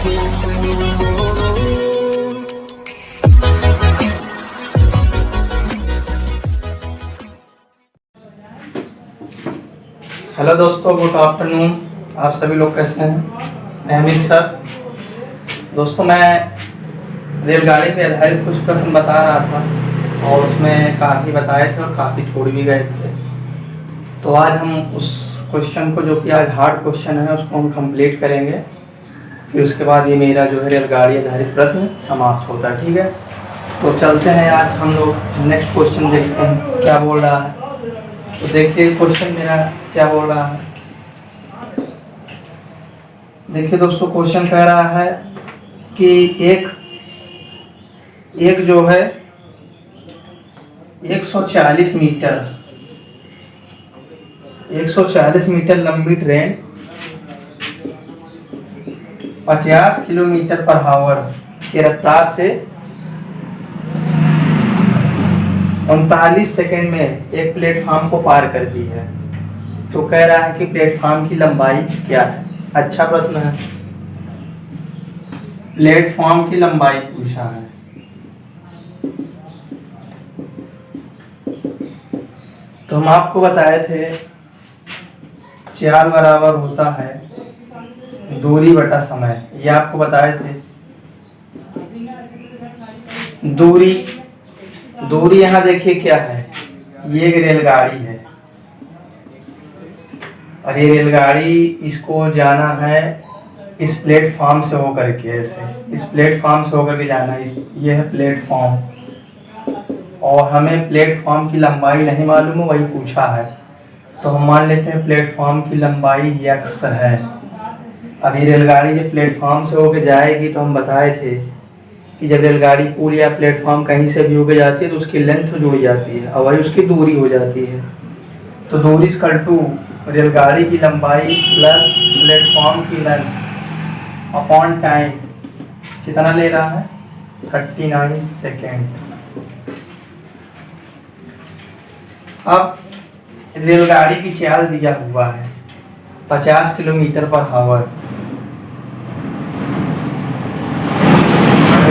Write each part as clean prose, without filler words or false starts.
Hello दोस्तों, good afternoon. आप सभी लोग कैसे हैं? मैं अमित सर। दोस्तों, मैं रेलगाड़ी पे आधारित कुछ प्रश्न बता रहा था और उसमें काफ़ी बताए थे और काफ़ी छोड़ भी गए थे। तो आज हम उस क्वेश्चन को, जो कि आज हार्ड क्वेश्चन है, उसको हम कंप्लीट करेंगे। फिर उसके बाद ये मेरा जो है रेलगाड़ी आधारित प्रश्न समाप्त होता है। ठीक है, तो चलते हैं। आज हम लोग नेक्स्ट क्वेश्चन देखते हैं क्या बोल रहा है। तो देखिए क्वेश्चन मेरा क्या बोल रहा है। देखिए दोस्तों, क्वेश्चन कह रहा है कि एक जो है 140 मीटर लंबी ट्रेन 50 किलोमीटर पर आवर की रफ्तार से 39 सेकंड में एक प्लेटफॉर्म को पार करती है। तो कह रहा है कि प्लेटफॉर्म की लंबाई क्या है। अच्छा प्रश्न है। प्लेटफॉर्म की लंबाई पूछा है। तो हम आपको बताए थे चाल बराबर होता है दूरी बटा समय। ये आपको बताए थे। दूरी यहाँ देखिए क्या है। ये एक रेलगाड़ी है और ये रेलगाड़ी, इसको जाना है इस प्लेटफॉर्म से होकर के, ऐसे इस प्लेटफॉर्म से होकर के जाना है। ये है प्लेटफॉर्म और हमें प्लेटफॉर्म की लंबाई नहीं मालूम है, वही पूछा है। तो हम मान लेते हैं प्लेटफॉर्म की लंबाई x है। अब ये रेलगाड़ी जब प्लेटफॉर्म से होकर जाएगी तो हम बताए थे कि जब रेलगाड़ी पुल या प्लेटफॉर्म कहीं से भी होकर जाती है तो उसकी लेंथ जुड़ जाती है और वही उसकी दूरी हो जाती है। तो दूरी इक्वल टू रेलगाड़ी की लंबाई प्लस प्लेटफॉर्म की लेंथ अपॉन टाइम। कितना ले रहा है? 39 सेकेंड। अब रेलगाड़ी की चाल दिया हुआ है 50 किलोमीटर पर आवर,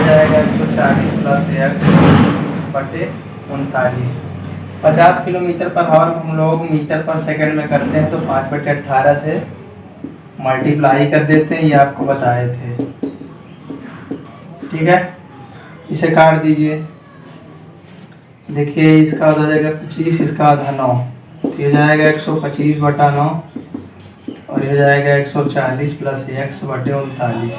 जाएगा 140 प्लस x बटे 39। 50 किलोमीटर पर आवर हम लोग मीटर पर सेकंड में करते हैं तो 5/18 से मल्टीप्लाई कर देते हैं। ये आपको बताए थे। ठीक है, इसे काट दीजिए। देखिए इसका आधा जाएगा 25, इसका आधा 9, तो ये जाएगा 125/9 और ये जाएगा 140 प्लस x बटे 39।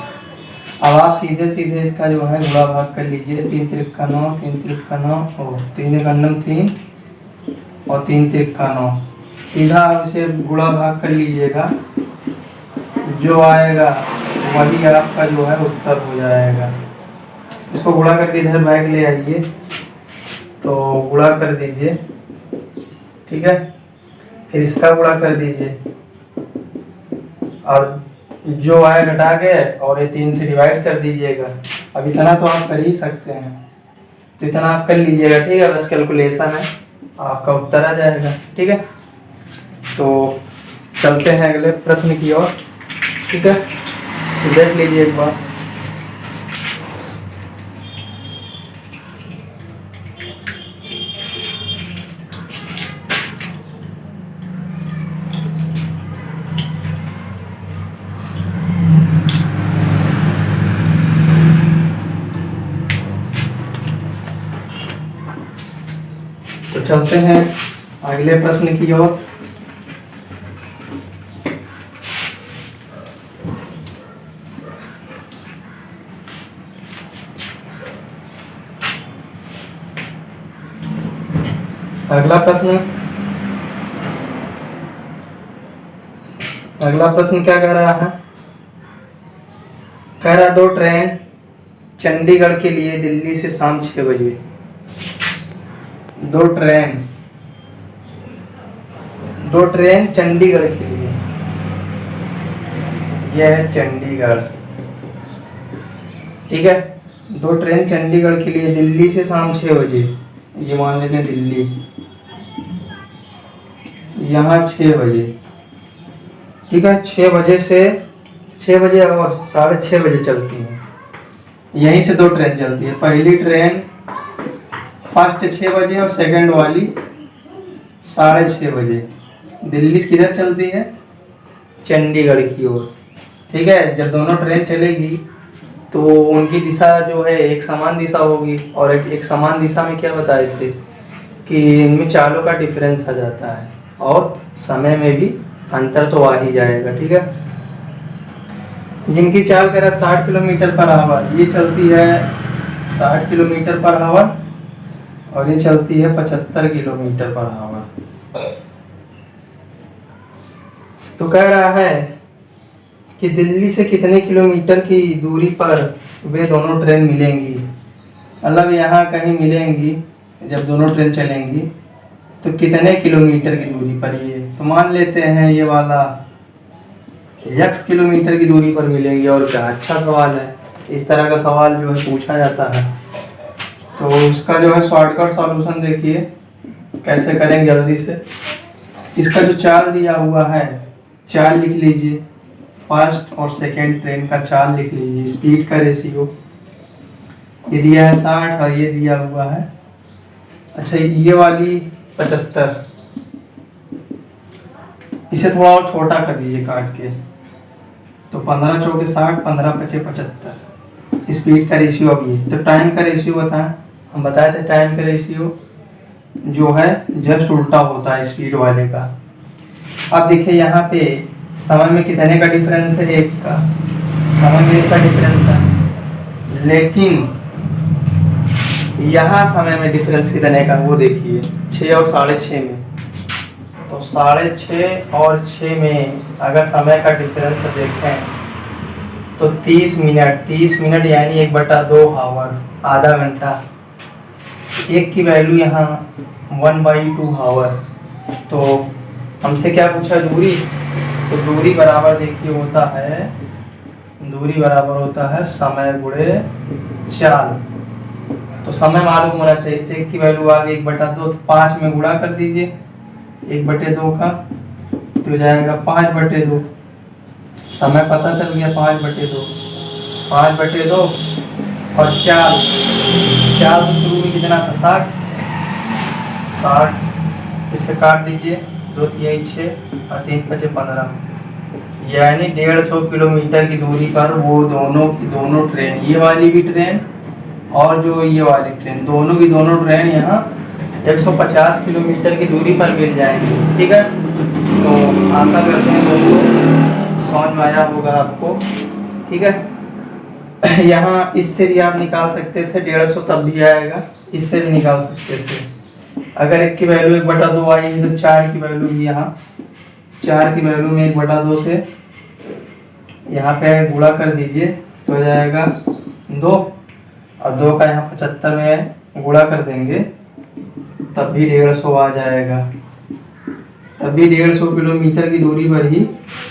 अब आप सीधे सीधे इसका जो है गुणा भाग कर लीजिए। 3 त्रिक 9, 3 त्रिक 9 और 3 एकम 3 और 3 त्रिक 9। सीधा आप इसे गुणा भाग कर लीजिएगा, जो आएगा वही आपका जो है उत्तर हो जाएगा। इसको गुणा करके इधर बैग ले आइए, तो गुणा कर दीजिए। ठीक है, फिर इसका गुणा कर दीजिए और जो आए घटा के और ये 3 से डिवाइड कर दीजिएगा। अब इतना तो आप कर ही सकते हैं, तो इतना आप कर लीजिएगा। ठीक है, बस कैलकुलेशन है, आपका उत्तर आ जाएगा। ठीक है, तो चलते हैं अगले प्रश्न की ओर। ठीक है, तो देख लीजिए एक बार। तो चलते हैं अगले प्रश्न की ओर। अगला प्रश्न क्या कह रहा है? कह रहा 2 ट्रेन चंडीगढ़ के लिए दिल्ली से शाम 6 बजे। 2 ट्रेन चंडीगढ़ के लिए, यह है चंडीगढ़। ठीक है, 2 ट्रेन चंडीगढ़ के लिए दिल्ली से शाम 6 बजे, ये मान लेते हैं दिल्ली, यहाँ 6 बजे। ठीक है, 6 बजे से 6 बजे और 6:30 बजे चलती हैं। यहीं से 2 ट्रेन चलती है। पहली ट्रेन फर्स्ट 6 बजे और सेकंड वाली 6:30 बजे। दिल्ली से किधर चलती है? चंडीगढ़ की ओर। ठीक है, जब दोनों ट्रेन चलेगी तो उनकी दिशा जो है एक समान दिशा होगी, और एक समान दिशा में क्या बताए थे कि इनमें चालों का डिफरेंस आ जाता है और समय में भी अंतर तो आ ही जाएगा। ठीक है, जिनकी चाल कह रहा 60 किलोमीटर पर आवर, ये चलती है 60 किलोमीटर पर आवर और ये चलती है 75 किलोमीटर पर आवर। तो कह रहा है कि दिल्ली से कितने किलोमीटर की दूरी पर वे दोनों ट्रेन मिलेंगी। मतलब यहाँ कहीं मिलेंगी जब दोनों ट्रेन चलेंगी तो कितने किलोमीटर की दूरी पर। ये तो मान लेते हैं ये वाला x किलोमीटर की दूरी पर मिलेंगी। और क्या अच्छा सवाल है, इस तरह का सवाल जो है पूछा जाता है। तो उसका जो है शॉर्टकट सॉल्यूशन देखिए कैसे करेंगे जल्दी से। इसका जो चाल दिया हुआ है, चाल लिख लीजिए। फर्स्ट और सेकंड ट्रेन का चाल लिख लीजिए। स्पीड का रेशियो ये दिया है 60 और ये दिया हुआ है, अच्छा ये वाली 75। इसे थोड़ा और छोटा कर दीजिए काट के, तो 15 चौके 60, 15 पचे 75। स्पीड का रेशियो अब ये। तो टाइम का रेशियो बताएं। हम बताए थे टाइम का रेशियो जो है जस्ट उल्टा होता है स्पीड वाले का। अब देखिए यहाँ पे समय में कितने का डिफरेंस है, 1 का। समय में 1 का डिफरेंस है, लेकिन यहाँ समय में डिफरेंस कितने का वो देखिए, 6 और 6:30 में। तो 6:30 और 6 में अगर समय का डिफरेंस देखें तो 30 मिनट। 30 मिनट यानी 1/2 आवर, आधा घंटा। एक की वैल्यू यहाँ 1/2 आवर। तो हमसे क्या पूछा, दूरी। तो दूरी बराबर देखिए होता है, दूरी बराबर होता है समय गुणे चाल। तो समय मालूम होना चाहिए। तो एक की वैल्यू आ गई 1/2, तो 5 में गुणा कर दीजिए 1/2 का, तो हो जाएगा 5/2। समय पता चल गया 5/2। 5/2 और चाल तो शुरू में कितना था 60। इसे काट दीजिए, 2 3 6 और 3 5 15, यानी 150 किलोमीटर की दूरी पर वो दोनों की दोनों ट्रेन, ये वाली भी ट्रेन और जो ये वाली ट्रेन, दोनों की दोनों ट्रेन यहाँ 150 किलोमीटर की दूरी पर मिल जाएंगी। ठीक है, तो आशा करते हैं दोस्तों समझ में आया होगा आपको। ठीक है, यहाँ इससे भी आप निकाल सकते थे 150, तब भी आएगा। इससे भी निकाल सकते थे। अगर 1 की वैल्यू 1/2 आई है तो 4 की वैल्यू भी यहाँ 4 की वैल्यू में 1/2 से यहाँ पे गुणा कर दीजिए तो हो जाएगा 2, और 2 का यहाँ 75 में गुणा कर देंगे तब भी 150 आ जाएगा। तब भी 150 किलोमीटर की दूरी पर ही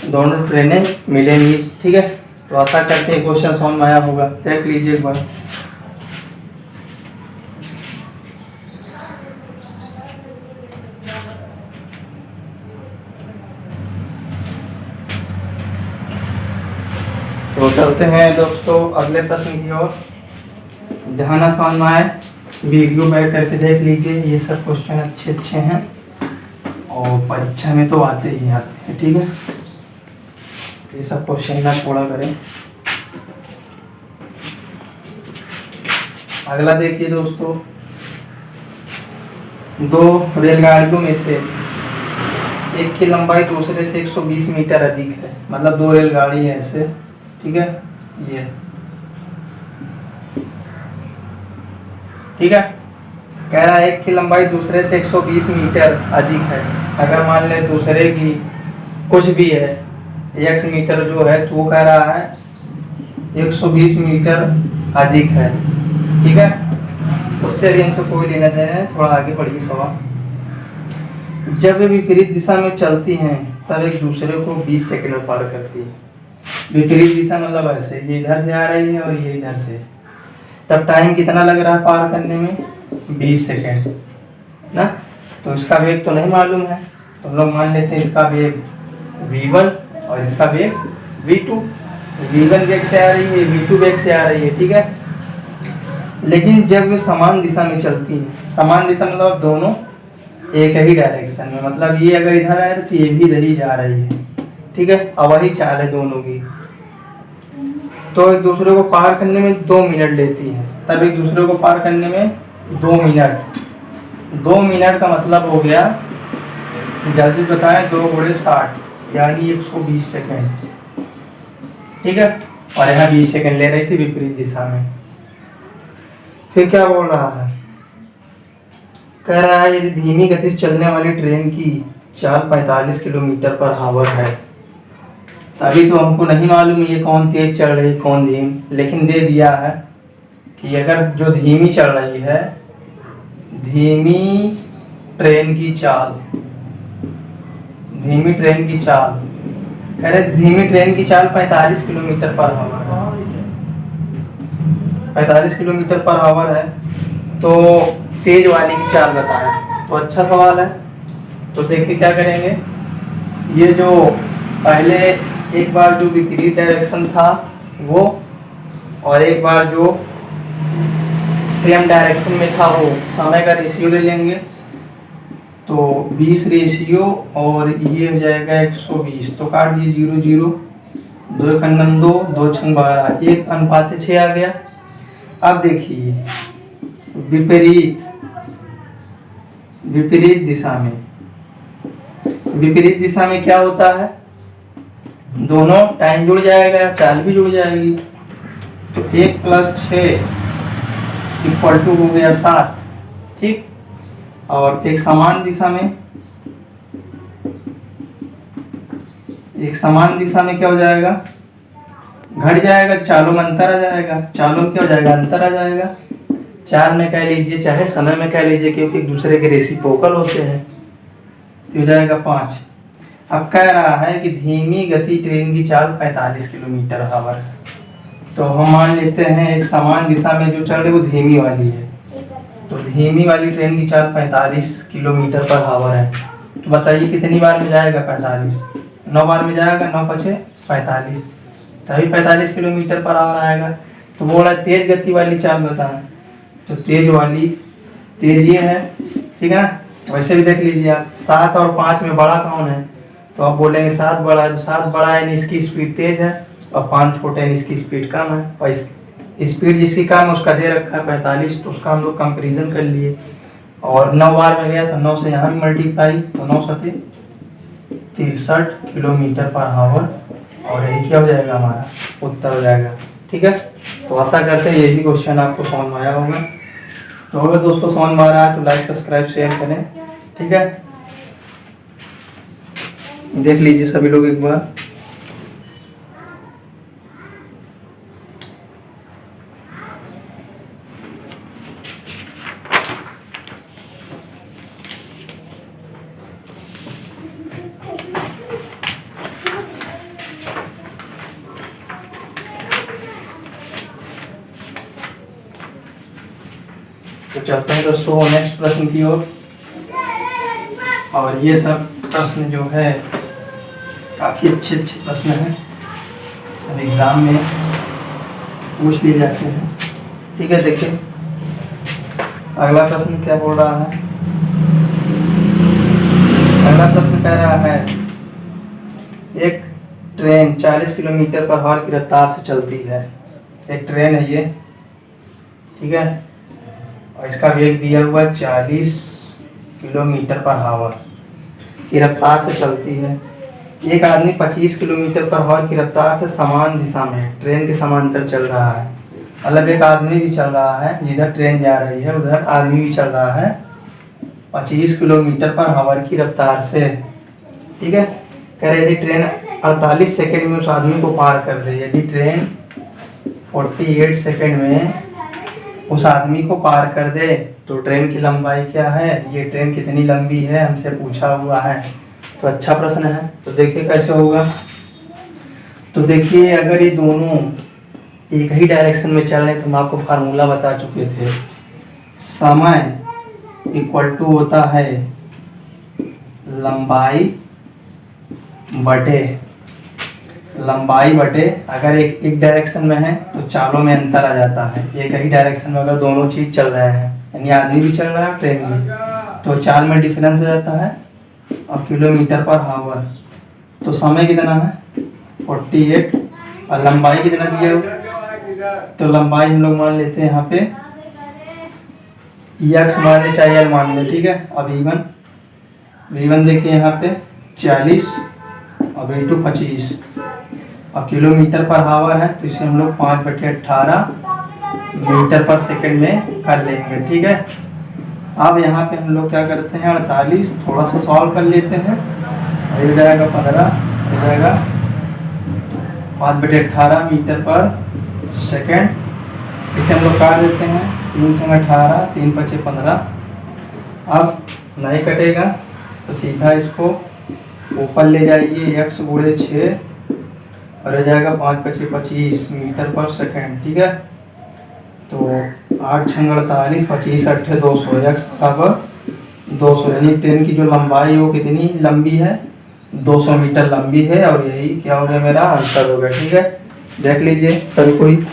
दोनों ट्रेनें मिलेंगी। ठीक है, तो आशा करते हैं क्वेश्चन समझ में आया होगा। देख लीजिए एक बार। तो चलते हैं दोस्तों अगले प्रश्न की ओर। जहाँ ना समझ में आए वीडियो बैक करके देख लीजिए। ये सब क्वेश्चन अच्छे हैं और परीक्षा में तो आते ही आते हैं। ठीक है, ये सब क्वेश्चन ना छोड़ा करें। अगला देखिए दोस्तों, 2 रेलगाड़ियों में से एक की लंबाई दूसरे से 120 मीटर अधिक है। मतलब 2 रेलगाड़ी है ऐसे। ठीक है, ये ठीक है, कह रहा है एक की लंबाई दूसरे से 120 मीटर अधिक है। अगर मान ले दूसरे की कुछ भी है x मीटर जो है, तो वो कह रहा है 120 मीटर अधिक है। ठीक है, उससे भी हमसे कोई लेना देना है। थोड़ा आगे पढ़िए सवाल। जब वे विपरीत दिशा में चलती हैं तब एक दूसरे को 20 सेकंड में पार करती है। विपरीत दिशा मतलब ऐसे, ये इधर से आ रही है और ये इधर से, तब टाइम कितना लग रहा है पार करने में, 20 सेकंड ना। तो इसका वेग तो नहीं मालूम है, तो हम लोग मान लेते हैं इसका वेग v1 और इसका वेग v2। V1 वेग से आ रही है, V2 वेग से आ रही है, ठीक है। लेकिन जब वे समान दिशा में चलती है, समान दिशा मतलब दोनों एक ही डायरेक्शन में, मतलब ये अगर इधर आए तो ये भी इधर ही जा रही है, ठीक है। अब वही चाल है दोनों की, तो एक दूसरे को पार करने में 2 मिनट लेती है, तब एक दूसरे को पार करने में 2 मिनट, 2 मिनट का मतलब हो गया, जल्दी बताएं, 2 गुणे 60 यानी 120 सेकेंड, ठीक है। और यहाँ 20 सेकेंड ले रही थी विपरीत दिशा में। फिर क्या बोल रहा है, कह रहा है यदि धीमी गति से चलने वाली ट्रेन की चाल 45 किलोमीटर पर आवर है, अभी तो हमको नहीं मालूम ये कौन तेज चल रही कौन धीम, लेकिन दे दिया है कि अगर जो धीमी चल रही है, धीमी ट्रेन की चाल, धीमी ट्रेन की चाल, कह रहे धीमी ट्रेन की चाल 45 किलोमीटर पर आवर है, 45 किलोमीटर पर आवर है, तो तेज वाली की चाल बताएं। तो अच्छा सवाल है, तो देखिए क्या करेंगे, ये जो पहले एक बार जो विपरीत डायरेक्शन था वो, और एक बार जो सेम डायरेक्शन में था वो, समय का रेशियो ले लेंगे, तो 20 रेशियो और ये हो जाएगा 120, तो काट दिए 0 0, 2 खंडन 2, 2 छंग 12, 1:6 आ गया। अब देखिए विपरीत, विपरीत दिशा में, विपरीत दिशा में क्या होता है, दोनों टाइम जुड़ जाएगा, चाल भी जुड़ जाएगी, तो 1 + 6 = हो गया 7, ठीक। और एक समान दिशा में, एक समान दिशा में क्या हो जाएगा, घट जाएगा, चालों में अंतर आ जाएगा, चालों में क्या हो जाएगा, अंतर आ जाएगा, चाल में कह लीजिए चाहे समय में कह लीजिए, क्योंकि एक दूसरे के रेसिप्रोकल होते हैं, तो हो जाएगा 5। अब कह रहा है कि धीमी गति ट्रेन की चाल 45 किलोमीटर आवर है, तो हम मान लेते हैं एक समान दिशा में जो चल रही है वो धीमी वाली है, तो धीमी वाली ट्रेन की चाल 45 किलोमीटर पर आवर है, तो बताइए कितनी बार में जाएगा 45, 9 बार में जाएगा, 9 × 5 = 45, तभी 45 किलोमीटर पर आवर आएगा। तो बोला तेज गति वाली चाल बताएं, तो तेज वाली, तेज ये है, ठीक है। वैसे भी देख लीजिए आप, 7 और 5 में बड़ा कौन है, तो आप बोलेंगे 7 बड़ा है, तो 7 बड़ा है इसकी स्पीड तेज है, और 5 छोटे हैं इसकी स्पीड कम है, और स्पीड जिसकी कम है उसका दे रखा है 45, तो उसका हम लोग कंपेरिजन कर लिए, और 9 बार में गया तो 9 से यहाँ भी मल्टीप्लाई, तो 9 × 7 = 63 किलोमीटर पर आवर, और यही क्या हो जाएगा, हमारा उत्तर हो जाएगा, ठीक है। तो आशा करते हैं यही क्वेश्चन आपको समझ में आया होगा। तो अगर दोस्तों समझ में आ रहा है तो लाइक सब्सक्राइब शेयर करें, ठीक है। देख लीजिए सभी लोग एक बार, तो चलते हैं दोस्तों नेक्स्ट प्रश्न की ओर। और ये सब प्रश्न जो है काफ़ी अच्छे अच्छे प्रश्न हैं, सब एग्ज़ाम में पूछ लिए जाते हैं, ठीक है। देखिए अगला प्रश्न क्या बोल रहा है, अगला प्रश्न कह रहा है एक ट्रेन 40 किलोमीटर पर आवर की रफ्तार से चलती है, एक ट्रेन है ये, ठीक है, और इसका वेग दिया हुआ 40 किलोमीटर पर आवर की रफ्तार से चलती है। एक आदमी 25 किलोमीटर पर आवर की रफ्तार से समान दिशा में ट्रेन के समांतर चल रहा है, मतलब एक आदमी भी चल रहा है, जिधर ट्रेन जा रही है उधर आदमी भी चल रहा है 25 किलोमीटर पर आवर की रफ्तार से, ठीक है। कह रहे यदि ट्रेन 48 सेकंड में उस आदमी को पार कर दे, यदि ट्रेन 48 सेकंड में उस आदमी को पार कर दे तो ट्रेन की लंबाई क्या है, ये ट्रेन कितनी लंबी है हमसे पूछा हुआ है। तो अच्छा प्रश्न है, तो देखिए कैसे होगा। तो देखिए अगर ये दोनों एक ही डायरेक्शन में चल रहे हैं तो हम आपको फार्मूला बता चुके थे, समय = होता है लंबाई बटे लंबाई बटे, अगर एक डायरेक्शन में है तो चालों में अंतर आ जाता है। एक ही डायरेक्शन में अगर दोनों चीज़ चल रहे हैं, यानी आदमी भी चल रहा है ट्रेन भी, तो चाल में डिफरेंस आ जाता है और किलोमीटर पर हावर। तो समय कितना है 48 और लंबाई कितना दिया हो, तो लंबाई हम लोग मान लेते हैं यहाँ पे एक्स मान ले चाहे एल मान ले, ठीक है। अब V1 देखिए यहाँ पे 40 और V2 25 और किलोमीटर पर हावर है, तो इसे हम लोग 5/18 मीटर पर सेकंड में कर लेंगे, ठीक है। अब यहाँ पे हम लोग क्या करते हैं 48 थोड़ा सा सॉल्व कर लेते हैं, हो जाएगा 15, हो जाएगा 5/18 मीटर पर सेकंड। इसे हम लोग काट देते हैं, 3×18 3×5=15। अब नहीं कटेगा तो सीधा इसको ऊपर ले जाइए, x × 6 और हो जाएगा 5×5=25 मीटर पर सेकंड, ठीक है। तो 8×48 25×8 200, x बराबर 200, यानी ट्रेन की जो लंबाई वो कितनी लंबी है 200 मीटर लंबी है, और यही क्या हो गया मेरा आंसर हो गया, ठीक है। देख लीजिए सभी कोई।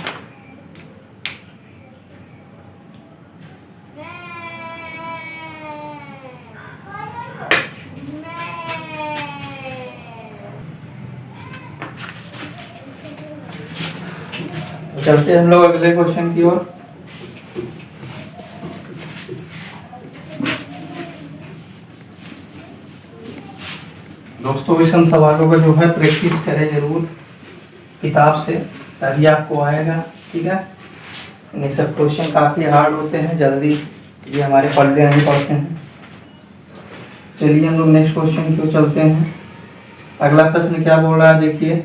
चलते हैं हम लोग अगले क्वेश्चन की ओर। दोस्तों इस हम सवालों का जो है प्रैक्टिस करें जरूर किताब से, तभी आपको आएगा, ठीक है। ये सब क्वेश्चन काफ़ी हार्ड होते हैं, जल्दी ये हमारे पढ़ने नहीं पड़ते हैं। चलिए हम लोग नेक्स्ट क्वेश्चन की ओर चलते हैं। अगला प्रश्न क्या बोल रहा है देखिए,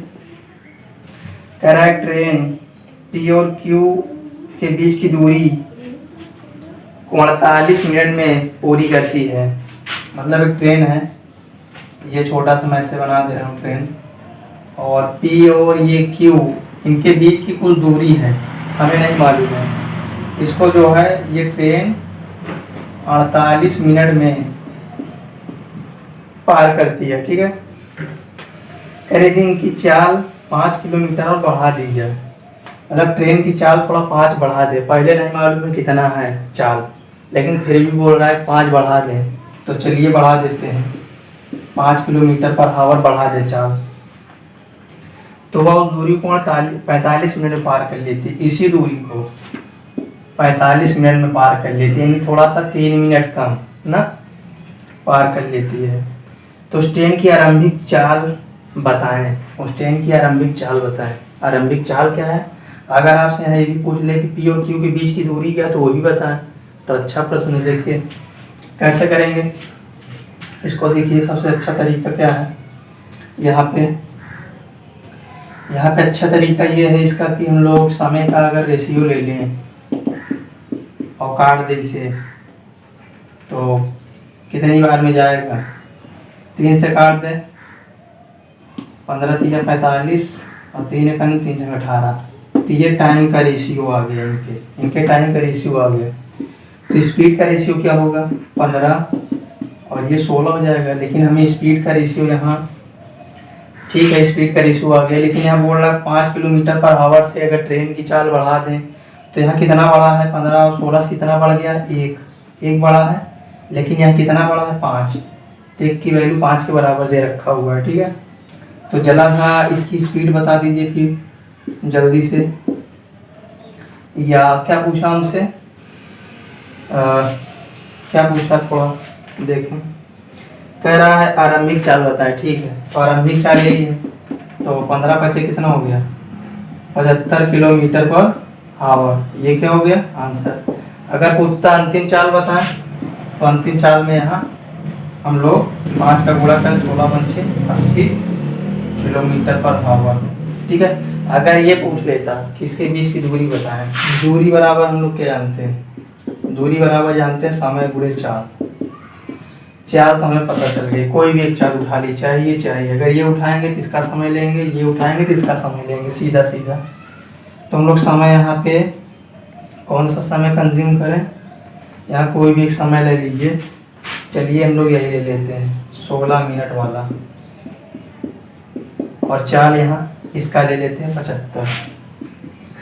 कह रहा है ट्रेन P और Q के बीच की दूरी 48 मिनट में पूरी करती है। मतलब एक ट्रेन है, ये छोटा सा मैं ऐसे बना दे रहा हूँ ट्रेन, और P और ये Q इनके बीच की कुछ दूरी है, हमें नहीं मालूम है। इसको जो है ये ट्रेन 48 मिनट में पार करती है, ठीक है। कह रही थी इनकी चाल 5 किलोमीटर और बढ़ा दी जाए। मतलब ट्रेन की चाल थोड़ा 5 बढ़ा दे, पहले नहीं मालूम है कितना है चाल, लेकिन फिर भी बोल रहा है 5 बढ़ा दें, तो चलिए बढ़ा देते हैं, 5 किलोमीटर पर हावर बढ़ा दे चाल, तो वह उस दूरी को 45 मिनट में पार कर लेती है। इसी दूरी को 45 मिनट में पार कर लेती है, यानी थोड़ा सा 3 मिनट कम ना पार कर लेती है। तो उस ट्रेन की आरंभिक चाल बताएं, उस ट्रेन की आरंभिक चाल बताएं। आरंभिक चाल क्या है, अगर आपसे यहाँ ये भी पूछ ले कि P और Q के बीच की दूरी क्या है तो वो भी बताएं, तो अच्छा प्रश्न है। देखिए कैसे करेंगे इसको, देखिए सबसे अच्छा तरीका क्या है, यहाँ पे अच्छा तरीका ये है इसका कि हम लोग समय का अगर रेशियो ले लें और काट दें इसे, तो कितनी बार में जाएगा, 3 से काट दें, 15 3 45 और 3 1 3 18, तो ये टाइम का रेशियो आ गया, इनके टाइम का रेशियो आ गया। तो स्पीड का रेशियो क्या होगा 15 और ये 16 हो जाएगा। लेकिन हमें स्पीड का रेशियो यहाँ, ठीक है स्पीड का रेशियो आ गया, लेकिन यहाँ बोल रहा है 5 किलोमीटर पर आवर से अगर ट्रेन की चाल बढ़ा दें, तो यहाँ कितना बढ़ा है 15 और 16 से कितना बढ़ गया, एक बढ़ा है, लेकिन यहाँ कितना बढ़ा है 5, तो एक की वैल्यू 5 के बराबर दे रखा हुआ है, ठीक है। तो जला था इसकी स्पीड बता दीजिए फिर जल्दी से, या क्या पूछा हमसे, क्या पूछा थोड़ा देखें। कह रहा है आरंभिक चाल बताए, ठीक है, तो आरंभिक चाल यही है, तो 15 बचे कितना हो गया 75 किलोमीटर पर आवर, ये क्या हो गया आंसर। अगर पूछता अंतिम चाल बताएं, तो अंतिम चाल में यहाँ हम लोग 5 का गुणा करें, 16 पंचे 80 किलोमीटर पर आवर, ठीक है। अगर ये पूछ लेता किसके बीच की दूरी बताएं, दूरी बराबर हम लोग क्या जानते हैं, दूरी बराबर जानते हैं समय गुणे चाल। चाल तो हमें पता चल गई, कोई भी एक चाल उठा ली, चाहिए अगर ये उठाएंगे तो इसका समय लेंगे, ये उठाएंगे तो इसका समय लेंगे, सीधा सीधा। तो हम लोग समय यहाँ पे कौन सा समय कंज्यूम करें, यहाँ कोई भी एक समय ले लीजिए, चलिए हम लोग यही ले लेते हैं 16 मिनट वाला, और चाल यहाँ इसका ले लेते हैं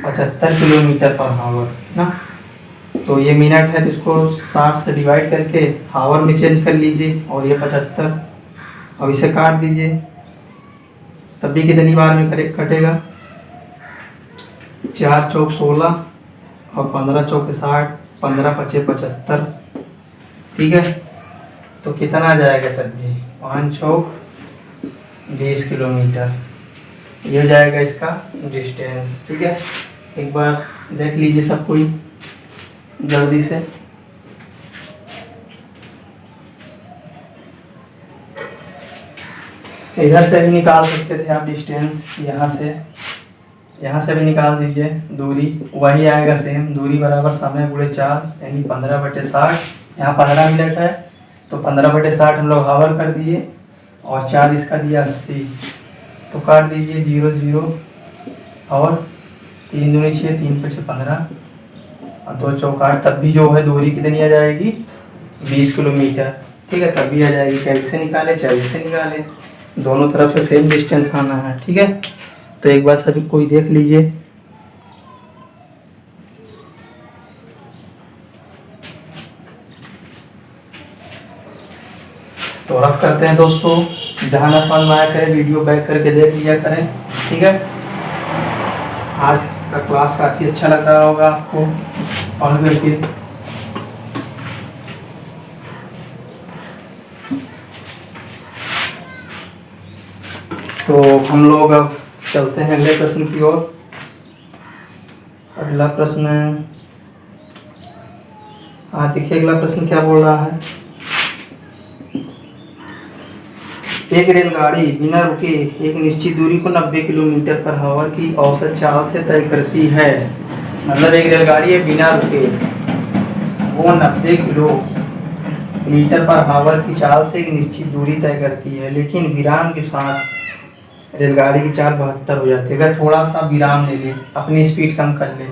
75 किलोमीटर पर हावर ना। तो ये मिनट है तो इसको 60 से डिवाइड करके हावर में चेंज कर लीजिए और ये 75। अब इसे काट दीजिए, तब भी कितनी बार में कटेगा? 4 चौक 16 और 15 चौक 60, 15 पचे 75। ठीक है, तो कितना आ जाएगा तब भी? 5 चौक 20 किलोमीटर, ये हो जाएगा इसका डिस्टेंस। ठीक है, एक बार देख लीजिए सब कोई जल्दी से। इधर से भी निकाल सकते थे आप डिस्टेंस, यहाँ से भी निकाल दीजिए दूरी, वही आएगा सेम। दूरी बराबर समय गुणे 4 यानी 15/60। यहाँ 15 मिनट है तो 15/60 हम लोग हावर कर दिए और 4 इसका दिया 80, तो काट दीजिए 0 0 और 3 दूनी 6, 3 पचे 15 और 2 चौक 8। तब भी जो है दूरी कितनी आ जाएगी? 20 किलोमीटर। ठीक है, तब भी आ जाएगी। चाहे इससे निकाले चाहे इससे निकाले, दोनों तरफ से सेम डिस्टेंस आना है। ठीक है, तो एक बार सभी कोई देख लीजिए। तो रफ करते हैं दोस्तों, जहाँ ना समझ में आया करें वीडियो बैक करके देख लिया करें। ठीक है, आज का क्लास काफ़ी अच्छा लग रहा होगा आपको पढ़ करके। तो हम लोग अब चलते हैं अगले प्रश्न की ओर। अगला प्रश्न, हाँ देखिए अगला प्रश्न क्या बोल रहा है। एक रेलगाड़ी बिना रुके एक निश्चित दूरी को 90 किलोमीटर पर हावर की औसत चाल से तय करती है। मतलब एक रेलगाड़ी है बिना रुके, वो 90 किलोमीटर पर हावर की चाल से एक निश्चित दूरी तय करती है, लेकिन विराम के साथ रेलगाड़ी की चाल 72 हो जाती है। अगर थोड़ा सा विराम ले ले, अपनी स्पीड कम कर ले,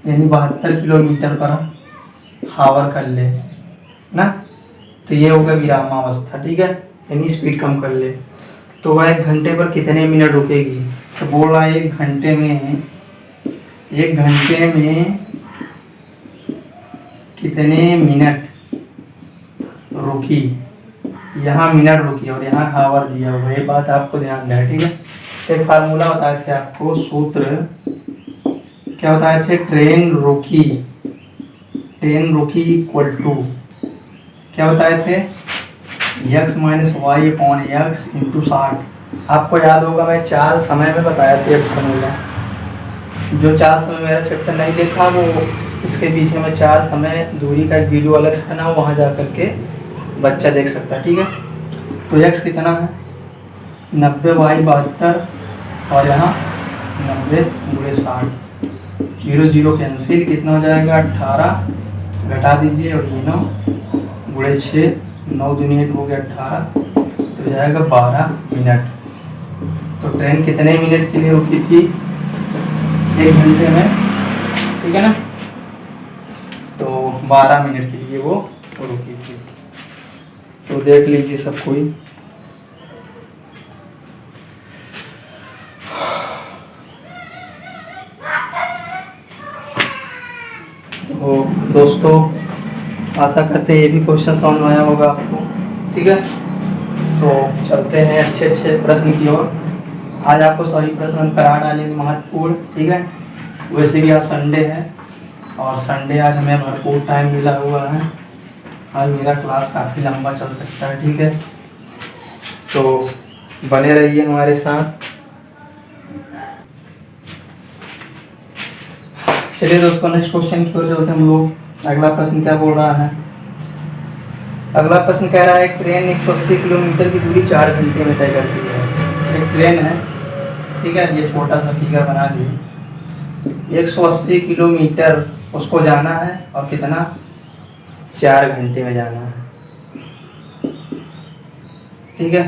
यानी 72 किलोमीटर पर हावर कर ले ना, तो ये होगा विरामावस्था। ठीक है, यानी स्पीड कम कर ले, तो वह 1 घंटे पर कितने मिनट रुकेगी? तो बोल रहा है 1 घंटे में कितने मिनट रुकी। यहाँ मिनट रुकी और यहाँ हावर दिया हुआ है, ये बात आपको ध्यान रहे। ठीक है, एक फार्मूला बताए थे आपको, सूत्र क्या बताए थे? ट्रेन रुकी इक्वल टू क्या बताए थे? x - y/x × 60। आपको याद होगा मैं 4 समय में बताया था एक फार्मूला। जो 4 समय मेरा चैप्टर नहीं देखा वो इसके पीछे में 4 समय दूरी का एक वीडियो अलग से बना, वहाँ जा करके बच्चा देख सकता है। ठीक है, तो x कितना है? 90/72 और यहाँ 90 × 60, 0 0 कैंसिल, कितना हो जाएगा? 18, घटा दीजिए और ये 9 × 6, 9 दूनी 8 हो गया 18, तो जाएगा 12 मिनट। तो ट्रेन कितने मिनट के लिए रुकी थी? 1 घंटे में। ठीक है ना, तो 12 मिनट के लिए वो रुकी थी। तो देख लीजिए सब कोई। तो दोस्तों आशा करते हैं ये भी क्वेश्चन समझ में आया होगा आपको। ठीक है, तो चलते हैं अच्छे प्रश्न की ओर। आज आपको सभी प्रश्न हम करा डालेंगे महत्वपूर्ण। ठीक है, वैसे भी आज संडे है और संडे आज हमें भरपूर टाइम मिला हुआ है। आज मेरा क्लास काफ़ी लंबा चल सकता है। ठीक है, तो बने रहिए हमारे साथ। चलिए दोस्तों नेक्स्ट क्वेश्चन की ओर चलते हैं हम लोग। अगला प्रश्न क्या बोल रहा है? अगला प्रश्न कह रहा है एक ट्रेन 180 किलोमीटर की दूरी 4 घंटे में तय करती है। एक ट्रेन है, ठीक है, ये छोटा सा फिगर बना दिए। 180 किलोमीटर उसको जाना है और कितना? 4 घंटे में जाना है। ठीक है,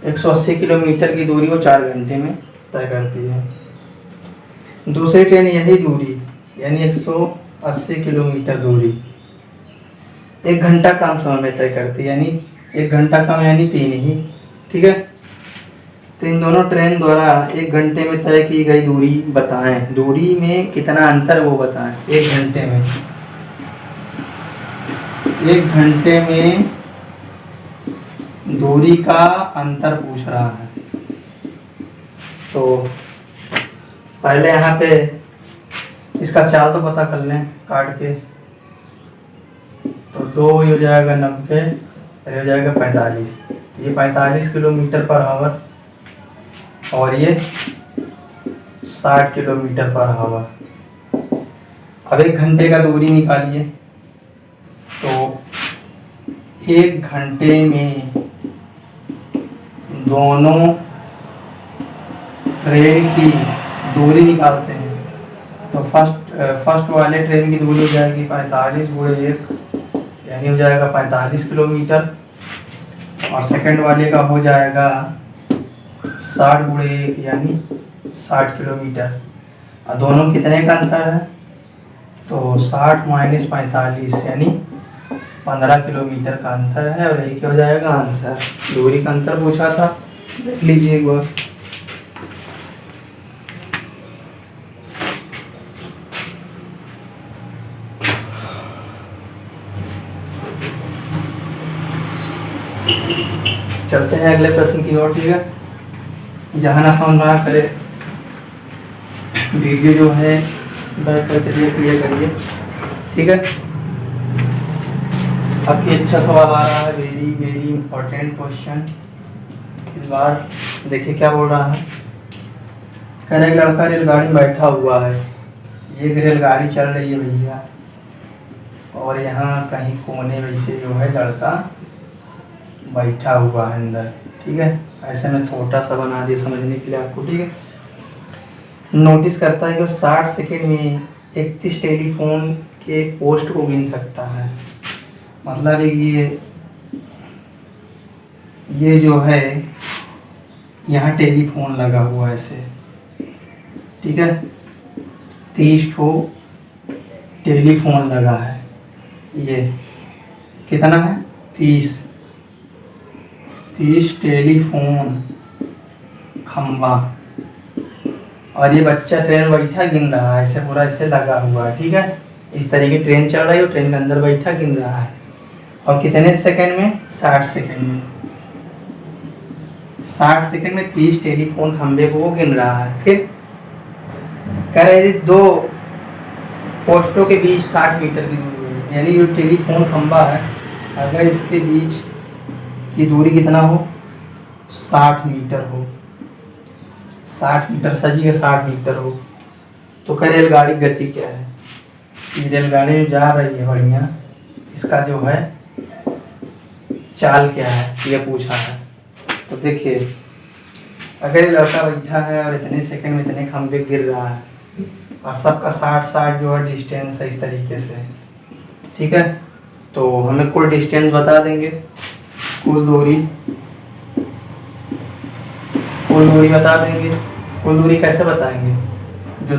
180 किलोमीटर की दूरी वो 4 घंटे में तय करती है। दूसरी ट्रेन यही दूरी यानी 180 किलोमीटर दूरी 1 घंटा कम समय में तय करती है, यानी 1 घंटा कम यानी 3 ही। ठीक है, तो इन दोनों ट्रेन द्वारा 1 घंटे में तय की गई दूरी बताएं। दूरी में कितना अंतर वो बताएं 1 घंटे में। 1 घंटे में दूरी का अंतर पूछ रहा है। तो पहले यहाँ पे इसका चाल तो पता कर लें काट के। तो 2 हो जाएगा 90, हो जाएगा 45। ये 45 किलोमीटर पर आवर और ये 60 किलोमीटर पर आवर। अब 1 घंटे का दूरी निकालिए। तो 1 घंटे में दोनों ट्रेन की दूरी निकालते हैं। तो फर्स्ट वाले ट्रेन की दूरी हो जाएगी 45 गुणे 1, यानी हो जाएगा 45 किलोमीटर। और सेकंड वाले का हो जाएगा 60 गुणे 1, यानी 60 किलोमीटर। और दोनों कितने का अंतर है? तो 60 माइनस 45 यानी 15 किलोमीटर का अंतर है। और यही क्या हो जाएगा आंसर। दूरी का अंतर पूछा था, देख लीजिए एक बार। चलते हैं अगले प्रश्न की ओर। ठीक है, जहाँ ना समझ में करे वीडियो जो है बैक करके क्लियर करिए। ठीक है, काफ़ी अच्छा सवाल आ रहा है, वेरी वेरी इंपॉर्टेंट क्वेश्चन इस बार। देखिए क्या बोल रहा है। कह रहा है एक लड़का रेलगाड़ी में बैठा हुआ है। ये रेलगाड़ी चल रही है भैया, और यहाँ कहीं कोने वैसे जो है लड़का बैठा हुआ है अंदर। ठीक है, ऐसे में छोटा सा बना दिया समझने के लिए आपको। ठीक है, नोटिस करता है कि वो 60 सेकंड में 31 टेलीफोन के पोस्ट को गिन सकता है। मतलब ये जो है यहाँ टेलीफोन लगा हुआ है ऐसे। ठीक है, 30 ठो टेलीफोन लगा है। ये कितना है? 30 टेलीफोन खंबा। और ये बच्चा ट्रेन बैठा गिन रहा है, ऐसे पूरा ऐसे लगा हुआ है। ठीक है, इस तरीके ट्रेन चल रही है और ट्रेन के अंदर बैठा गिन रहा है। और कितने सेकंड में? 60 सेकंड में। 60 सेकंड में 30 टेलीफोन खंबे को वो गिन रहा है। फिर कह रहे थे 2 पोस्टों के बीच 60 मीटर की दूरी है। यानी जो टेलीफोन खंबा है, अगर इसके बीच की दूरी कितना हो? 60 मीटर हो। 60 मीटर, सभी का 60 मीटर हो। तो कह रेलगाड़ी गति क्या है? ये रेलगाड़ी जो जा रही है बढ़िया, इसका जो है चाल क्या है ये पूछा है। तो देखिए, अगर ये लड़का बैठा है और इतने सेकंड में इतने खंबे गिर रहा है और सबका 60 जो है डिस्टेंस है इस तरीके से। ठीक है, तो हमें कुल डिस्टेंस बता देंगे, कुल दूरी बता देंगे। कुल दूरी कैसे बताएंगे? जो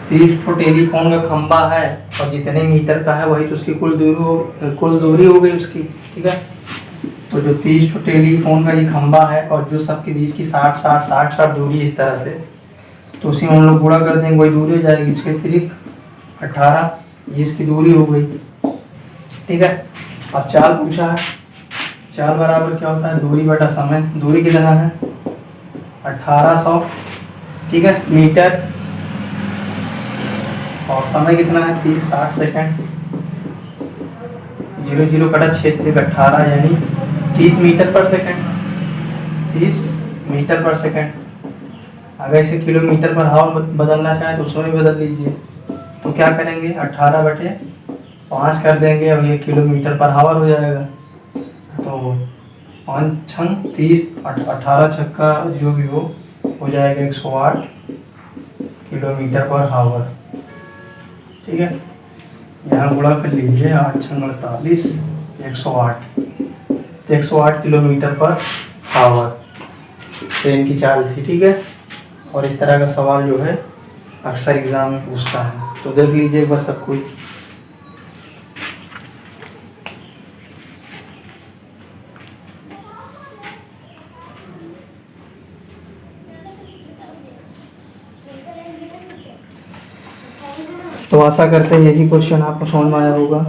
30 ठो टेलीफोन का खंबा है और जितने मीटर का है वही तो उसकी कुल दूरी हो गई उसकी। ठीक है, तो जो 30 ठो टेलीफोन का ये खंबा है और जो सबके बीच की 60 दूरी इस तरह से, तो उसी में हम लोग गुणा कर देंगे, वही दूरी हो जाएगी। 6 तिरिक 18, ये इसकी दूरी हो गई। ठीक है, अब चाल पूछा है। चाल बराबर क्या होता है? दूरी बटा समय। दूरी कितना है? 1800। ठीक है, मीटर। और समय कितना है? 60 सेकंड। 0 कटा 6 तिरिक 18, यानी 30 मीटर पर सेकंड। 30 मीटर पर सेकंड। अगर इसे किलोमीटर पर हावर बदलना चाहें तो उसमें भी बदल लीजिए। तो क्या करेंगे? 18/5 कर देंगे और ये किलोमीटर पर हावर हो जाएगा। तो 5 छंग 30, 18 छक्का जो भी हो जाएगा 108 किलोमीटर पर हावर। ठीक है, यहाँ गुणा कर लीजिए, 8 छंग 48, 108। तो 108 किलोमीटर पर हावर ट्रेन की चाल थी। ठीक है, और इस तरह का सवाल जो है अक्सर एग्जाम में पूछता है। तो देख लीजिए एक बार सब कोई। तो आशा करते हैं यही क्वेश्चन आपको समझ में आया होगा।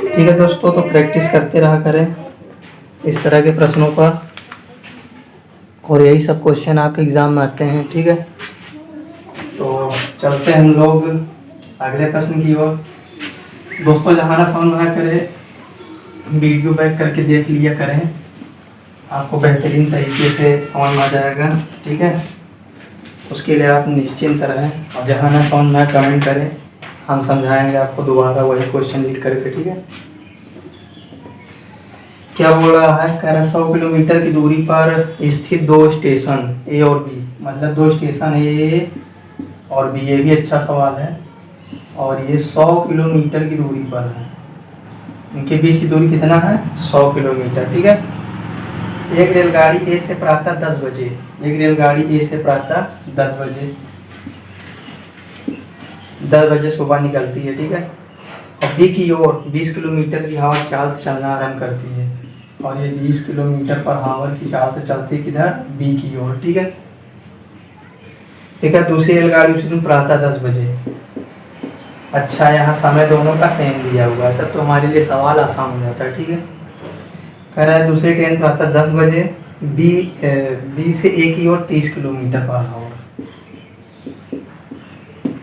ठीक है दोस्तों, तो प्रैक्टिस करते रहा करें इस तरह के प्रश्नों पर, और यही सब क्वेश्चन आपके एग्ज़ाम में आते हैं। ठीक है, तो चलते हैं हम लोग अगले प्रश्न की ओर। दोस्तों जहाँ ना समझ में आया करें वीडियो बैक करके देख लिया करें, आपको बेहतरीन तरीके से समझ में आ जाएगा। ठीक है, उसके लिए आप निश्चिंत रहें, और जहाँ ना समझ में आए कमेंट करें, हम समझाएंगे आपको दोबारा वही क्वेश्चन लिख करके। ठीक है, क्या बोल रहा है, कह रहा 100 किलोमीटर की दूरी पर स्थित दो स्टेशन ए और बी, मतलब दो स्टेशन ए और बी, ये भी अच्छा सवाल है, और ये 100 किलोमीटर की दूरी पर है। इनके बीच की दूरी कितना है, 100 किलोमीटर। ठीक है, एक रेलगाड़ी ए से प्रातः 10 बजे, एक रेलगाड़ी ए से प्रातः 10 बजे 10 बजे सुबह निकलती है। ठीक है, और बी की ओर 20 किलोमीटर की हवा चाल से चलना आरम्भ करती है, और ये 20 किलोमीटर पर हावर की चाल से चलती है किधर, बी की ओर। ठीक है, ठीक है, दूसरी रेलगाड़ी उसी दिन प्रातः 10 बजे। अच्छा, यहाँ समय दोनों का सेम दिया हुआ है, तब तो हमारे लिए सवाल आसान हो जाता है। ठीक है, कह रहा है दूसरी ट्रेन प्रातः 10 बजे बी से ए की ओर 30 किलोमीटर पर हावर,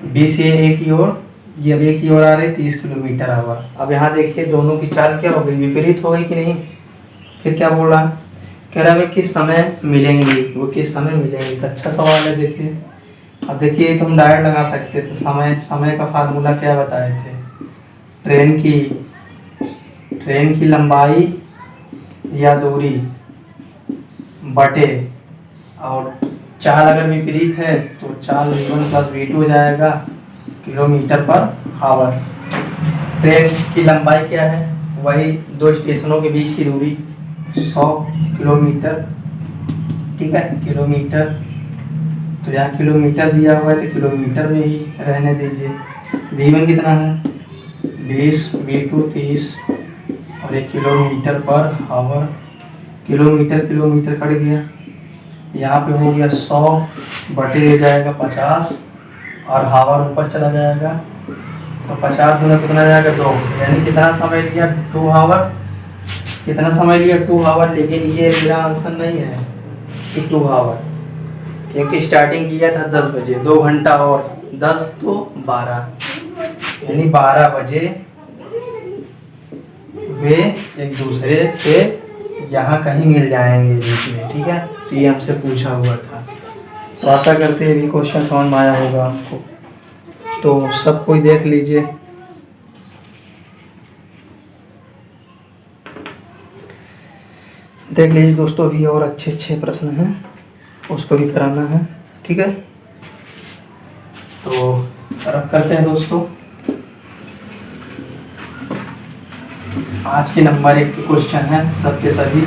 बी से ए की ओर, ये अब ए की ओर आ रही 30 किलोमीटर आवर। अब यहाँ देखिए दोनों की चाल क्या हो गई, विपरीत हो गई कि नहीं। फिर क्या बोल रहा है, कह रहा है किस समय मिलेंगे, वो किस समय मिलेंगे। तो अच्छा सवाल है। देखिए, अब देखिए तो हम डायरेक्ट लगा सकते थे, समय का फार्मूला क्या बताए थे, ट्रेन की लंबाई या दूरी बटे, और चाल अगर विपरीत है तो चाल v1 प्लस v2 हो जाएगा किलोमीटर पर हावर। ट्रेन की लंबाई क्या है, वही दो स्टेशनों के बीच की दूरी 100 किलोमीटर। ठीक है, किलोमीटर, तो यहाँ किलोमीटर दिया हुआ है तो किलोमीटर में ही रहने दीजिए। v1 कितना है 20, v2 30, और 1 किलोमीटर पर हावर, किलोमीटर कट गया, यहाँ पे हो गया 100 बटे हो जाएगा 50, और हावर ऊपर चला जाएगा, तो 50 गुना कितना जाएगा 2, यानी कितना समय लिया 2 हावर, कितना समय लिया 2 हावर। लेकिन ये मेरा आंसर नहीं है कि 2 हावर, क्योंकि स्टार्टिंग किया था 10 बजे, 2 घंटा और 10 तो 12, यानी 12 बजे वे एक दूसरे से यहाँ कहीं मिल जाएंगे बीच में। ठीक है, तो ये हमसे पूछा हुआ था। तो आशा करते हैं ये क्वेश्चन समझ में आया होगा आपको, तो सब कोई देख लीजिए। देख लीजिए दोस्तों, भी और अच्छे प्रश्न हैं, उसको भी कराना है। ठीक है, तो रब करते हैं दोस्तों। आज के नंबर 1 के क्वेश्चन है सबके सभी।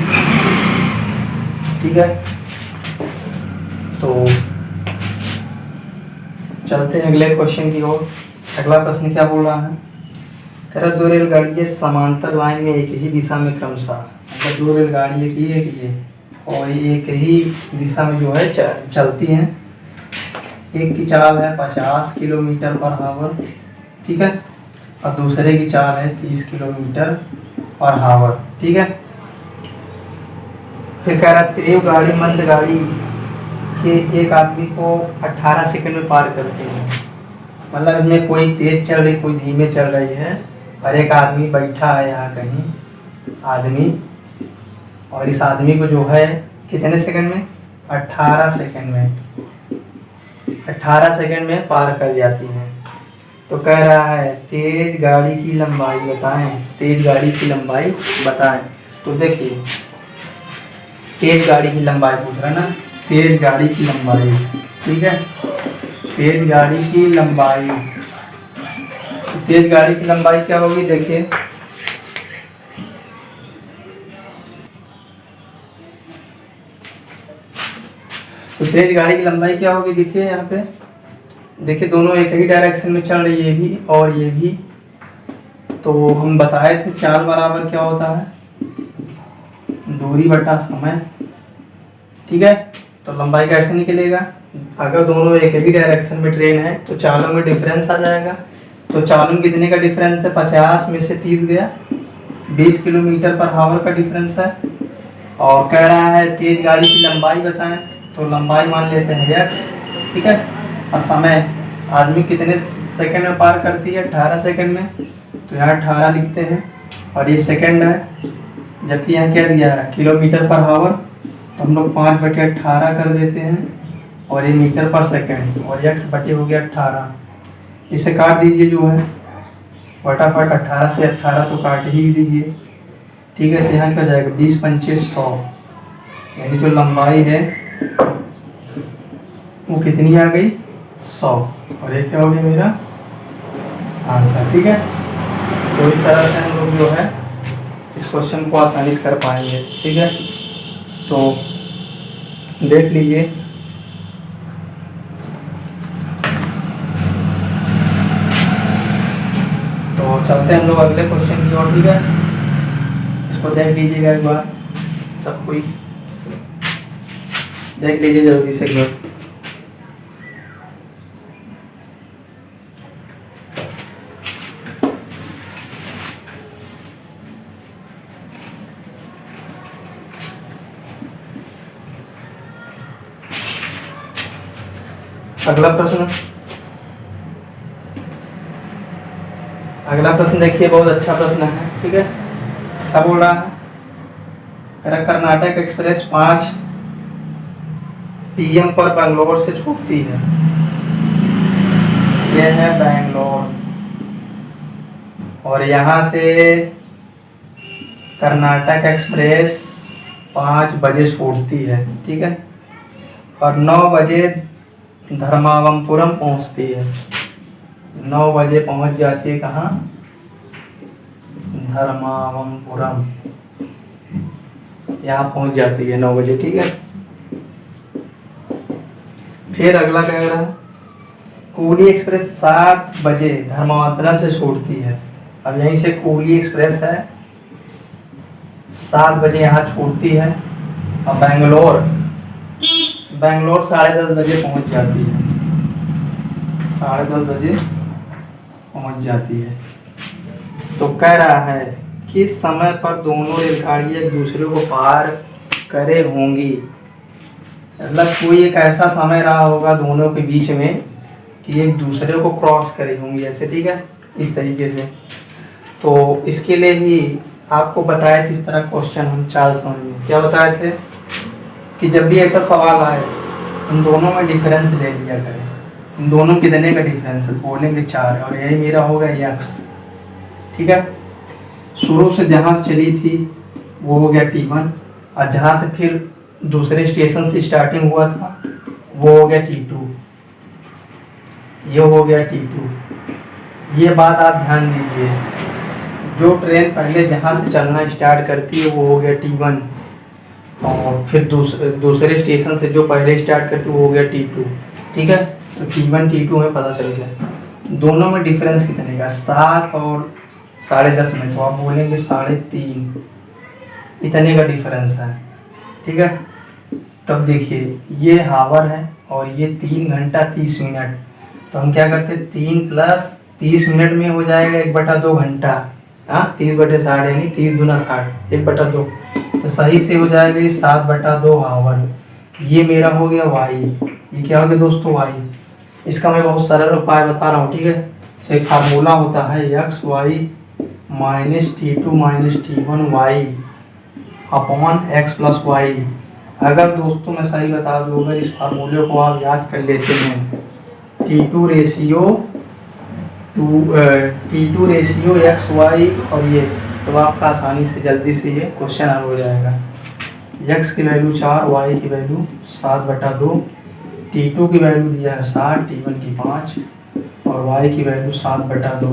ठीक है, तो चलते हैं अगले क्वेश्चन की ओर। अगला प्रश्न क्या बोल रहा है, कह रहा 2 रेलगाड़ियाँ समांतर लाइन में एक ही दिशा में क्रमशः, मतलब 2 रेलगाड़ी एक ही और एक ही दिशा में जो है चलती हैं। एक की चाल है 50 किलोमीटर पर हावर। ठीक है, और दूसरे की चाल है 30 किलोमीटर पर हावर। ठीक है, फिर कह रहा तीव्र गाड़ी मंद गाड़ी के एक आदमी को 18 सेकंड में पार करते हैं, मतलब इसमें कोई तेज चल रही, कोई धीमे चल रही है, और एक आदमी बैठा है यहाँ कहीं आदमी, और इस आदमी को जो है कितने सेकंड में, 18 सेकंड में, 18 सेकंड में पार कर जाती हैं। तो कह रहा है तेज गाड़ी की लंबाई बताएं, तेज गाड़ी की लंबाई बताएं। तो देखिए तेज गाड़ी की लंबाई पूछ रहा है ना, तेज गाड़ी की लंबाई। ठीक है, तेज गाड़ी की लंबाई, तेज गाड़ी की लंबाई क्या होगी, देखिए तो तेज गाड़ी की लंबाई क्या होगी, देखिए यहाँ पे, देखिए दोनों एक ही डायरेक्शन में चल रही है, ये भी और ये भी। तो हम बताए थे चाल बराबर क्या होता है, दूरी बटा समय। ठीक है, तो लंबाई कैसे निकलेगा, अगर दोनों एक ही डायरेक्शन में ट्रेन है तो चालों में डिफरेंस आ जाएगा। तो चालों में कितने का डिफरेंस है? 50 में से 30 गया, 20 किलोमीटर पर आवर का डिफरेंस है। और कह रहा है तेज गाड़ी की लंबाई बताएं, तो लंबाई मान लेते हैं x, ठीक है। और समय आदमी कितने सेकंड में पार करती है? 18 सेकंड में, तो यहाँ 18 लिखते हैं। और ये सेकंड है, जबकि यहाँ क्या दिया है? किलोमीटर पर आवर, तो हम लोग 5/18 कर देते हैं। और ये मीटर पर सेकंड, और x बटे हो गया 18। इसे काट दीजिए जो है, फटाफट 18 से 18 तो काट ही दीजिए, ठीक है। तो यहाँ क्या हो जाएगा? 20×5 = 100, यानी जो लंबाई है वो कितनी आ गई? 100। और ये क्या हो गया मेरा आंसर, ठीक है। तो इस तरह से हम लोग जो है इस क्वेश्चन को आसानी से कर पाएंगे, ठीक है। तो देख लीजिए, तो चलते हैं हम लोग अगले क्वेश्चन की ओर, ठीक है। इसको देख लीजिएगा एक बार, सब कोई देख लीजिए जल्दी से एक बार। अगला प्रश्न देखिए, बहुत अच्छा प्रश्न है, ठीक है। क्या बोल रहा है? कर्नाटक एक्सप्रेस 5 PM पर बेंगलोर से छूटती है। यह है बेंगलोर, और यहाँ से कर्नाटक एक्सप्रेस 5 बजे छूटती है, ठीक है। और 9 बजे धर्मावंपुरम पहुँचती है। 9 बजे पहुँच जाती है कहाँ? धर्मावंपुरम, यहाँ पहुँच जाती है 9 बजे, ठीक है। फिर अगला क्या कह रहा है? कोली एक्सप्रेस 7 बजे धर्मावंपुरम से छूटती है। अब यहीं से कोली एक्सप्रेस है, 7 बजे यहाँ छूटती है, और बेंगलोर 10:30 बजे पहुँच जाती है। 10:30 बजे पहुँच जाती है। तो कह रहा है कि समय पर दोनों रेलगाड़ियाँ एक दूसरे को पार करे होंगी। मतलब कोई एक ऐसा समय रहा होगा दोनों के बीच में कि एक दूसरे को क्रॉस करे होंगी, ऐसे, ठीक है, इस तरीके से। तो इसके लिए भी आपको बताए थे इस तरह क्वेश्चन हम चाल समझ में क्या बताए थे कि जब भी ऐसा सवाल आए इन दोनों में डिफरेंस ले लिया करें। इन दोनों कितने का डिफरेंस है? बोलेंगे 4, और यही मेरा होगा x, ठीक है। शुरू से जहाँ से चली थी वो हो गया T1, और जहाँ से फिर दूसरे स्टेशन से स्टार्टिंग हुआ था वो हो गया T2, ये हो गया T2। ये बात आप ध्यान दीजिए, जो ट्रेन पहले जहाँ से चलना स्टार्ट करती है वो हो गया T1, और फिर दूसरे स्टेशन से जो पहले स्टार्ट करती है वो हो गया T2, ठीक है। तो T1 T2 में पता चल गया। दोनों में डिफरेंस कितने का? 7 और 10:30 में, तो आप बोलेंगे 3.5 इतने का डिफरेंस है, ठीक है। तब देखिए ये हावर है और ये 3 घंटा 30 मिनट, तो हम क्या करते हैं 3 + 30 मिनट में हो जाएगा 1/2 घंटा। हाँ, 30/60 यानी 30 × 60, 1/2, तो सही से हो जाएगा ये 7/2 हावर। ये मेरा हो गया y, ये क्या हो गया दोस्तों? y। इसका मैं बहुत सरल उपाय बता रहा हूँ, ठीक है। तो एक फार्मूला होता है x y - T2 - T1 y upon x + y। अगर दोस्तों मैं सही बता दूँ, अगर इस फार्मूले को आप याद कर लेते हैं, T2 रेशियो x y और ये, तो आपका आसानी से जल्दी से ये क्वेश्चन हल हो जाएगा। x की वैल्यू 4, y की वैल्यू 7/2, T2 की वैल्यू दिया है 7, T1 की 5, और y की वैल्यू 7/2,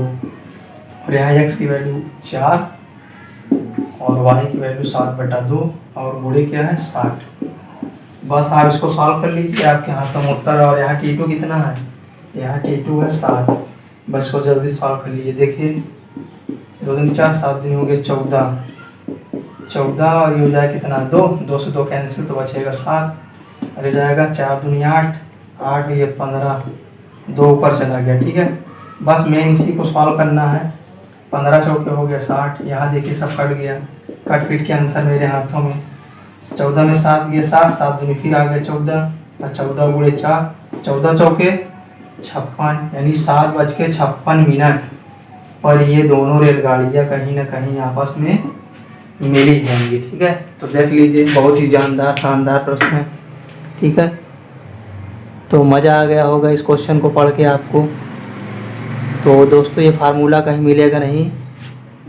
और यहाँ x की वैल्यू 4 और y की वैल्यू 7/2, और गुणे क्या है 60। बस आप इसको सॉल्व कर लीजिए, आपके हाथ में उत्तर है। और यहाँ T2 कितना है? यहाँ T2 है 7। बस को जल्दी सॉल्व कर लीजिए। देखिए 2 दिन 4, 7 दिन हो गए 14, और ये हो जाएगा कितना? 2 से 2 कैंसिल, तो बचेगा 7, और हो जाएगा 4 दूनी 8, 8 ये 15, 2 ऊपर चला गया। ठीक है, बस मेन इसी को सॉल्व करना है। 15 चौके हो गया 60, यहाँ देखिए सब कट गया, कट पीट के आंसर मेरे हाथों में। 14 में 7 गया 7, 7 दूनी फिर आ गया 14, और 14 गुणे 4, 14 चौके 56, यानी 7:56 पर ये दोनों रेलगाड़ियाँ कहीं ना कहीं आपस में मिली होंगी। ठीक है, तो देख लीजिए, बहुत ही जानदार शानदार प्रश्न है। ठीक है, तो मज़ा आ गया होगा इस क्वेश्चन को पढ़ के आपको। तो दोस्तों, ये फार्मूला कहीं मिलेगा नहीं,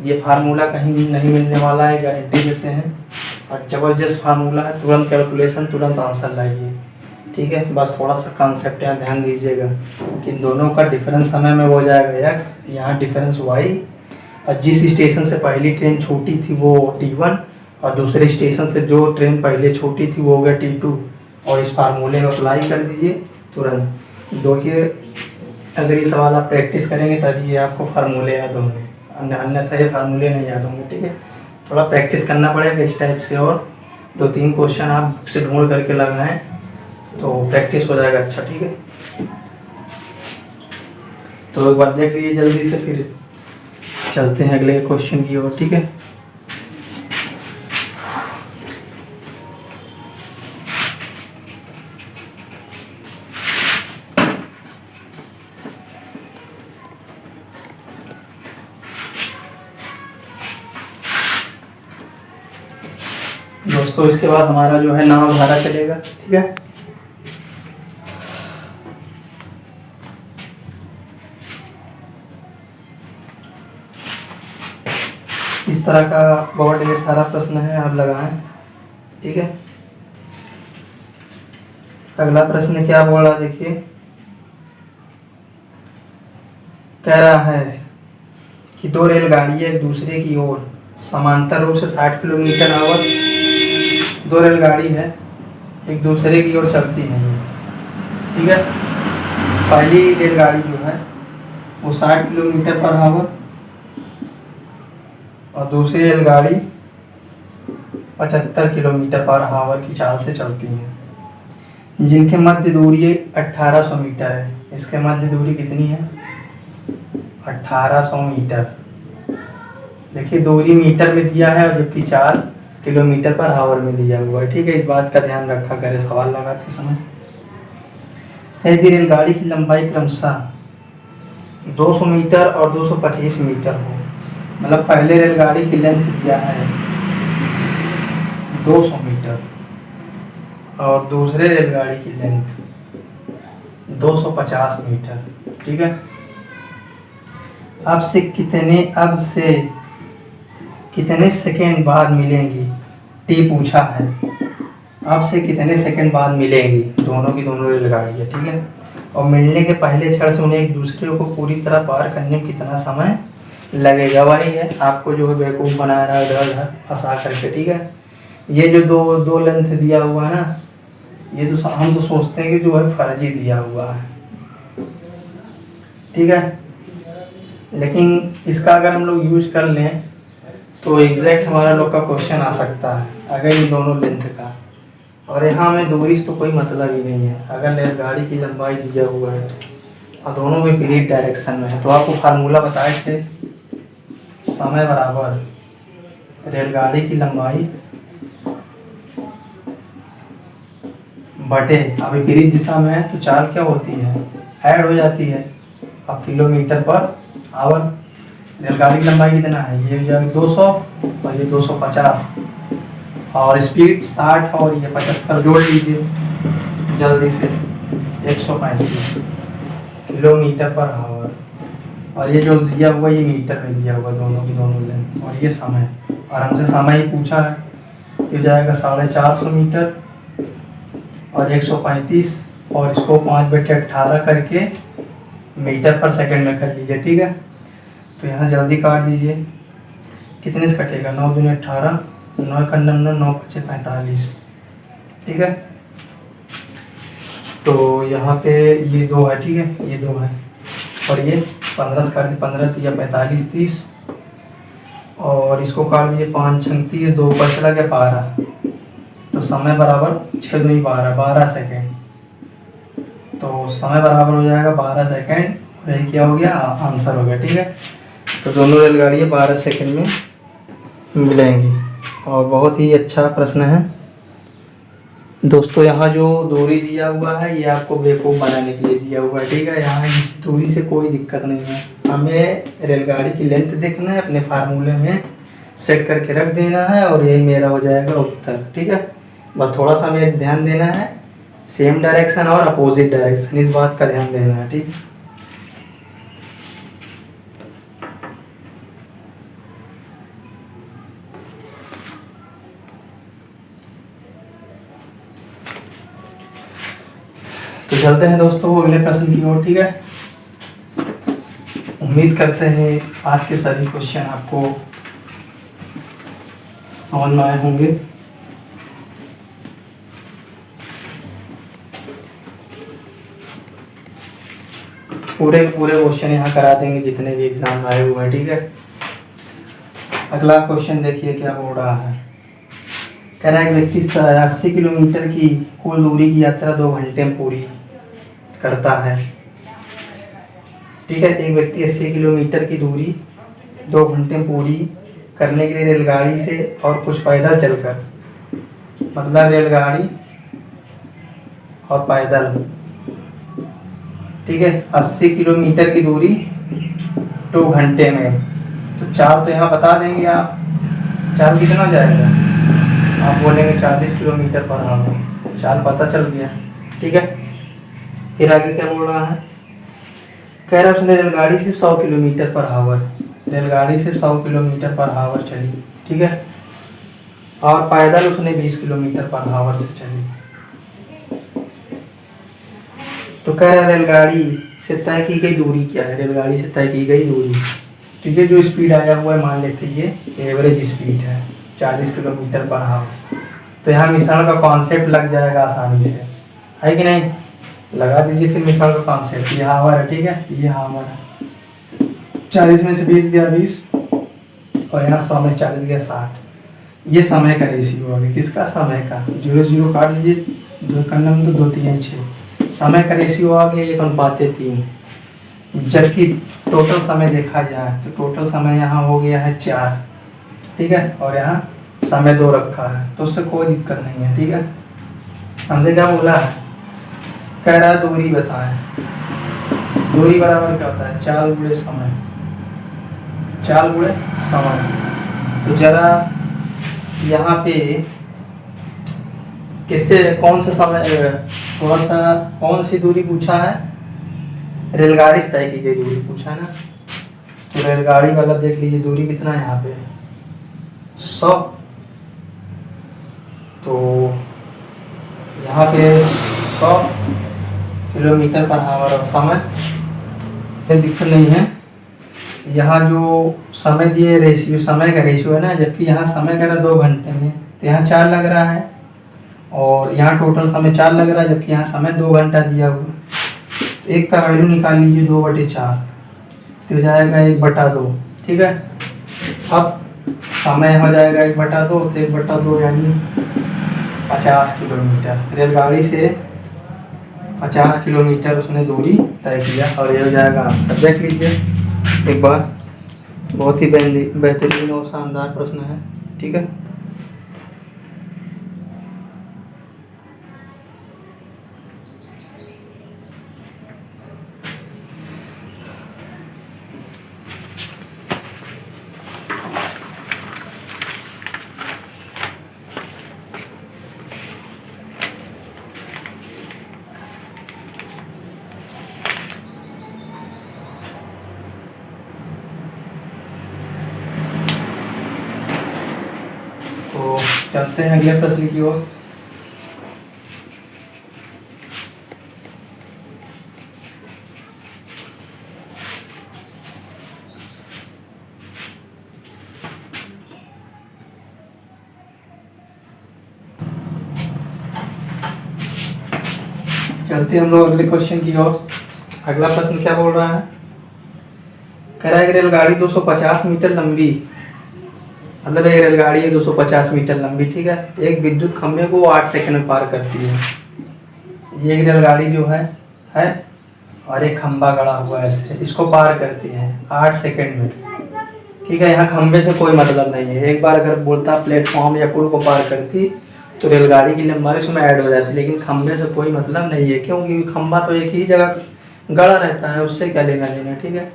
ये फार्मूला कहीं नहीं मिलने वाला है, गारंटी देते हैं। और ज़बरदस्त फार्मूला है, तुरंत कैलकुलेशन, तुरंत आंसर लाइए। ठीक है, बस थोड़ा सा कॉन्सेप्ट यहाँ ध्यान दीजिएगा कि दोनों का डिफरेंस समय में हो जाएगा x, यहाँ डिफरेंस y, और जिस स्टेशन से पहली ट्रेन छोटी थी वो T1, और दूसरे स्टेशन से जो ट्रेन पहले छोटी थी वो हो गया T2। और इस फार्मूले में अप्लाई कर दीजिए तुरंत। देखिए, अगर ये सवाल आप प्रैक्टिस करेंगे तभी ये आपको फार्मूले याद होंगे, अन्यथा ये फार्मूले नहीं याद होंगे। ठीक है, थोड़ा प्रैक्टिस करना पड़ेगा इस टाइप से, और 2-3 क्वेश्चन आप बुक से ढूंढ करके लगाएं तो प्रैक्टिस हो जाएगा अच्छा। ठीक है, तो एक बार देख लीजिए जल्दी से, फिर चलते हैं अगले क्वेश्चन की ओर। ठीक है, दोस्तों इसके बाद हमारा जो है नाव धारा चलेगा। ठीक है, इस तरह का बहुत ढेर सारा प्रश्न है, आप लगाएं। ठीक है, अगला प्रश्न क्या बोल रहा है, देखिए, कह रहा है कि 2 रेलगाड़ियां एक दूसरे की ओर समांतर रूप से 60 किलोमीटर आवर, 2 रेलगाड़ी है एक दूसरे की ओर चलती है। ठीक है, पहली रेलगाड़ी जो है वो 60 किलोमीटर पर आवर, और दूसरी रेलगाड़ी 75 किलोमीटर पर आवर की चाल से चलती है, जिनके मध्य दूरी 1800 मीटर है। इसके मध्य दूरी कितनी है? 1800 मीटर। देखिए, दूरी मीटर में दिया है और जबकि 4 किलोमीटर पर आवर में दिया हुआ है। ठीक है, इस बात का ध्यान रखा करें सवाल लगाते समय। यदि रेलगाड़ी की लंबाई क्रमशः 200 मीटर और 225 मीटर हो, मतलब पहले रेलगाड़ी की लेंथ दिया है 200 मीटर और दूसरे रेलगाड़ी की लेंथ 250 मीटर। ठीक है, अब से कितने सेकेंड बाद मिलेंगी, टी पूछा है। अब से कितने सेकंड बाद मिलेंगी दोनों की दोनों रेलगाड़ियाँ। ठीक है, और मिलने के पहले क्षण से उन्हें एक दूसरे को पूरी तरह पार करने में कितना समय लगेगा। वही है, आपको जो है बेवकूफ़ बना रहा है इधर उधर फंसा करके। ठीक है, ये जो दो लेंथ दिया हुआ है ना, ये तो हम तो सोचते हैं कि जो है फर्जी दिया हुआ है। ठीक है, लेकिन इसका अगर हम लोग यूज कर लें तो एग्जैक्ट हमारा लोग का क्वेश्चन आ सकता है अगर ये दोनों लेंथ का। और यहाँ में दूरी से तो कोई मतलब ही नहीं है, अगर रेलगाड़ी की लंबाई दिया हुआ है और दोनों भी विपरीत डायरेक्शन में है, तो आपको फार्मूला बताए थे, समय बराबर रेलगाड़ी की लंबाई बटे, अब विपरीत दिशा में है तो चाल क्या होती है, ऐड हो जाती है। अब किलोमीटर पर आवर, रेलगाड़ी की लंबाई कितना है, ये 200 और ये 250, और स्पीड 60 और ये 75 जोड़ लीजिए जल्दी से, 135 किलोमीटर पर आवर। और ये जो दिया हुआ ये मीटर में दिया हुआ दोनों की दोनों लेंथ, और ये समय, और हमसे समय ही पूछा है तो जाएगा 450 मीटर और 135, और इसको 5/18 करके मीटर पर सेकंड में कर लीजिए। ठीक है, तो यहाँ जल्दी काट दीजिए, कितने से कटेगा, 9 दूनी 18, 9 का 9, 9 5 45। ठीक है, तो यहाँ पे ये 2 है। ठीक है, ये 2 है, और ये 15 से काट दी, 15 या 45 30, और इसको काट दीजिए 5 6 30, 2 ऊपर चला गया 12, तो समय बराबर 6 दूनी 12 सेकेंड। तो समय बराबर हो जाएगा 12 सेकेंड, और ये क्या हो गया, आंसर हो गया। ठीक है, तो दोनों रेलगाड़ियाँ 12 सेकेंड में मिलेंगी। और बहुत ही अच्छा प्रश्न है दोस्तों। यहाँ जो दूरी दिया हुआ है ये आपको बेवकूफ़ बनाने के लिए दिया हुआ है। ठीक है, यहाँ इस दूरी से कोई दिक्कत नहीं है, हमें रेलगाड़ी की लेंथ देखना है, अपने फार्मूले में सेट करके रख देना है और यही मेरा हो जाएगा उत्तर। ठीक है, बस थोड़ा सा हमें ध्यान देना है, सेम डायरेक्शन और अपोजिट डायरेक्शन, इस बात का ध्यान देना है। ठीक, तो चलते हैं दोस्तों अगले प्रश्न की ओर। ठीक है, उम्मीद करते हैं आज के सभी क्वेश्चन आपको समझ में आए होंगे। पूरे क्वेश्चन यहाँ करा देंगे जितने भी एग्जाम में आए हुए हैं। ठीक है, अगला क्वेश्चन देखिए क्या बोल रहा है। कह रहा है एक व्यक्ति 80 किलोमीटर की कुल दूरी की यात्रा 2 घंटे में पूरी करता है। ठीक है, एक व्यक्ति 80 किलोमीटर की दूरी 2 घंटे में पूरी करने के लिए रेलगाड़ी से और कुछ पैदल चलकर, मतलब रेलगाड़ी और पैदल, ठीक है, 80 किलोमीटर की दूरी 2 घंटे में, तो चाल तो यहाँ बता देंगे आप, चाल कितना जाएगा, आप बोलेंगे 40 किलोमीटर पर आवर, चाल पता चल गया। ठीक है, फिर आगे क्या बोल रहा है, कह रहा है उसने रेलगाड़ी से 100 किलोमीटर पर आवर, रेलगाड़ी से 100 किलोमीटर पर आवर चली। ठीक है, और पैदल उसने 20 किलोमीटर पर आवर से चली। तो कह रहा है रेलगाड़ी से तय की गई दूरी क्या है, रेलगाड़ी से तय की गई दूरी। ठीक है, जो स्पीड आया हुआ है मान लेते ये एवरेज स्पीड है 40 किलोमीटर पर आवर। तो यहाँ मिश्रण का कॉन्सेप्ट लग जाएगा आसानी से, है कि नहीं, लगा दीजिए फिर मिश्रण का कॉन्सेप्ट। ये आवर है, ठीक है, ये आवर है, 40 में से 20 गया 20, और यहाँ 100 में 40 गया 60। ये समय का रेशियो हो गया, किसका, समय का, 0 0 काट लीजिए, 2 का नम तो 2 3 6, समय का रेशियो आ गया 1/3। जबकि टोटल समय देखा जाए तो टोटल समय यहाँ हो गया है 4। ठीक है, और यहाँ समय 2 रखा है, तो उससे कोई दिक्कत नहीं है। ठीक है, हमसे क्या बोला है, कह रहा दूरी बताएं, दूरी बराबर क्या होता है, चाल गुणे समय, चाल गुणे समय। तो जरा यहाँ पे किससे कौन सा समय, थोड़ा सा कौन सी दूरी पूछा है, रेलगाड़ी से तय की गई दूरी पूछा है ना, तो रेलगाड़ी वाला देख लीजिए दूरी कितना है यहाँ पे 100, तो यहाँ पे 100 किलोमीटर पर आवर, और समय कोई दिक्कत नहीं है। यहाँ जो समय दिए रेशियो, समय का रेशियो है ना, जबकि यहाँ समय कह रहा 2 घंटे में, तो यहाँ 4 लग रहा है, और यहाँ टोटल समय 4 लग रहा है, जबकि यहाँ समय 2 घंटा दिया हुआ। एक का वैल्यू निकाल लीजिए 2/4, तो जाएगा 1/2। ठीक है, अब समय हो जाएगा 1/2, तो 1/2 यानी 50 किलोमीटर, रेलगाड़ी से 50 किलोमीटर उसने दूरी तय किया, और यह हो जाएगा आंसर। देख लीजिए एक बार, बहुत ही बेहतरीन और शानदार प्रश्न है। ठीक है, तो चलते हैं अगले प्रश्न की ओर। चलते हैं हम लोग अगले क्वेश्चन की ओर। अगला प्रश्न क्या बोल रहा है, कह रहा है कि रेलगाड़ी 250 मीटर लंबी, मतलब एक रेलगाड़ी है 250 मीटर लंबी। ठीक है, एक विद्युत खंभे को 8 सेकंड में पार करती है। ये एक रेलगाड़ी जो है है और एक खंबा गड़ा हुआ है ऐसे, इसको पार करती है 8 सेकंड में। ठीक है, यहाँ खंबे से कोई मतलब नहीं है। एक बार अगर बोलता प्लेटफॉर्म या पुल को पार करती तो रेलगाड़ी की लंबाई उसमें ऐड हो जाती, लेकिन खंबे से कोई मतलब नहीं है, क्योंकि खंबा तो एक ही जगह गड़ा रहता है, उससे क्या लेना देना। ठीक है,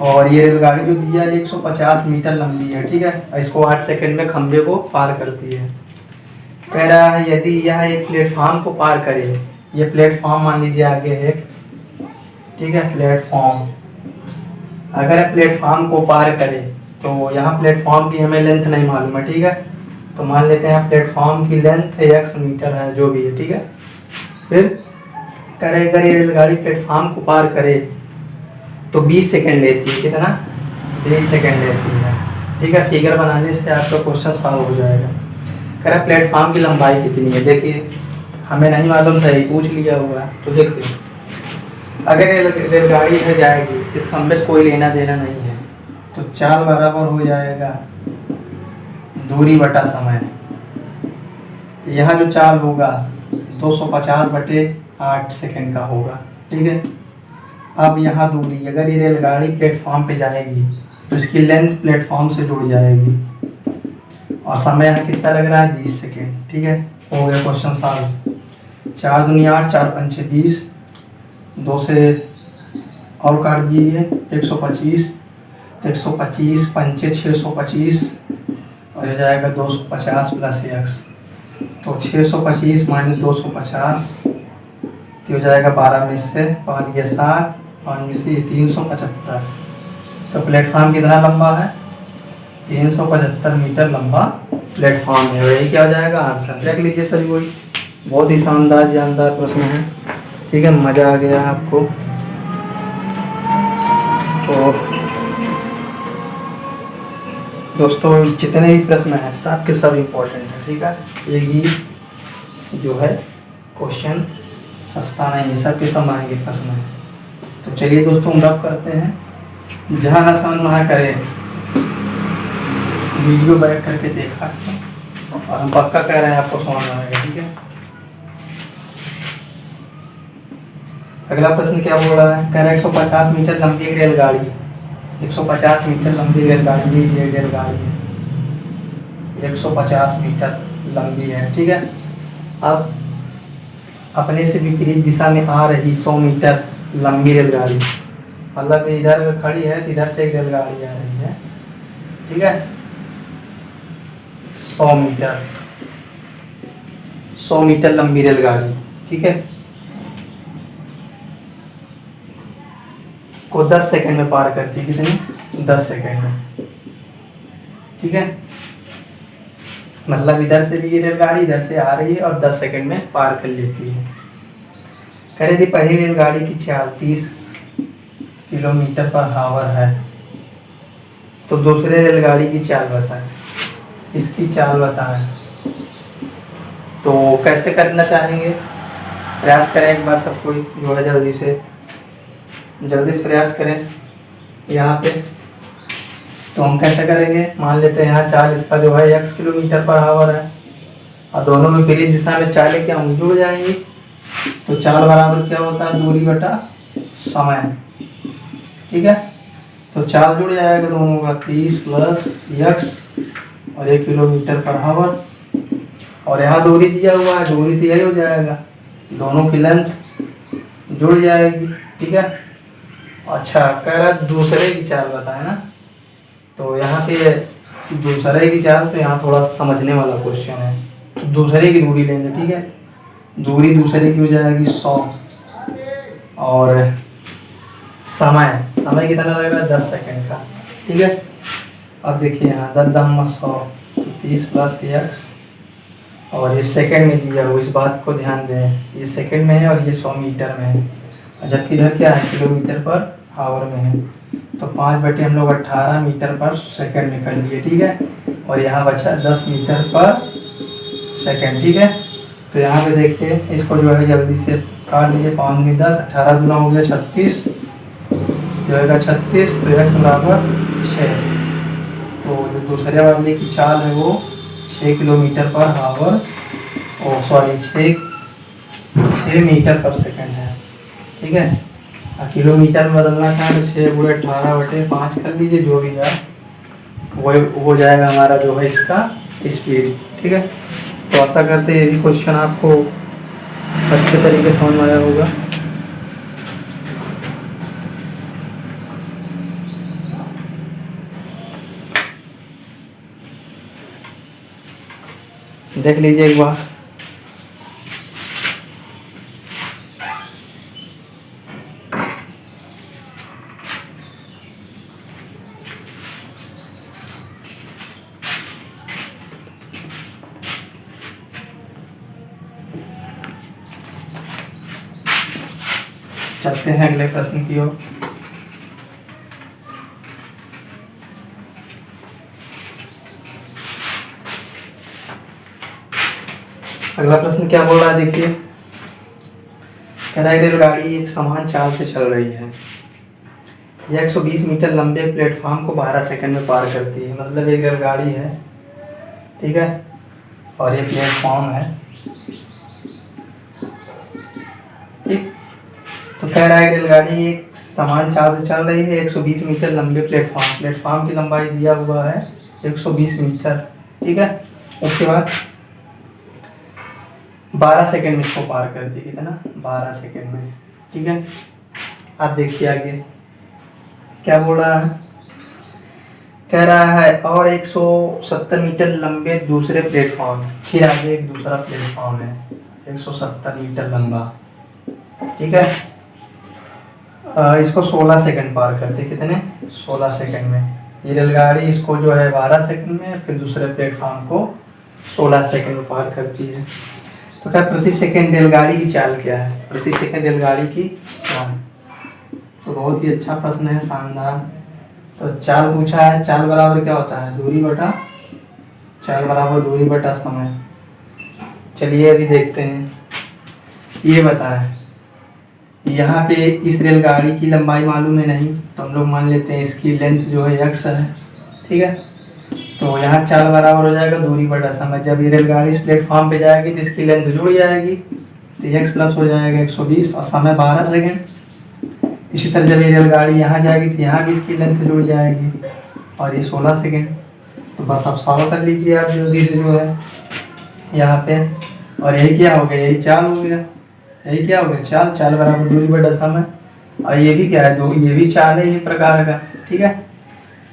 और ये रेलगाड़ी जो दिया है 150 मीटर लंबी है। ठीक है, इसको 8 सेकंड में खंबे को पार करती है। कह रहा है यदि यह एक प्लेटफॉर्म को पार करे, ये प्लेटफॉर्म मान लीजिए आगे है, ठीक है, प्लेटफॉर्म, अगर प्लेटफॉर्म को पार करे तो यहाँ प्लेटफॉर्म की हमें लेंथ नहीं मालूम है। ठीक है, तो मान लेते हैं प्लेटफॉर्म की लेंथ x मीटर है, जो भी है। ठीक है, फिर करे अगर ये रेलगाड़ी प्लेटफॉर्म को पार करे तो 20 सेकंड लेती है। कितना? 20 सेकंड लेती है। ठीक है, फिगर बनाने से आपका क्वेश्चन सॉल्व हो जाएगा। कह रहा प्लेटफॉर्म की लंबाई कितनी है, देखिए हमें नहीं मालूम था, ये पूछ लिया हुआ है। तो देखिए अगर रेलगाड़ी है जाएगी, इस खंबे से कोई लेना देना नहीं है, तो चाल बराबर हो जाएगा दूरी बटा समय। यह जो चाल होगा 250 बटे 8 सेकंड का होगा। ठीक है, अब यहाँ दूरी, अगर ये रेलगाड़ी प्लेटफॉर्म पे जाएगी तो इसकी लेंथ प्लेटफॉर्म से जुड़ जाएगी, और समय यहाँ कितना लग रहा है 20 सेकंड। ठीक है, हो गया क्वेश्चन सॉल्व। 4 दूनी 8, 4 पंचे 20, 2 से और काट दीजिए 125, 125 पंचे 625, और हो जाएगा 250 प्लस x, तो 625 माइनस 250, तो हो जाएगा 12 में से 5 गया 7, 5 में से 375। तो प्लेटफॉर्म कितना लंबा है? 375 मीटर लंबा प्लेटफॉर्म है। यही क्या हो जाएगा आंसर। देख लीजिए सभी, वही बहुत ही शानदार जानदार प्रश्न है। ठीक है, मज़ा आ गया आपको। तो दोस्तों जितने भी प्रश्न हैं सब के सब इम्पोर्टेंट है। ठीक है, एक ही जो है क्वेश्चन सस्ता नहीं है, सब के सब महंगे प्रश्न है। तो चलिए दोस्तों रब करते हैं, जहाँ ना समझ वहाँ करें, वीडियो बैक करके देखा और हम पक्का कह रहे हैं आपको समझ में आएगा। ठीक है, अगला प्रश्न क्या बोल रहा है? कह रहा है 150 मीटर लंबी एक रेलगाड़ी, 150 मीटर लंबी रेलगाड़ी, लीजिए रेलगाड़ी है 150 मीटर लंबी है। ठीक है, अब अपने से विपरीत दिशा में आ रही 100 मीटर लंबी रेलगाड़ी, मतलब इधर खड़ी है तो इधर से एक रेलगाड़ी आ रही है। ठीक है, 100 मीटर लंबी रेलगाड़ी, ठीक है, को 10 सेकंड में पार करती है। कितनी? 10 सेकंड में। ठीक है, मतलब इधर से भी ये रेलगाड़ी इधर से आ रही है और 10 सेकंड में पार कर लेती है। कह रही थी पहली रेलगाड़ी की चाल 30 किलोमीटर पर आवर है, तो दूसरे रेलगाड़ी की चाल बताएं, इसकी चाल बताएं। तो कैसे करना चाहेंगे? प्रयास करें एक बार सब कोई जो है जल्दी से प्रयास करें यहाँ पे। तो हम कैसे करेंगे? मान लेते हैं यहाँ चाल इसका जो है x किलोमीटर पर आवर है और दोनों में विपरीत दिशा में चालें क्या होंगी? जुड़ जाएंगी। तो चाल बराबर क्या होता है? दूरी बटा समय। ठीक है, तो चाल जुड़ जाएगा दोनों का, 30 प्लस x और 1 किलोमीटर पर आवर, और यहाँ दूरी दिया हुआ है, दूरी तो यही हो जाएगा, दोनों की लेंथ जुड़ जाएगी। ठीक है, अच्छा कह रहा दूसरे की चाल बताए ना, तो यहाँ पे दूसरे की चाल, तो यहाँ थोड़ा सा समझने वाला क्वेश्चन है। तो दूसरे की दूरी लेंगे। ठीक है, दूरी दूसरे की हो जाएगी 100, और समय कितना लगेगा? 10 सेकंड का। ठीक है, अब देखिए यहाँ 10 100 30 प्लस x, और ये सेकंड में दिया हुआ, इस बात को ध्यान दें, ये सेकंड में है और ये 100 मीटर में है, जबकि इधर क्या है? किलोमीटर पर आवर में है। तो 5 बटे हम लोग 18 मीटर पर सेकंड में कर लिए। ठीक है, और यहाँ बचा 10 मीटर पर सेकंड। ठीक है, तो यहाँ पे देखिए इसको जो है जल्दी से काट लीजिए, 5 में 10, 18 गुना हो गया 36, जो है 36, तो x बराबर 6। तो जो दूसरे वाले की चाल है वो 6 किलोमीटर पर आवर, 6 मीटर पर सेकंड है। ठीक है। किलोमीटर में बदलना चाहें तो 6×18/5 कर लीजिए, जो भी है वो हो जाएगा हमारा जो है इसका स्पीड। ठीक है, तो आशा करते हैं ये भी क्वेश्चन आपको अच्छे तरीके से समझ में आया होगा। देख लीजिए एक बार। चलते हैं अगले प्रश्न की ओर। अगला प्रश्न क्या बोल रहा है, देखिए। कह रहा है रेलगाड़ी एक समान चाल से चल रही है। यह 120 मीटर लंबे प्लेटफॉर्म को 12 सेकंड में पार करती है। मतलब एक रेलगाड़ी है, ठीक है, और ये प्लेटफॉर्म है, ठीक। तो कह रहा है रेलगाड़ी एक समान चाल से चल रही है, 120 मीटर लंबे प्लेटफॉर्म की लंबाई दिया हुआ है 120 मीटर, ठीक है। उसके बाद 12 सेकंड में इसको पार करती है। कितना? 12 सेकंड में, ठीक है। आप देखिए आगे क्या बोल रहा है। कह रहा है और 170 मीटर लंबे दूसरे प्लेटफॉर्म, फिर आगे एक दूसरा प्लेटफॉर्म है 170 मीटर लंबा, ठीक है। इसको 16 सेकंड पार करते। कितने? 16 सेकंड में। ये रेलगाड़ी इसको जो है 12 सेकंड में, फिर दूसरे प्लेटफॉर्म को 16 सेकंड में पार करती है। तो क्या प्रति सेकंड रेलगाड़ी की चाल क्या है? प्रति सेकंड रेलगाड़ी की चाल। तो बहुत ही अच्छा प्रश्न है, शानदार। तो चाल पूछा है, चाल बराबर क्या होता है? दूरी बटा, चाल बराबर दूरी बटा समय। चलिए अभी देखते हैं। ये बताएं, यहाँ पे इस रेलगाड़ी की लंबाई मालूम है नहीं, तो हम लोग मान लेते हैं इसकी लेंथ जो है x है, ठीक है। तो यहाँ चाल बराबर हो जाएगा दूरी बटा समय। जब ये रेलगाड़ी इस प्लेटफॉर्म पे जाएगी तो इसकी लेंथ जुड़ जाएगी, तो x प्लस हो जाएगा 120 और समय 12 सेकेंड। इसी तरह जब ये रेलगाड़ी यहाँ जाएगी तो यहाँ भी इसकी लेंथ जुड़ जाएगी और ये 16 सेकेंड। तो बस आप सॉल्व कर लीजिए आप जल्दी से जो है यहाँ पे। और यही क्या हो गया? यही चाल हो गया। यही क्या हो गया? चाल। चाल बराबर दूरी बटा समय। और ये भी क्या है? दो, ये भी चाल है ये प्रकार का, ठीक है।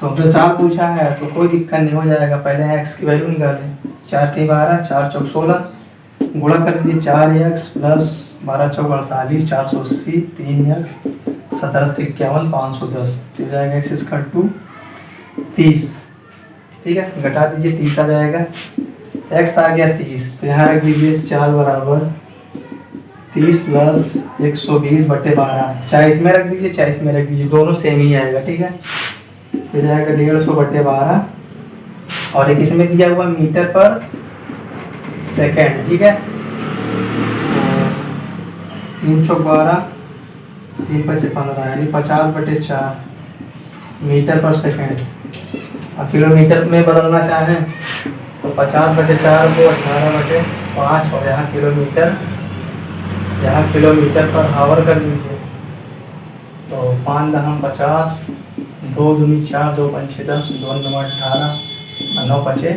तो जो चाल पूछा है तो कोई दिक्कत नहीं, हो जाएगा। पहले x की वैल्यू निकालें। 4 3 12, 4 चौक 16, गुणा कर दीजिए 4x प्लस 12 चौक 48, 480, 3x 17 51, 510, तो जाएगा x इसका 2 30, ठीक है। घटा दीजिए 30 आ जाएगा, x आ गया 30। तो यहाँ रख दीजिए चाल बराबर 30 प्लस 120 बटे 12, 40 में रख दीजिए, 40 में रख दीजिए, दोनों सेम ही आएगा, ठीक है। फिर जाएगा 150 बटे 12 और एक इसमें दिया हुआ मीटर पर सेकेंड, ठीक है। 3 चौक 12, 3 5 15, यानी 50 बटे 4 मीटर पर सेकेंड। और किलोमीटर में बदलना चाहें तो 50 बटे 4 को 18 बटे 5 और यहाँ किलोमीटर पर आवर कर लीजिए। तो 5 दहम 50, 2 दूनी 4, 2 पंचे 10, 2 9 18, 9 पचे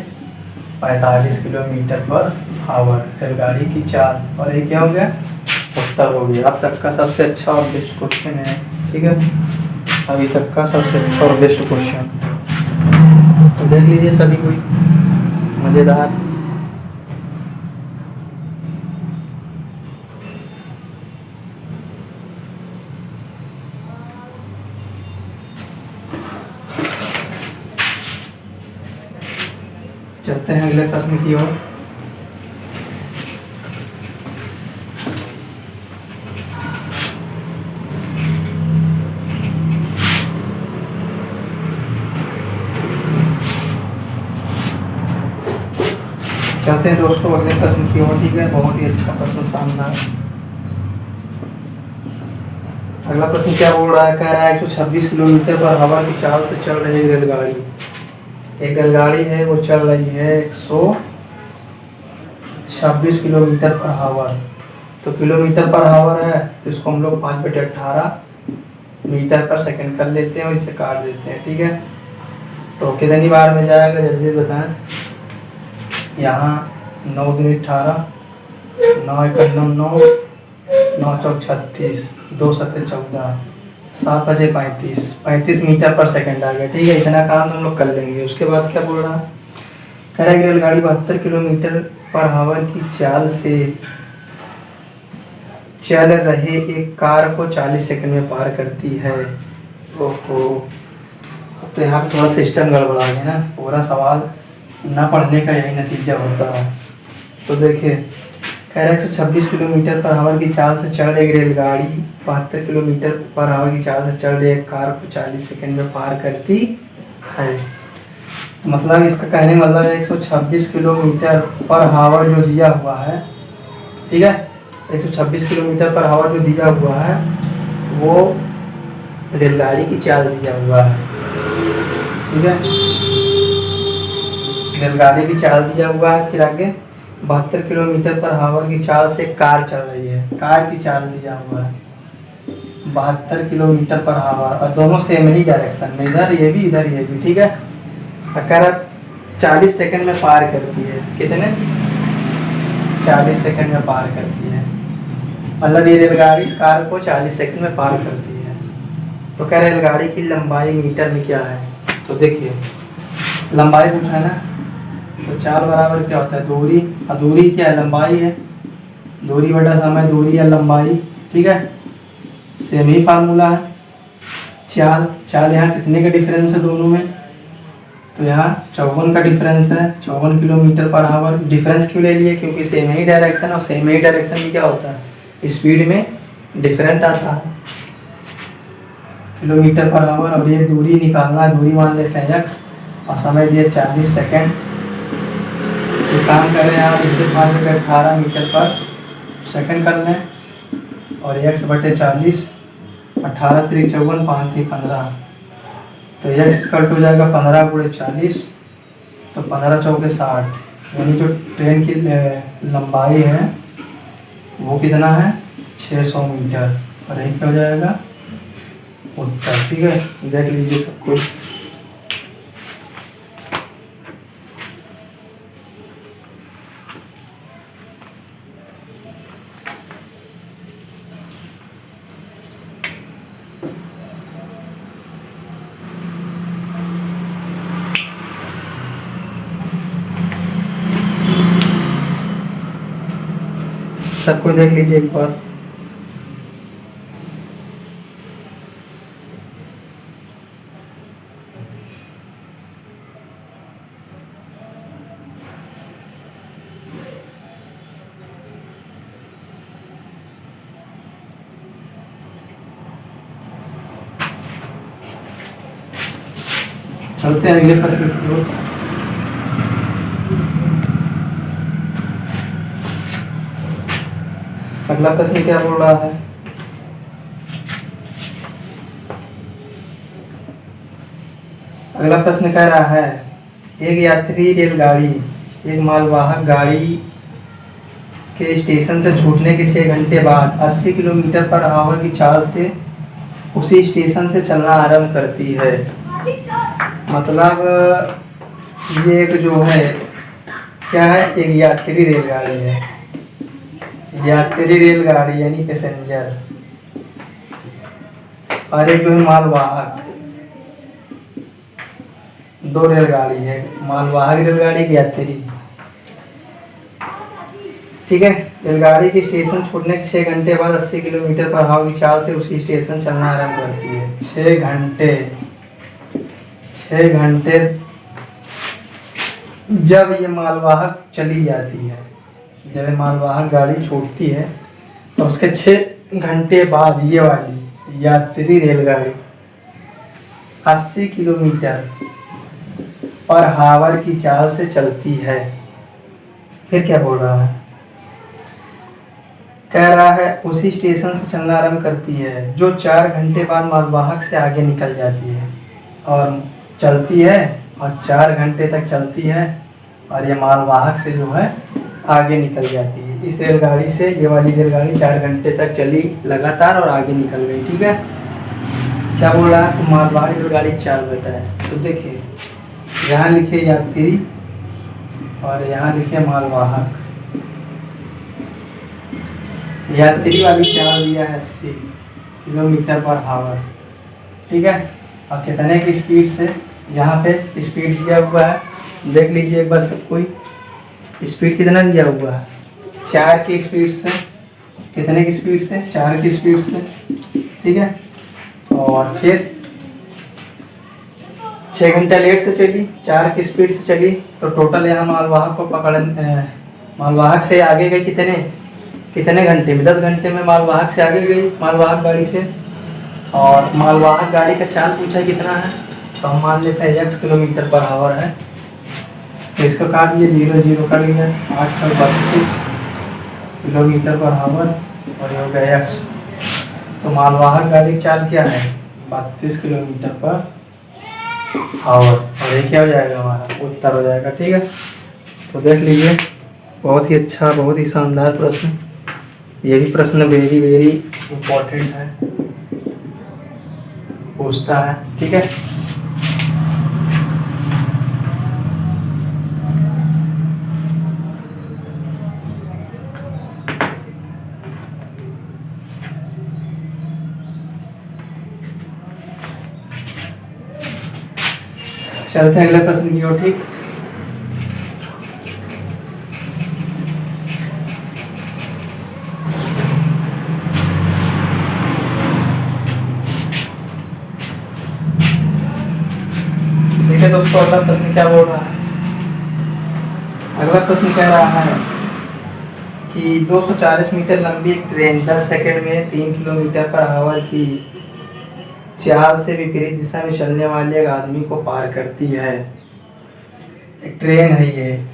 45 किलोमीटर पर आवर रेलगाड़ी की चाल। और ये क्या हो गया? उत्तर हो गया। अब तक का सबसे अच्छा और बेस्ट क्वेश्चन है, ठीक है। अभी तक का सबसे अच्छा और बेस्ट क्वेश्चन, तो देख लीजिए सभी कोई मज़ेदार। चलते हैं अगले प्रश्न की ओर। चलते हैं दोस्तों अगले प्रश्न की ओर, ठीक है। बहुत ही अच्छा प्रश्न, शानदार। अगला प्रश्न क्या बोल रहा है? कह रहा है 126 किलोमीटर पर हवा की चाल से चल रही रेलगाड़ी। एक रेलगाड़ी है वो चल रही है 126 किलोमीटर पर आवर। तो तो किलोमीटर पर आवर है, तो इसको हम लोग 5/18 मीटर पर सेकंड कर लेते हैं और इसे काट देते हैं। ठीक है, तो कितनी बार में जाएगा जल्दी बताएं। यहाँ 9 दूनी 18, 9 एकड़ 9 9, 9 चौक 36, 2 सत्ते 14, 7 बजे 35 मीटर पर सेकंड आ गया। ठीक है, इतना काम हम लोग कर लेंगे। उसके बाद क्या बोल रहा है, कह रहा है कि रेलगाड़ी 72 किलोमीटर पर आवर की चाल से चल रहे एक कार को 40 सेकंड में पार करती है। ओहो, अब तो यहाँ पे थोड़ा सिस्टम गड़बड़ा गया ना, पूरा सवाल ना पढ़ने का यही नतीजा होता है। तो देखिए, कह रहा है 126 किलोमीटर पर आवर की चाल से चल रही रेलगाड़ी 72 किलोमीटर पर आवर की चाल से चल रही एक कार को 40 सेकंड में पार करती है। मतलब इसका कहने मतलब है 126 किलोमीटर पर आवर जो दिया हुआ है, ठीक है, 126 किलोमीटर पर आवर जो दिया हुआ है वो रेलगाड़ी की चाल दिया हुआ है। ठीक है, रेलगाड़ी की चाल दिया हुआ है। फिर आगे 72 किलोमीटर पर आवर की चाल से कार चल रही है, कार की चाल दिया हुआ है 72 किलोमीटर पर आवर, और दोनों सेम ही डायरेक्शन में, इधर ये भी इधर ये भी। ठीक है, अगर 40 सेकंड में पार करती है, कितने 40 सेकंड में पार करती है, मतलब ये रेलगाड़ी इस कार को 40 सेकंड में पार करती है। तो कह रहे रेलगाड़ी की लंबाई मीटर में क्या है, तो देखिए लंबाई पूछा है ना, तो 4 बराबर क्या होता है दूरी, और दूरी क्या है लंबाई है, दूरी बटा समय दूरी या लंबाई। ठीक है, सेम ही फार्मूला है। चाल यहाँ कितने का डिफरेंस है दोनों में, तो यहाँ 54 का डिफरेंस है, 54 किलोमीटर पर आवर। डिफरेंस क्यों ले लिए, क्योंकि सेम ही डायरेक्शन, और सेम ही डायरेक्शन में क्या होता है स्पीड में डिफरेंट आता है किलोमीटर पर आवर। और ये दूरी निकालना है, दूरी मान लेते हैं x, और समय दिए 40 सेकंड। तो काम करें आप इसे 5/18 मीटर पर सेकंड कर लें, और x/40, 18 3 54, 5 3 15, तो x कट हो जाएगा 15 × 40, तो 15 चौके 60, यानी जो ट्रेन की लंबाई है वो कितना है 600 मीटर, और यही क्या हो जाएगा उत्तर। ठीक है, देख लीजिए सब कुछ। सबको देख लीजिए एक बार। चलते हैं अगले प्रश्न की ओर। अगला प्रश्न क्या बोल रहा है, अगला प्रश्न कह रहा है एक यात्री रेलगाड़ी एक मालवाहक गाड़ी के स्टेशन से छूटने के 6 घंटे बाद 80 किलोमीटर पर आवर की चाल से उसी स्टेशन से चलना आरंभ करती है। मतलब ये एक जो है क्या है, एक यात्री रेलगाड़ी है, यात्री रेलगाड़ी यानी पैसेंजर, और एक जो है मालवाहक। दो रेलगाड़ी है, मालवाहक रेलगाड़ी एक यात्री। ठीक है, रेलगाड़ी की स्टेशन छूटने के 6 घंटे बाद 80 किलोमीटर पर हवा की चाल से उसी स्टेशन चलना आरंभ करती है। 6 घंटे जब ये मालवाहक चली जाती है, जब ये मालवाहक गाड़ी छूटती है तो उसके 6 घंटे बाद ये वाली यात्री रेलगाड़ी 80 किलोमीटर पर आवर की चाल से चलती है। फिर क्या बोल रहा है, कह रहा है उसी स्टेशन से चलना आरंभ करती है जो 4 घंटे बाद मालवाहक से आगे निकल जाती है, और चलती है और 4 घंटे तक चलती है, और ये मालवाहक से जो है आगे निकल जाती है। इस रेलगाड़ी से ये वाली रेलगाड़ी 4 घंटे तक चली लगातार और आगे निकल गई। ठीक है, क्या बोल रहा है, तो मालवाहक रेलगाड़ी चाल बताए। तो देखिए यहाँ लिखे यात्री और यहाँ लिखे मालवाहक। यात्री वाली चाल दिया है 80 किलोमीटर पर आवर। ठीक है, और कितने की स्पीड से, यहाँ पे स्पीड दिया हुआ है, देख लीजिए एक बार सब कोई। स्पीड कितना दिया हुआ है, 4 की स्पीड से। कितने की स्पीड से, 4 की स्पीड से। ठीक है, और फिर 6 घंटा लेट से चली, 4 की स्पीड से चली, तो टोटल यहाँ मालवाहक को मालवाहक से आगे गई कितने घंटे में, 10 घंटे में मालवाहक से आगे गई, मालवाहक गाड़ी से। और मालवाहक गाड़ी का चाल पूछा कितना है, तो हम मान लेते हैं x किलोमीटर पर आवर है। तो इसको काट दिए, 0 0 कट गया, 832 किलोमीटर पर आवर और ये हो गया x। तो मालवाहक गाड़ी की चाल क्या है, 32 किलोमीटर पर आवर, और ये क्या हो जाएगा, हमारा उत्तर हो जाएगा। ठीक है, तो देख लीजिए, बहुत ही अच्छा, बहुत ही शानदार प्रश्न। ये भी प्रश्न वेरी वेरी इम्पोर्टेंट है, पूछता है। ठीक है, चलते हैं अगले प्रश्न की ओर। ठीक, देखिए दोस्तों, अगला प्रश्न क्या बोल रहा है। अगला प्रश्न कह रहा है कि 240 मीटर लंबी एक ट्रेन 10 सेकंड में 3 किलोमीटर पर आवर की चाल से विपरीत दिशा में चलने वाले एक आदमी को पार करती है। एक ट्रेन है ये,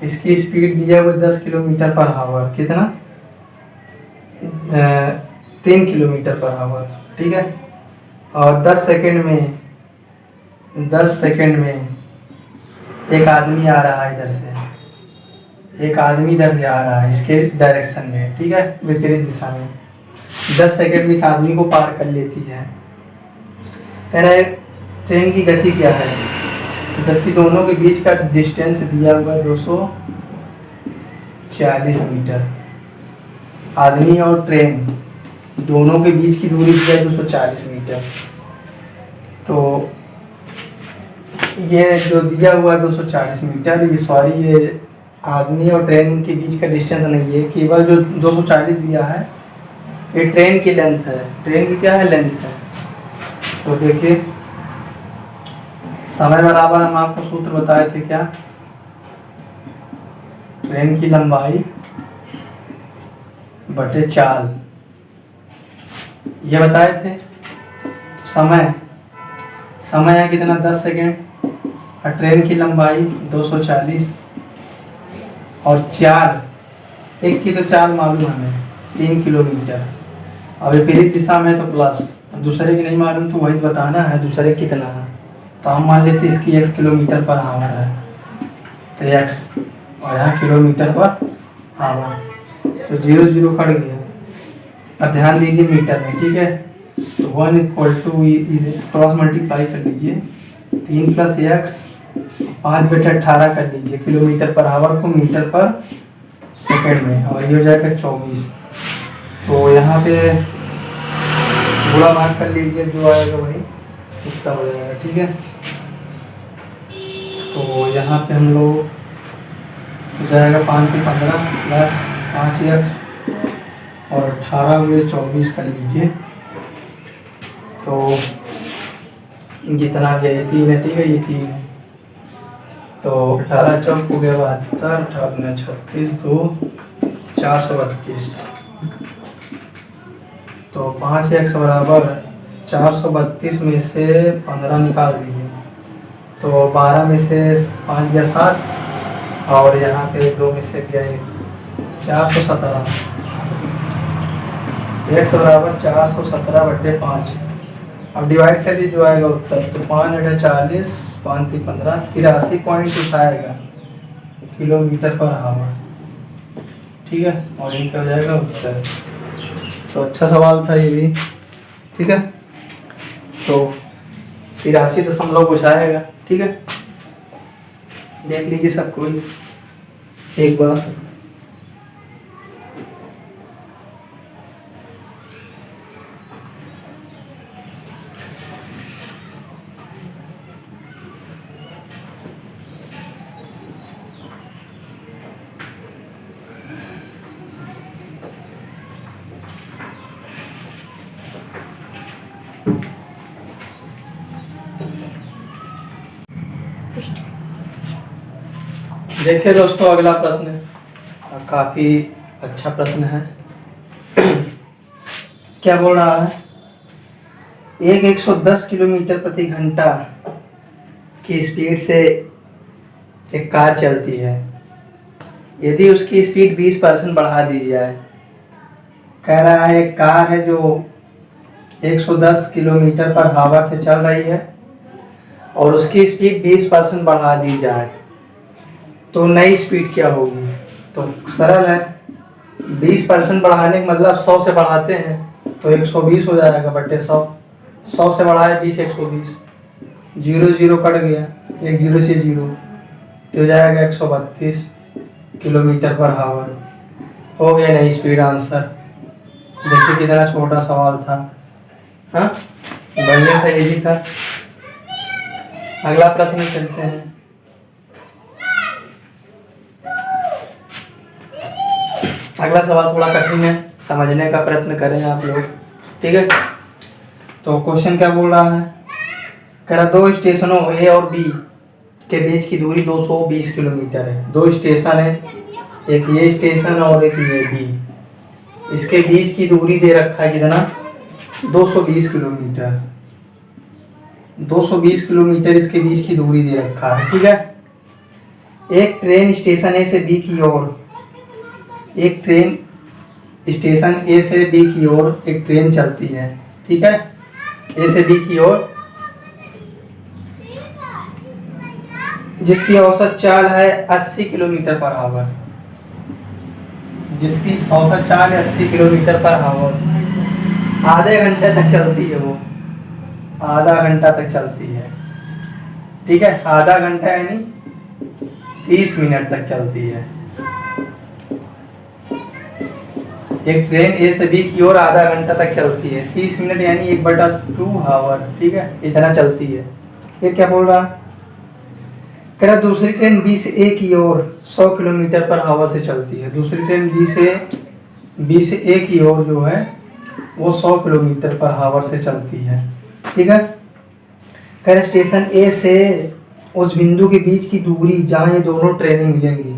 इसकी स्पीड दिया हुआ 10 किलोमीटर पर आवर, कितना 3 किलोमीटर पर आवर। ठीक है, और 10 सेकंड में एक आदमी आ रहा है इधर से, एक आदमी इधर से आ रहा है इसके डायरेक्शन में। ठीक है, विपरीत दिशा में 10 सेकंड में इस आदमी को पार कर लेती है। कह रहा है ट्रेन की गति क्या है, जबकि दोनों के बीच का डिस्टेंस दिया हुआ है 240 मीटर। आदमी और ट्रेन दोनों के बीच की दूरी दी है 240 मीटर। तो ये जो दिया हुआ 240 मीटर, ये सॉरी, ये आदमी और ट्रेन के बीच का डिस्टेंस नहीं है, केवल जो 240 दिया है ये ट्रेन की लेंथ है। ट्रेन की क्या है, लेंथ है। तो देखिए, समय बराबर हम आपको सूत्र बताए थे क्या, ट्रेन की लंबाई बटे चाल, ये बताए थे। तो समय है कितना, 10 सेकेंड, और ट्रेन की लंबाई 240 और चाल, एक की तो चाल मालूम हमें 3 किलोमीटर, अब विपरीत दिशा में तो प्लस, दूसरे की नहीं मालूम तो वही बताना है दूसरे कितना है। तो हम मान लेते हैं इसकी x किलोमीटर पर आवर है, तो x, और यहाँ किलोमीटर पर आवर, तो 0 0 कट गया। अब ध्यान दीजिए मीटर में। ठीक है, तो 1 = क्रॉस मल्टीप्लाई कर लीजिए, 3 + x 5/18 कर लीजिए, किलोमीटर पर आवर को मीटर पर सेकंड में, और ये हो जाएगा 24। तो यहाँ पे गुणा भाग कर लीजिए, जो आएगा वही उसका हो जाएगा। ठीक है, तो यहाँ पे हम लोग हो जाएगा 5 से 15 प्लस 5x और 18 × 24 कर लीजिए, तो जितना भी है 3 है। ठीक है, ये 3 है, तो 18 चौक हो गया 72, 18 × 36 2 432। तो 5x बराबर 432 में से 15 निकाल दीजिए, तो 12 में से 5 गया 7, और यहाँ पे 2 में से गया 417। x बराबर 417/5। अब डिवाइड कर दीजिए, जो आएगा उत्तर, तो 5 × 40 5 × 15 83 पॉइंट कुछ आएगा, किलोमीटर पर आवर, ठीक है। और ये क्या हो जाएगा उत्तर। तो अच्छा सवाल था ये भी, ठीक है। तो 83 कुछ आएगा, ठीक है। देख लीजिए सब कोई एक बार। देखिए दोस्तों, अगला प्रश्न काफी अच्छा प्रश्न है। क्या बोल रहा है, एक 110 किलोमीटर प्रति घंटा की स्पीड से एक कार चलती है। यदि उसकी स्पीड 20% बढ़ा दी जाए। कह रहा है एक कार है जो 110 किलोमीटर पर आवर से चल रही है और उसकी स्पीड 20% बढ़ा दी जाए तो नई स्पीड क्या होगी। तो सरल है, 20% बढ़ाने का मतलब 100 से बढ़ाते हैं तो 120 हो जाएगा बटे 100। 100 से बढ़ाए 20 120, 0 0 कट गया, एक 0 से 0 तो हो जाएगा 132 किलोमीटर पर आवर। हो गया नई स्पीड आंसर। देखिए कितना छोटा सवाल था, हाँ बढ़िया था, इजी था। अगला प्रश्न चलते हैं। अगला सवाल थोड़ा कठिन है, समझने का प्रयत्न करें आप लोग, ठीक है। तो क्वेश्चन क्या बोल रहा है, कह रहा दो स्टेशनों ए और बी के बीच की दूरी 220 किलोमीटर है। दो स्टेशन है, एक ये स्टेशन और एक ये बी। इसके बीच की दूरी दे रखा है कितना, 220 किलोमीटर। 220 किलोमीटर इसके बीच की दूरी दे रखा है, ठीक है। एक ट्रेन स्टेशन ए से बी की ओर, एक ट्रेन स्टेशन ए से बी की ओर एक ट्रेन चलती है, ठीक है। ए से बी की ओर, जिसकी औसत चाल है 80 किलोमीटर पर आवर। जिसकी औसत चाल है 80 किलोमीटर पर आवर। आधे घंटे तक चलती है वो, आधा घंटा तक चलती है, ठीक है। आधा घंटा यानी 30 मिनट तक चलती है। एक ट्रेन ए से बी की ओर आधा घंटा तक चलती है, 30 मिनट यानी 1/2 आवर, ठीक है, इतना चलती है। फिर क्या बोल रहा, कह रहा दूसरी ट्रेन बी से ए की ओर 100 किलोमीटर पर आवर से चलती है। दूसरी ट्रेन बी से ए की ओर जो है वो 100 किलोमीटर पर आवर से चलती है, ठीक है। कह रहा स्टेशन ए से उस बिंदु के बीच की दूरी जहाँ ये दोनों ट्रेनें मिलेंगी।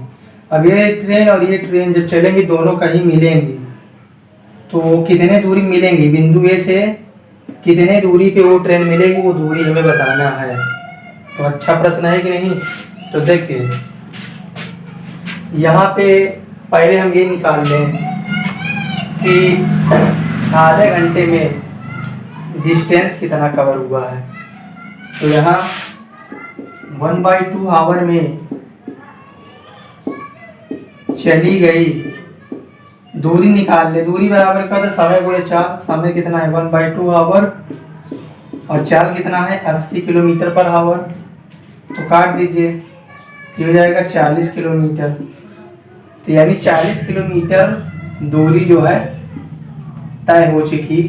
अब ये ट्रेन और ये ट्रेन जब चलेंगी दोनों कहीं मिलेंगी तो कितने दूरी मिलेंगी, बिंदु ए से कितने दूरी पे वो ट्रेन मिलेगी, वो दूरी हमें बताना है। तो अच्छा प्रश्न है कि नहीं। तो देखिए यहाँ पे पहले हम ये निकाल लें कि आधे घंटे में डिस्टेंस कितना कवर हुआ है। तो यहाँ 1/2 आवर में चली गई दूरी निकाल ले। दूरी बराबर का था समय गुणे चाल। समय कितना है 1/2 आवर और चाल कितना है 80 किलोमीटर पर आवर। तो काट दीजिए, ये हो जाएगा 40 किलोमीटर। तो यानी 40 किलोमीटर दूरी जो है तय हो चुकी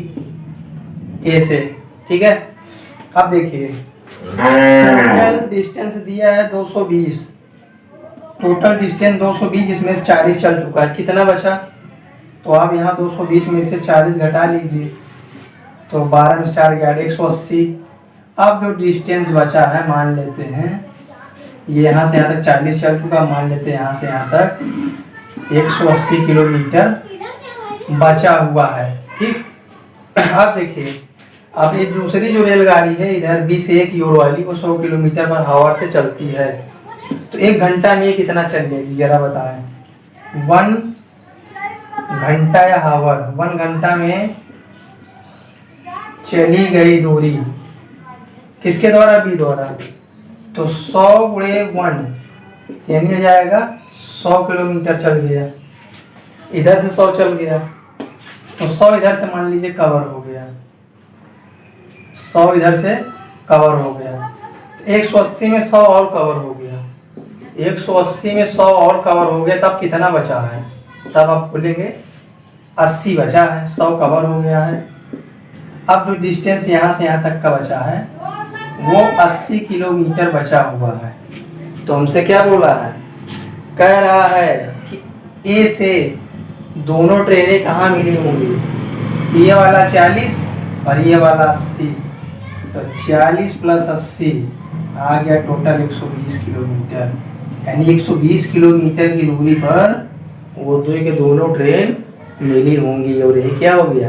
ए से, ठीक है। अब देखिए टोटल डिस्टेंस दिया है 220, टोटल डिस्टेंस 220 जिसमें से 40 चल चुका है। कितना बचा, तो आप यहाँ 220 में से 40 घटा लीजिए तो 12 में 4 गया 180। अब जो डिस्टेंस बचा है मान लेते हैं ये यहाँ से यहाँ तक 40 चल चुका, मान लेते हैं यहाँ से यहाँ तक 180 किलोमीटर बचा हुआ है, ठीक। अब देखिए, अब ये दूसरी जो रेलगाड़ी है इधर बी से ए की ओर वाली वो 100 किलोमीटर पर आवर से चलती है। तो 1 घंटा में ये कितना चल लेगी जरा बताएं। 1 घंटा या आवर, 1 घंटा में चली गई दूरी किसके द्वारा, बी द्वारा। तो 100 × 1 यानी हो जाएगा 100 किलोमीटर चल गया, इधर से 100 चल गया, तो 100 इधर से मान लीजिए कवर हो गया, 100 इधर से कवर हो गया, 180 में 100 और कवर हो गया, 180 में 100 और कवर हो गया, तब कितना बचा है? तब आप बोलेंगे 80 बचा है, 100 कवर हो गया है। अब जो डिस्टेंस यहाँ से यहाँ तक का बचा है वो 80 किलोमीटर बचा हुआ है। तो हमसे क्या बोला है? कह रहा है कि ए से दोनों ट्रेनें कहाँ मिली होंगी, ये वाला 40 और ये वाला 80, तो 40 प्लस 80 आ गया टोटल 120 किलोमीटर, यानी 120 किलोमीटर की दूरी पर वो दोनों ट्रेन मिली होंगी, और ये क्या हो गया?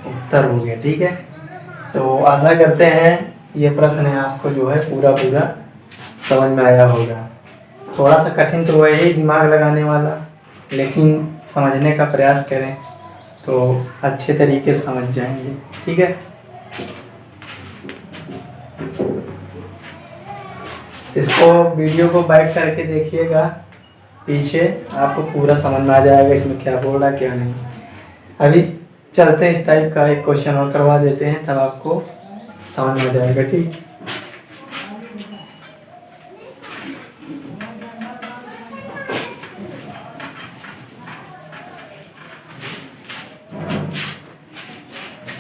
उत्तर हो गया। ठीक है, तो आशा करते हैं ये प्रश्न है आपको जो है पूरा समझ में आया होगा। थोड़ा सा कठिन तो है ही दिमाग लगाने वाला, लेकिन समझने का प्रयास करें तो अच्छे तरीके से समझ जाएंगे। ठीक है, इसको वीडियो को बैक करके देखिएगा, पीछे आपको पूरा समझ में आ जाएगा इसमें क्या बोल रहा क्या नहीं। अभी चलते हैं, इस टाइप का एक क्वेश्चन और करवा देते हैं, तब आपको समझ में आ जाएगा। ठीक,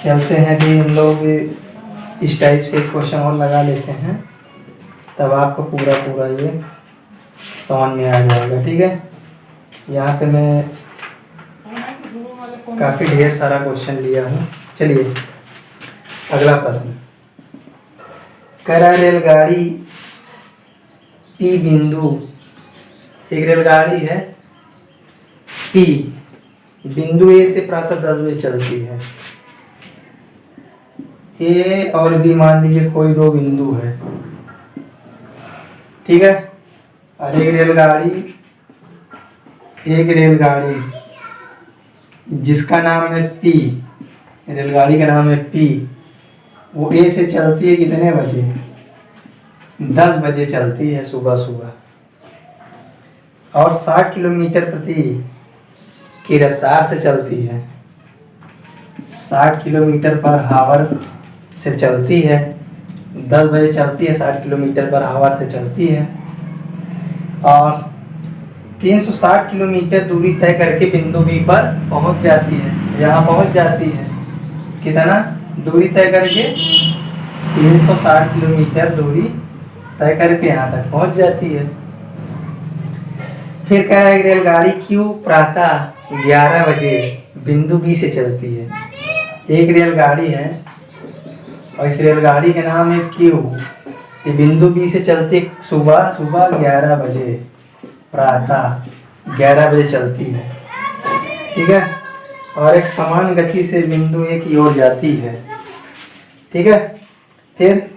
चलते हैं कि हम लोग इस टाइप से क्वेश्चन और लगा लेते हैं, तब आपको पूरा ये समझ में आ जाएगा। ठीक है, यहाँ पे मैं काफ़ी ढेर सारा क्वेश्चन लिया हूँ। चलिए अगला प्रश्न, कह रहा है रेलगाड़ी पी बिंदु, एक रेलगाड़ी है पी बिंदु ए से प्रातः 10 बजे चलती है। ए और बी मान लीजिए कोई दो बिंदु है। ठीक है, और एक रेलगाड़ी जिसका नाम है पी, रेलगाड़ी का नाम है पी, वो ए से चलती है कितने बजे? 10 बजे चलती है सुबह सुबह, और 60 किलोमीटर प्रति की रफ्तार से चलती है, 60 किलोमीटर पर हावर से चलती है। 10 बजे चलती है, 60 किलोमीटर पर हावर से चलती है, और 360 किलोमीटर दूरी तय करके बिंदु बी पर पहुंच जाती है। यहाँ पहुंच जाती है, कितना दूरी तय करके? 360 किलोमीटर दूरी तय करके यहाँ तक पहुंच जाती है। फिर कह रहा है रेलगाड़ी क्यू प्रातः 11 बजे बिंदु बी से चलती है। एक रेलगाड़ी है और इस रेलगाड़ी का नाम है क्यू, ये बिंदु बी से चलती सुबह 11 बजे, प्रातः 11 बजे चलती है। ठीक है, और एक समान गति से बिंदु ए की ओर जाती है। ठीक है, फिर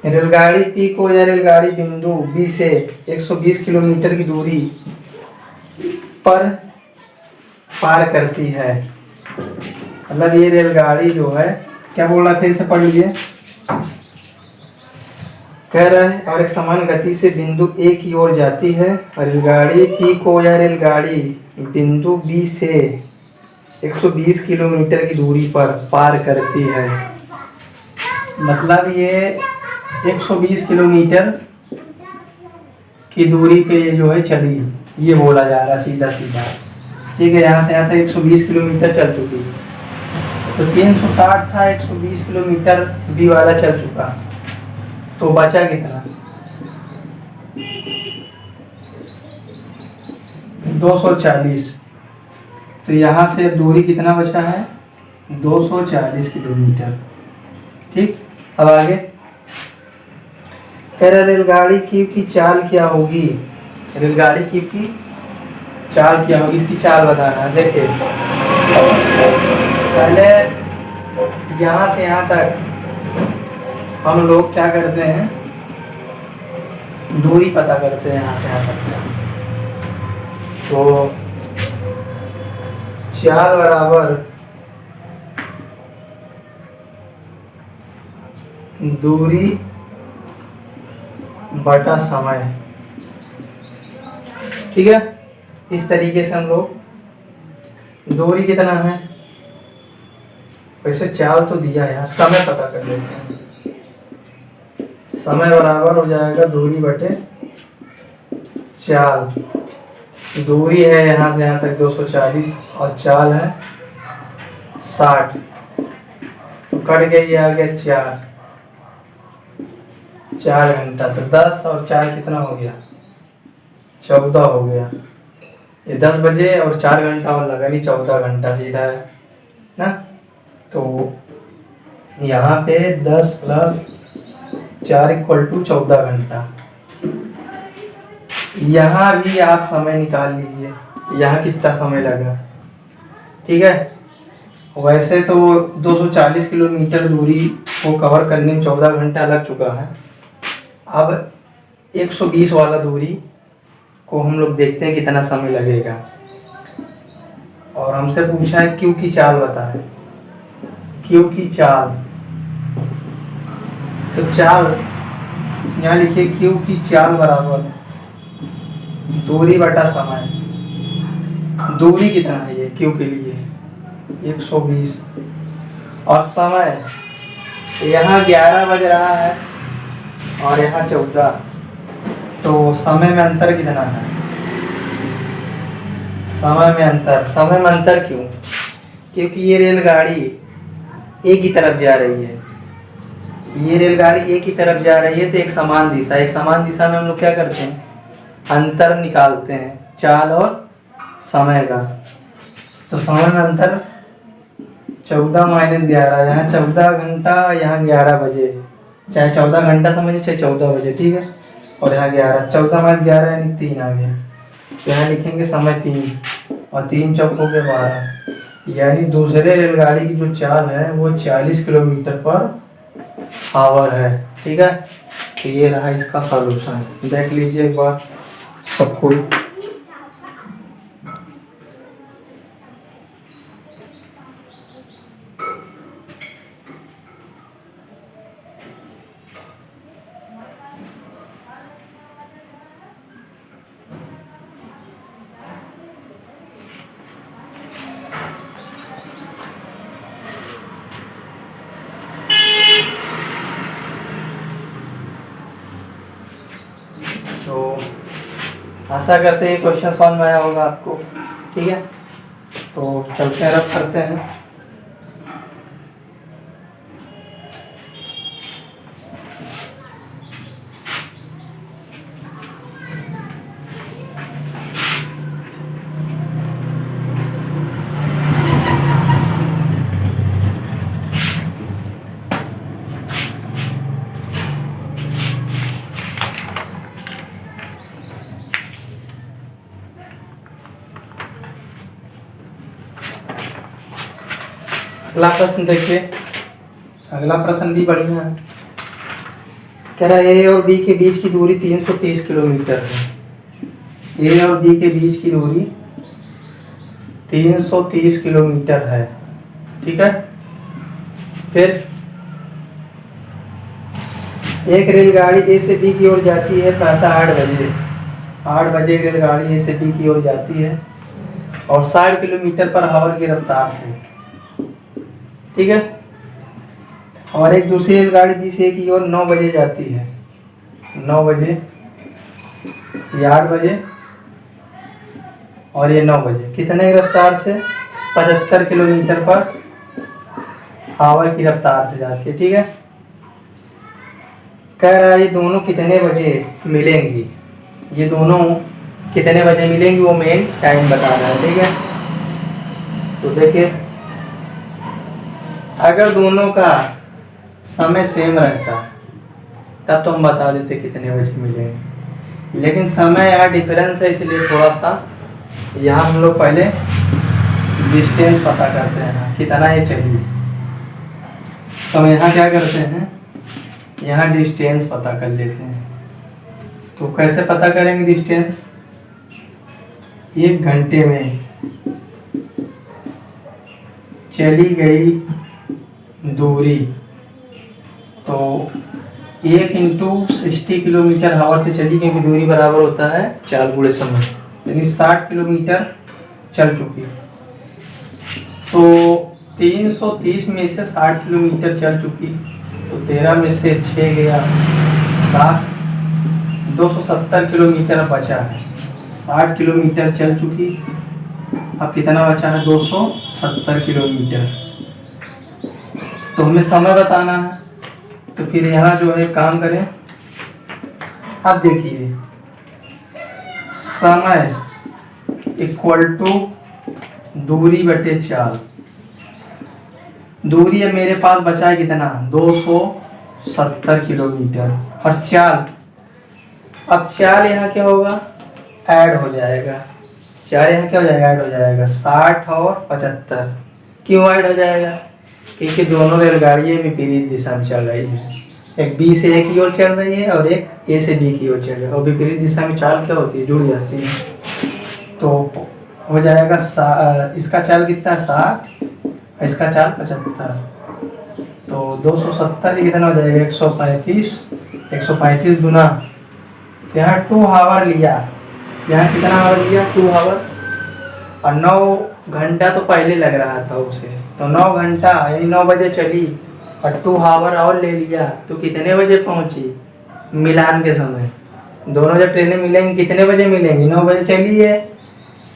रेलगाड़ी पी को या रेलगाड़ी बिंदु बी से 120 किलोमीटर की दूरी पर पार करती है। मतलब ये रेलगाड़ी जो है, क्या बोल रहा था, इसे पढ़ लीजिए। कह रहा है और एक समान गति से बिंदु ए की ओर जाती है, और रेलगाड़ी पी को या रेलगाड़ी बिंदु बी से 120 किलोमीटर की दूरी पर पार करती है। मतलब ये 120 किलोमीटर की दूरी पे ये जो है चली, ये बोला जा रहा सीधा सीधा। ठीक है, यहाँ से यहाँ तक 120 किलोमीटर चल चुकी है, तो 360 था, 120 किलोमीटर बी वाला चल चुका, तो बचा कितना? 240। तो यहाँ से दूरी कितना बचा है? 240 किलोमीटर। ठीक, अब आगे कह रहा रेलगाड़ी की चाल क्या होगी? रेलगाड़ी की चाल क्या होगी, इसकी चाल बताना है। देखिए पहले यहाँ से यहाँ तक हम लोग क्या करते हैं, दूरी पता करते हैं यहाँ से यहाँ तक। तो चाल बराबर दूरी बटा समय। ठीक है, इस तरीके से हम लोग दूरी कितना है, वैसे चाल तो दिया यार, समय पता कर लेते हैं। समय बराबर हो जाएगा दूरी बटे चाल। दूरी है यहाँ से यहाँ तक 240 और चाल है 60, तो कट गई आ गया 4 घंटा। तो 10 और 4 कितना हो गया, 14 हो गया। ये 10 बजे और 4 घंटा और लगा, नहीं 14 घंटा सीधा है ना। तो यहाँ पे 10 प्लस 4 इक्वल टू 14 घंटा। यहाँ भी आप समय निकाल लीजिए, यहाँ कितना समय लगा। ठीक है, वैसे तो 240 किलोमीटर दूरी को कवर करने में 14 घंटा लग चुका है। अब 120 वाला दूरी को हम लोग देखते हैं कितना समय लगेगा। और हमसे पूछा है क्यू की चाल बताएं। क्यू की चाल, तो चाल यहाँ लिखिए, क्यू की चाल बराबर दूरी बटा समय। दूरी कितना है ये क्यू के लिए, 120, और समय यहाँ 11 बज रहा है और यहाँ 14, तो समय में अंतर कितना है। समय में अंतर क्यों, क्योंकि ये रेलगाड़ी एक ही तरफ जा रही है। ये रेलगाड़ी एक ही तरफ जा रही है, तो एक समान दिशा में हम लोग क्या करते हैं, अंतर निकालते हैं चाल और समय का। तो समय में अंतर 14 माइनस 11, यहाँ 14 घंटा, यहाँ 11 बजे, चाहे 14 घंटा समझिए चाहे 14 बजे, ठीक है। और यहाँ 11, 14 माइनस 11 यानी 3 आ गया। तो यहाँ लिखेंगे समय 3 और 3 चौकों के 12, यानी दूसरे रेलगाड़ी की जो चाल है वो 40 किलोमीटर पर आवर है। ठीक है, तो ये रहा इसका सॉल्यूशन, देख लीजिए एक बार सब कोई। तो आशा करते हैं क्वेश्चन समझ में आया होगा आपको। ठीक है, तो चलते हैं, रब करते हैं। अगला प्रश्न देखिए, अगला प्रश्न भी बढ़िया है। कह रहा है ए और बी के बीच की दूरी 330 किलोमीटर है। ए और बी के बीच की दूरी 330 किलोमीटर है। ठीक है, फिर एक रेलगाड़ी ए से बी की ओर जाती है प्रातः 8 बजे। 8 बजे रेलगाड़ी ए से बी की ओर जाती है और 60 किलोमीटर पर आवर की रफ्तार से। ठीक है, और एक दूसरी रेलगाड़ी बी से ए की ओर 9 बजे जाती है। 9 बजे, ये 8 बजे और ये 9 बजे, कितने की रफ्तार से, 75 किलोमीटर पर आवर की रफ्तार से जाती है। ठीक है, कह रहा है ये दोनों कितने बजे मिलेंगी, ये दोनों कितने बजे मिलेंगी वो मेन टाइम बता रहा है। ठीक है, तो देखिए अगर दोनों का समय सेम रहता तब तो हम बता देते कितने बजे मिलेंगे, लेकिन समय यहाँ डिफरेंस है, इसलिए थोड़ा सा यहाँ हम लोग पहले डिस्टेंस पता करते हैं कितना ये चाहिए। तो हम यहाँ क्या करते हैं, यहाँ डिस्टेंस पता कर लेते हैं। तो कैसे पता करेंगे डिस्टेंस, 1 घंटे में चली गई दूरी, तो 1 × 60 किलोमीटर आवर से चली, क्योंकि दूरी बराबर होता है चाल गुणे समय। यानी 60 किलोमीटर चल चुकी। तो 330 में से 60 किलोमीटर चल चुकी, तो 13 में से 6 गया 7, 270 किलोमीटर बचा है। 60 किलोमीटर चल चुकी, अब कितना बचा है? 270 किलोमीटर। तो हमें समय बताना है, तो फिर यहाँ जो है काम करें। अब देखिए, समय इक्वल टू दूरी बटे चाल। दूरी है मेरे पास बचा है कितना? 270 किलोमीटर। और चाल, अब चाल यहाँ क्या होगा? ऐड हो जाएगा। चाल यहाँ क्या हो जाएगा? ऐड हो जाएगा। 60 और 75 क्यों ऐड हो जाएगा? क्योंकि दोनों रेलगाड़ियाँ विपरीत दिशा में चल रही है। एक बी से ए की ओर चल रही है और एक ए से बी की ओर चल रही है, और विपरीत दिशा में चाल क्या होती है? जुड़ जाती है। तो हो जाएगा इसका चाल कितना? 60, इसका चाल 75। तो 270 कितना हो जाएगा? 135। 135 गुना, तो यहाँ 2 आवर लिया। यहाँ कितना आवर लिया? 2 आवर। और 9 घंटा तो पहले लग रहा था उसे, तो 9 घंटा यानी 9 बजे चली और 2 आवर और ले लिया, तो कितने बजे पहुँची? मिलान के समय दोनों जब ट्रेनें मिलेंगी कितने बजे मिलेंगी? 9 बजे चली है,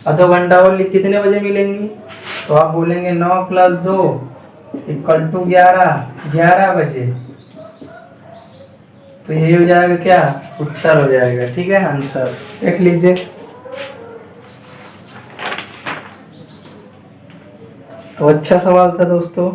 और 2 घंटा और कितने बजे मिलेंगी? तो आप बोलेंगे 9 + 2 = 11 बजे। तो यही हो जाएगा क्या? उत्तर हो जाएगा। ठीक है, आंसर देख लीजिए। तो अच्छा सवाल था दोस्तों।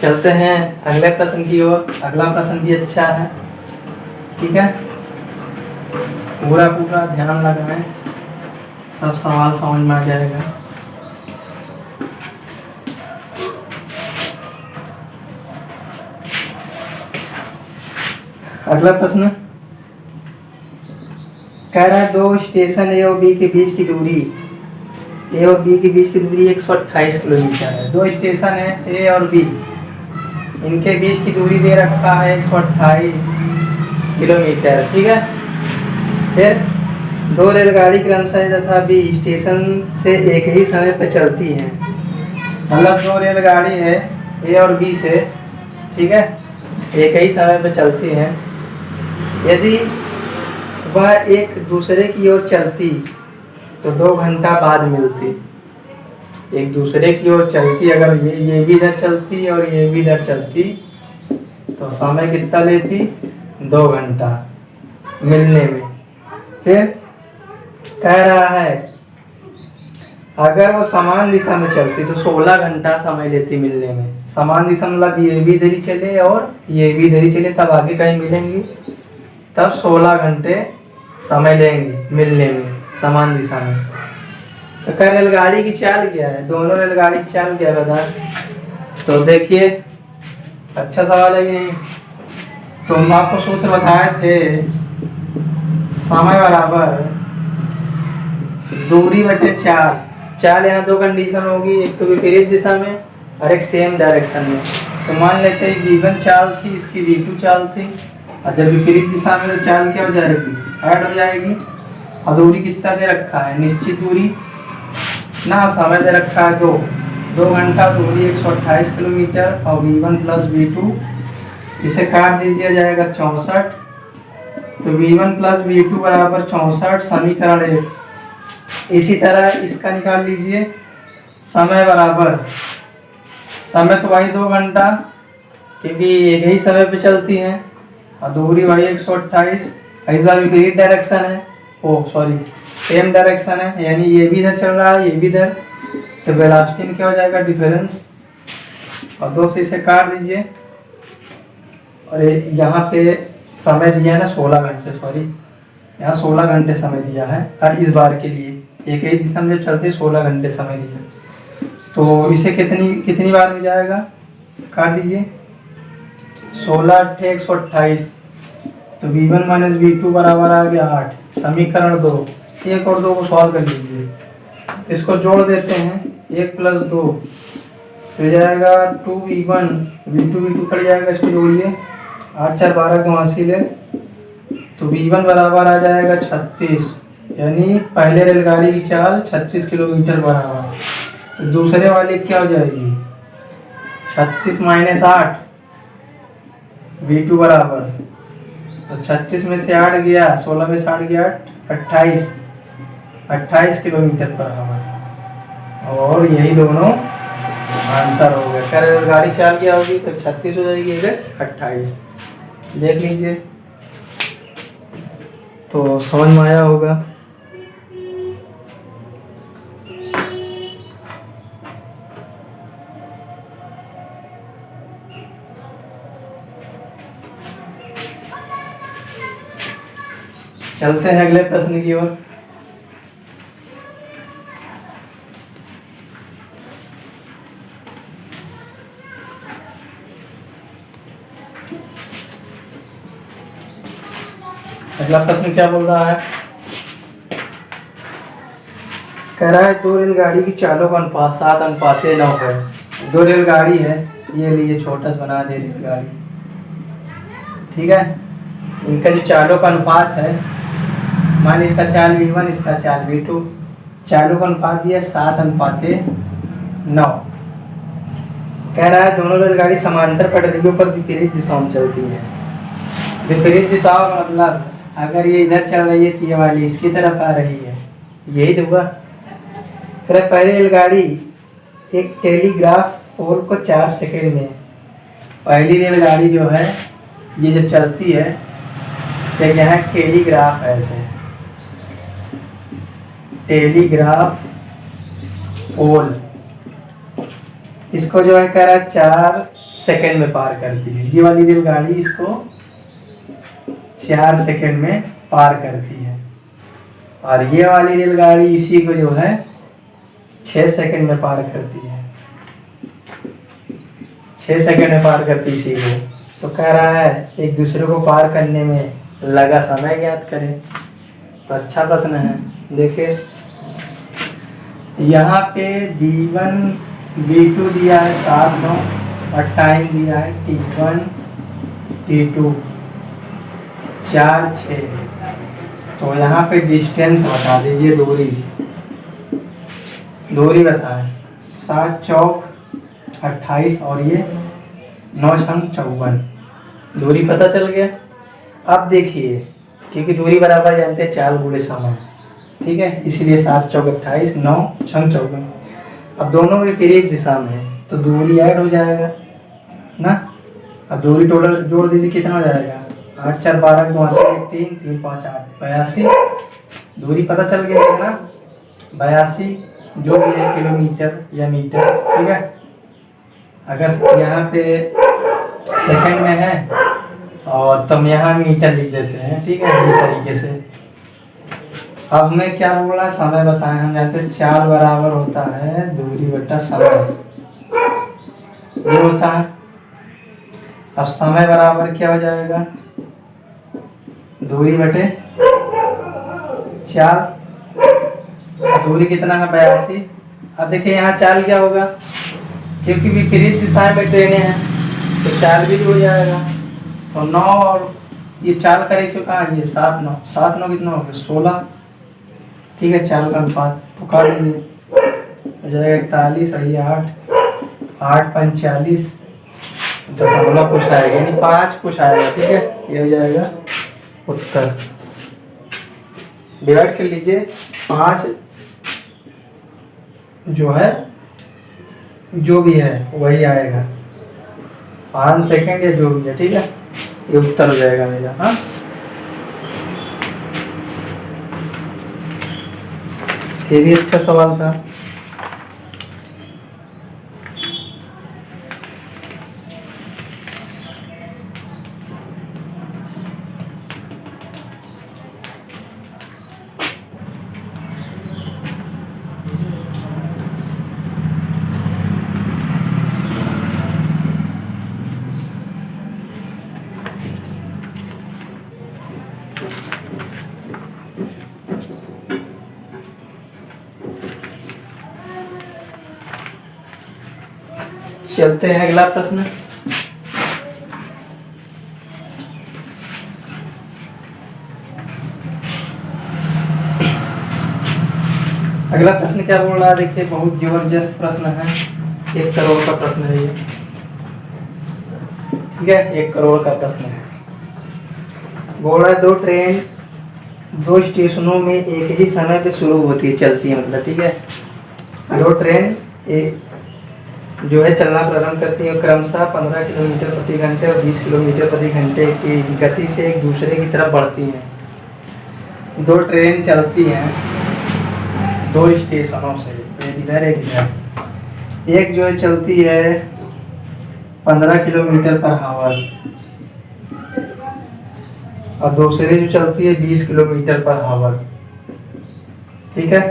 चलते हैं अगले प्रश्न की ओर। अगला प्रश्न भी अच्छा है। ठीक है, पूरा ध्यान लगाएं, सब सवाल समझ में आ जाएगा। अगला प्रश्न कह रहा है 2 स्टेशन ए और बी के बीच की दूरी, ए और बी के बीच की दूरी 128 किलोमीटर है। 2 स्टेशन है ए और बी, इनके बीच की दूरी दे रखा है 128 किलोमीटर। ठीक है, फिर 2 रेलगाड़ी क्रमशः तथा बी स्टेशन से एक ही समय पर चलती हैं। मतलब 2 रेलगाड़ी है ए और बी से, ठीक है, एक ही समय पर चलती हैं। यदि वह एक दूसरे की ओर चलती तो 2 घंटा बाद मिलती। एक दूसरे की ओर चलती, अगर ये भी इधर चलती और ये भी इधर चलती, तो समय कितना लेती? 2 घंटा मिलने में। फिर कह रहा है अगर वो समान दिशा में चलती तो 16 घंटा समय लेती मिलने में। समान दिशा मतलब ये भी इधर ही चले और ये भी इधर ही चले, तब आगे कहीं मिलेंगी, तब 16 घंटे समय लेंगे मिलने में समान दिशा में। तो क्या रेलगाड़ी की चाल क्या है? दोनों रेलगाड़ी की चाल क्या है बता? तो देखिए, अच्छा सवाल है कि नहीं। तो हम आपको सूत्र बताए थे, समय बराबर दूरी बटे चाल। चाल यहाँ 2 कंडीशन होगी, एक तो विपरीत दिशा में और एक सेम डायरेक्शन में। तो मान लेते हैं V1 चाल थी, इसकी V2 चाल थी, और जब विपरीत दिशा में तो चाल क्या हो जाएगी? ऐड हो जाएगी। और दूरी कितना दे रखा है? निश्चित दूरी ना, समय दे रखा है 2 घंटा, दूरी 128 किलोमीटर, और V1 + V2 इसे काट दीजिए, जाएगा 64। तो V1 + V2 बराबर 64, समीकरण 1। इसी तरह इसका निकाल लीजिए, समय बराबर, समय तो वही 2 घंटा क्योंकि एक ही समय पे चलती हैं, और दूरी वही 128। इस बार विपरीत डायरेक्शन है, सेम डायरेक्शन है, यानी ये भी इधर चल रहा है, ये भी इधर, तो वेलोसिटी में क्या हो जाएगा? डिफरेंस। और 2 से इसे काट दीजिए, और यहाँ पे समय दिया है ना 16 घंटे, यहाँ 16 घंटे समय दिया है, और इस बार के लिए एक ही दिशा में चलते 16 घंटे समय दिया। तो इसे कितनी बार में जाएगा? काट दीजिए, 16 × 128, तो V1 - V2 बराबर आ गया 8, समीकरण 2। 1 और 2 को सॉल्व कर लीजिए। इसको जोड़ देते हैं, 1 + 2 हो जाएगा 2v1, v2 कट जाएगा, इसको जोड़िए, 8 4 12 को हासिल है, तो v1 बराबर आ जाएगा 36, यानी पहले रेलगाड़ी की चाल 36 किलोमीटर बराबर। तो दूसरे वाले क्या हो जाएगी, 36 - 8, v2 बराबर, तो 36 में से 8 गया, 16 में से 8 गया 28 किलोमीटर पर आवर। और यही दोनों आंसर हो गए। क्या रेलगाड़ी चाल क्या होगी, तो 36 हो जाएगी, इधर 28, देख लीजिए। तो समझ में आया होगा। चलते हैं अगले प्रश्न की ओर। अगला प्रश्न क्या बोल रहा है, कह रहा है 2 रेलगाड़ी की चालों का अनुपात 7:9 है। 2 रेलगाड़ी है, ये लीजिए छोटा सा बना दे रेलगाड़ी, ठीक है। इनका जो चालों का अनुपात है, मान लीजिए इसका चाल v1, इसका चाल v2, चालों का अनुपात दिया 7:9। कह रहा है दोनों रेलगाड़ी समांतर पटरियों पर विपरीत दिशाओं में चलती है। विपरीत दिशाओं का मतलब अगर ये इधर चल रही है तो ये वाली इसकी तरफ आ रही है, यही तो हुआ। पहली रेलगाड़ी एक टेलीग्राफ पोल को 4 सेकंड में, पहली रेलगाड़ी जो है ये जब चलती है तो यहाँ टेलीग्राफ है, ऐसे टेलीग्राफ पोल, इसको जो है कह रहा है 4 सेकंड में पार करती है। ये वाली रेलगाड़ी इसको 4 सेकंड में पार करती है, और ये वाली रेलगाड़ी इसी को जो है 6 सेकंड में पार करती है, 6 सेकंड में पार करती है इसी को। तो कह रहा है एक दूसरे को पार करने में लगा समय ज्ञात करें। तो अच्छा प्रश्न है। देखिए यहाँ पे v1 v2 दिया है 7:9 और टाइम दिया है t1 t2 4 6। तो यहाँ पे डिस्टेंस बता दीजिए, दूरी बताएं। 7 चौक 28 और ये 9 छंग 54, दूरी पता चल गया। अब देखिए क्योंकि दूरी बराबर जानते हैं 4 गुणे समय, ठीक है, इसीलिए 7 चौक 28 9 छंग 54। अब दोनों विपरीत दिशा में है तो दूरी ऐड हो जाएगा ना। अब दूरी टोटल जोड़ दीजिए, कितना हो जाएगा, 8 4 12 2 3 3 5 8 82। दूरी पता चल गया है ना, 82 जो भी है किलोमीटर या मीटर, ठीक है। अगर यहाँ पे सेकंड में है और तुम यहाँ मीटर लिख देते हैं, ठीक है, इस तरीके से। अब मैं क्या बोल रहा है, समय बताएं। हम जानते हैं चाल बराबर होता है दूरी बटा समय, ये होता है। अब समय बराबर क्या हो जाएगा, दूरी बटे चाल, दूरी कितना है 82। अब देखिए यहाँ चाल क्या होगा, क्योंकि विपरीत दिशा में ट्रेनें हैं तो चाल भी हो जाएगा। तो 9 और ये चाल का रेशियो कहाँ है, ये 7 9 7 9 कितना हो गया 16, ठीक है। चाल का अनुपात तो काट लीजिए, हो जाएगा 41 और ये 8 8 5 40, दशमलव कुछ आएगा यानी 5 कुछ आएगा, ठीक है। ये हो जाएगा उत्तर। डिवाइड कर लीजिए, 5 जो है जो भी है वही आएगा, 5 सेकंड या जो भी है, ठीक है। ये उत्तर हो जाएगा मेरा। हाँ, ये भी अच्छा सवाल था। चलते हैं अगला प्रश्न। अगला प्रश्न क्या बोल रहा है, देखिए बहुत जबरदस्त प्रश्न है, 1 करोड़ का प्रश्न है ये, ठीक है, 1 करोड़ का प्रश्न है। बोल रहा है 2 ट्रेन 2 स्टेशनों में एक ही समय पे शुरू होती है, चलती है मतलब, ठीक है। 2 ट्रेन एक जो है चलना प्रारंभ करती है, क्रमशः 15 किलोमीटर प्रति घंटे और 20 किलोमीटर प्रति घंटे की गति से एक दूसरे की तरफ बढ़ती हैं। 2 ट्रेन चलती हैं 2 स्टेशनों से, एक इधर एक इधर। एक जो है चलती है 15 किलोमीटर पर आवर और दूसरी जो चलती है 20 किलोमीटर पर आवर, ठीक है,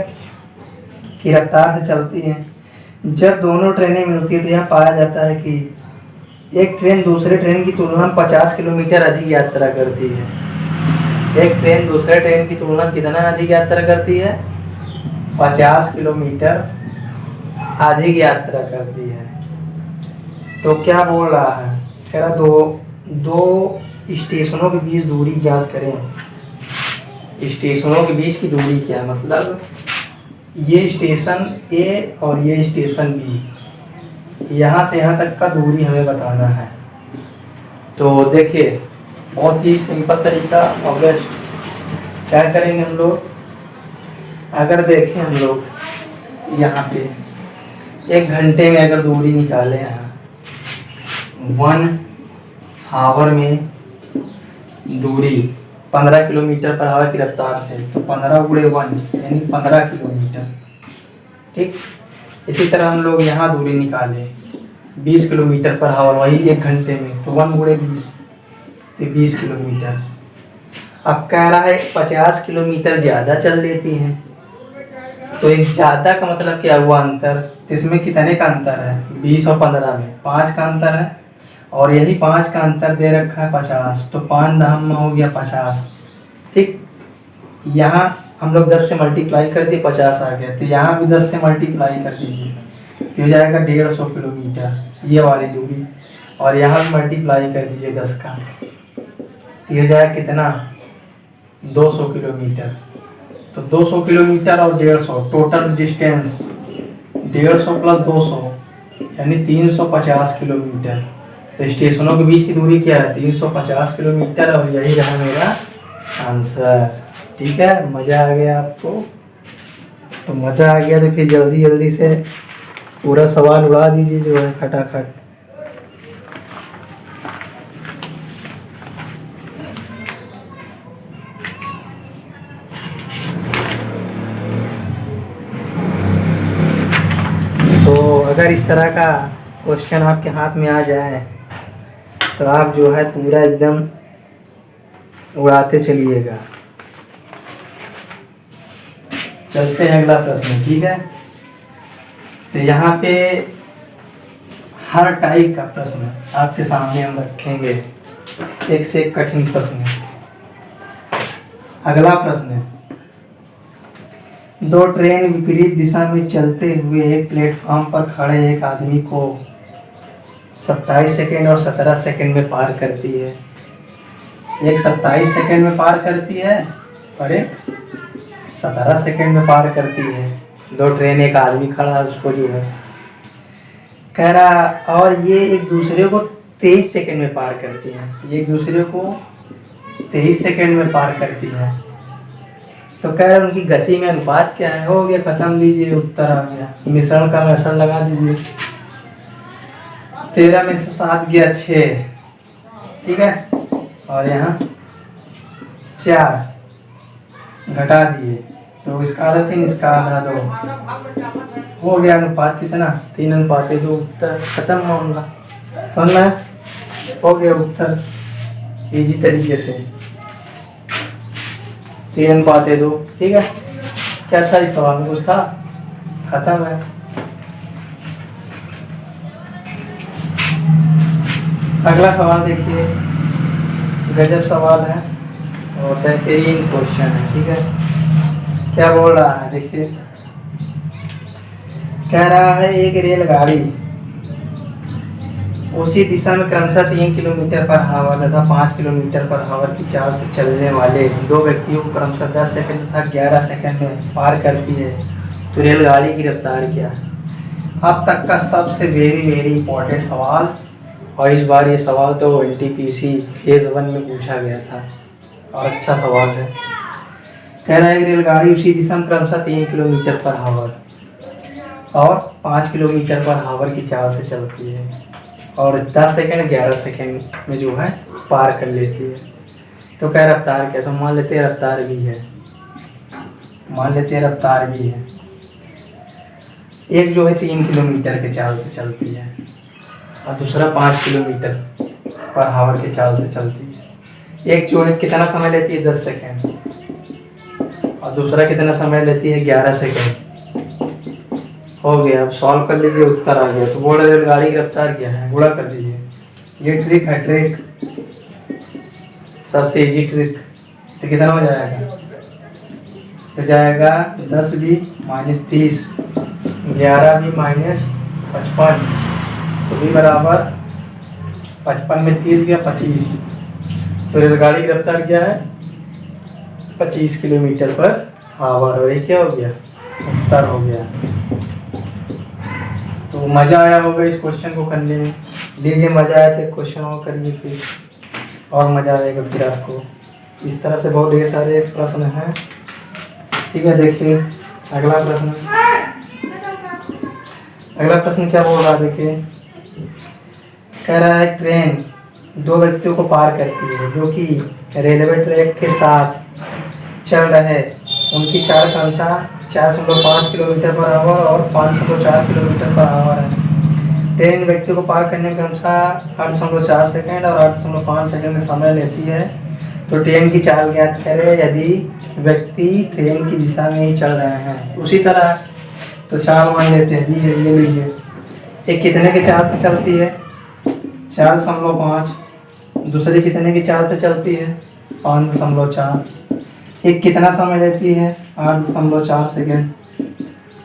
की रफ्तार से चलती है। जब दोनों ट्रेनें मिलती है तो यह पाया जाता है कि एक ट्रेन दूसरे ट्रेन की तुलना में 50 किलोमीटर अधिक यात्रा करती है। एक ट्रेन दूसरे ट्रेन की तुलना में कितना अधिक यात्रा करती है? 50 किलोमीटर अधिक यात्रा करती है। तो क्या बोल रहा है, कह रहा दो स्टेशनों के बीच दूरी ज्ञात करें। स्टेशनों के बीच की दूरी क्या, मतलब ये स्टेशन ए और ये स्टेशन बी, यहाँ से यहाँ तक का दूरी हमें बताना है। तो देखिए बहुत ही सिंपल तरीका और बेस्ट। क्या करेंगे हम लोग, अगर देखें हम लोग यहाँ पे 1 घंटे में अगर दूरी निकालें, यहाँ 1 आवर में दूरी 15 किलोमीटर पर आवर की रफ्तार से, तो 15 × 1 यानी 15 किलोमीटर, ठीक। इसी तरह हम लोग यहाँ दूरी निकालें 20 किलोमीटर पर आवर, वही 1 घंटे में, तो 1 × 20 तो 20 किलोमीटर। अब कह रहा है 50 किलोमीटर ज़्यादा चल लेती हैं, तो एक ज़्यादा का मतलब क्या हुआ, अंतर। तो इसमें कितने का अंतर है, 20 और 15 में 5 का अंतर है, और यही 5 का अंतर दे रखा है 50, तो 5 दाम में हो गया 50, ठीक। यहाँ हम लोग 10 से मल्टीप्लाई कर दिए, 50 आ गया, तो यहाँ भी 10 से मल्टीप्लाई कर दीजिए, तो हो जाएगा 150 किलोमीटर ये वाली दूरी, और यहाँ भी मल्टीप्लाई कर दीजिए 10 का, तो हो जाएगा कितना, 200 किलोमीटर। तो 200 किलोमीटर और 150 टोटल डिस्टेंस 150 + 200 यानी 350 किलोमीटर। तो स्टेशनों के बीच की दूरी क्या है, 350 किलोमीटर, और यही रहा मेरा आंसर, ठीक है। मज़ा आ गया आपको, तो मज़ा आ गया तो फिर जल्दी जल्दी से पूरा सवाल उड़ा दीजिए जो है खटाखट। तो अगर इस तरह का क्वेश्चन आपके हाथ में आ जाए तो आप जो है पूरा एकदम उड़ाते चलिएगा। चलते हैं अगला प्रश्न, ठीक है। तो यहाँ पे हर टाइप का प्रश्न आपके सामने हम रखेंगे, एक से एक कठिन प्रश्न। अगला प्रश्न है, 2 ट्रेन विपरीत दिशा में चलते हुए एक प्लेटफॉर्म पर खड़े एक आदमी को 27 सेकेंड और 17 सेकेंड में पार करती है। एक 27 सेकेंड में पार करती है और एक 17 सेकेंड में पार करती है। 2 ट्रेन, एक आदमी खड़ा है, उसको जो है कह रहा, और ये एक दूसरे को 23 सेकेंड में पार करती हैं। ये एक दूसरे को 23 सेकेंड में पार करती हैं। तो कह रहा उनकी गति में अनुपात क्या है। हो गया, खत्म, लीजिए उत्तर आ गया। मिश्रण का मिश्रण लगा दीजिए, 13 में से 7 गया 6, ठीक है, और यहाँ 4 घटा दिए, तो इसका आधा 3, इसका आधा 2, हो गया अनुपात कितना, 3:2। उत्तर खत्म मामला, समझ में हो गया उत्तर इजी तरीके से, 3:2, ठीक है। क्या था इस सवाल में, कुछ था, खत्म है। अगला सवाल देखिए, गजब सवाल है और बेहतरीन क्वेश्चन है, ठीक है। क्या बोल रहा है, देखिए, कह रहा है एक रेलगाड़ी उसी दिशा में क्रमशः 3 किलोमीटर पर आवर तथा 5 किलोमीटर पर आवर की चाल से चलने वाले दो व्यक्तियों को क्रमशः 10 सेकंड तथा 11 सेकंड में पार करती है, तो रेलगाड़ी की रफ्तार क्या है। अब तक का सबसे वेरी इंपॉर्टेंट सवाल, और इस बार ये सवाल तो NTPC फेज 1 में पूछा गया था और अच्छा सवाल है। कह रहा है कि रेलगाड़ी उसी दिशा में क्रमशः 3 किलोमीटर पर आवर और 5 किलोमीटर पर आवर की चाल से चलती है और 10 सेकंड 11 सेकंड में जो है पार कर लेती है। तो क्या रफ्तार क्या, तो मान लेते हैं रफ्तार भी है, मान लेते हैं रफ्तार भी है। एक जो है 3 किलोमीटर के चाल से चलती है और दूसरा 5 किलोमीटर पर आवर के चाल से चलती है। एक जो है कितना समय लेती है 10 सेकंड और दूसरा कितना समय लेती है 11 सेकंड। हो गया, अब सॉल्व कर लीजिए, उत्तर आ गया। तो बोल रहे रेलगाड़ी की रफ्तार क्या है, गुणा कर लीजिए। ये ट्रिक है, ट्रिक सबसे इजी ट्रिक। तो कितना हो जाएगा, हो जाएगा 10 भी माइनस 30, 11 भी माइनस 55, तो भी बराबर 55 में 30 गया 25। तो रेलगाड़ी की रफ्तार क्या है 25 किलोमीटर पर आवर। और ये क्या हो गया, उत्तर हो गया। तो मज़ा आया होगा इस क्वेश्चन को करने में। लीजिए, मज़ा आया तो क्वेश्चन और करिए, फिर और मज़ा आएगा फिर आपको। इस तरह से बहुत ढेर सारे प्रश्न हैं। ठीक है, देखिए अगला प्रश्न। अगला प्रश्न क्या बोल रहा है, देखिए कह रहा है ट्रेन दो व्यक्तियों को पार करती है जो कि रेलवे ट्रैक के साथ चल रहे। उनकी चाल क्रमशः 4.5 किलोमीटर पर आवर और 5.4 किलोमीटर पर आवर है। ट्रेन व्यक्ति को पार करने में क्रमशः 8.4 सेकंड और 8.5 सेकंड का समय लेती है। तो ट्रेन की चाल ज्ञात करें यदि व्यक्ति ट्रेन की दिशा में ही चल रहे हैं। उसी तरह तो चाल मान लेते हैं, ये लीजिए। एक कितने की चाल से चलती है 4.5, दूसरी कितने की चाल से चलती है 5.4। एक कितना समय लेती है 8.4 सेकेंड,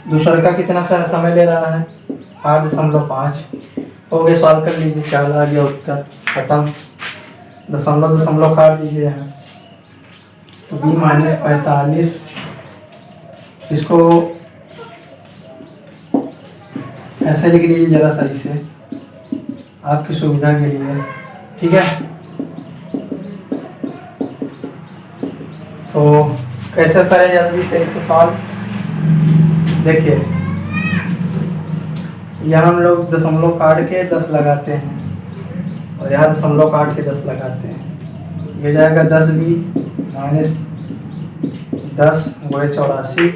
दूसरे का कितना समय ले रहा है 8.5। हो गए, सॉल्व कर लीजिए, चाल आ गया, उत्तर खत्म। दशमलव काट दीजिए यहाँ, तो b माइनस 45। इसको ऐसे लिख लीजिए ज़रा सही से, आपकी सुविधा के लिए। ठीक है, तो कैसे करें जल्दी से इसे सॉल्व। देखिए यहाँ हम लोग दशमलव काट के 10 लगाते हैं और यहाँ दशमलव काट के 10 लगाते हैं। ये जाएगा 10 भी माइनस 10 गुणे 84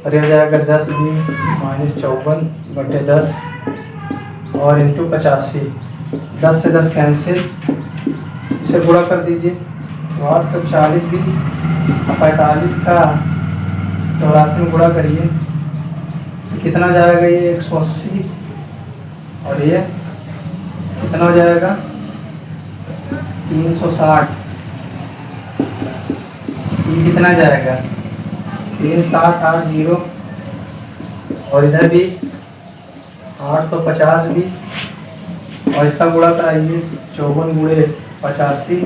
और ये जाएगा 10 भी माइनस 54/10 और इंटू 85। 10 से 10 कैंसिल, इसे गुणा कर दीजिए। तो 840 भी 45 का 84 में गुणा करिए, तो कितना जाएगा ये 180 और ये कितना हो जाएगा 360। ये कितना जाएगा 3780 और इधर भी 850 भी, और इसका गुणा कराइए 54 गुणे 85।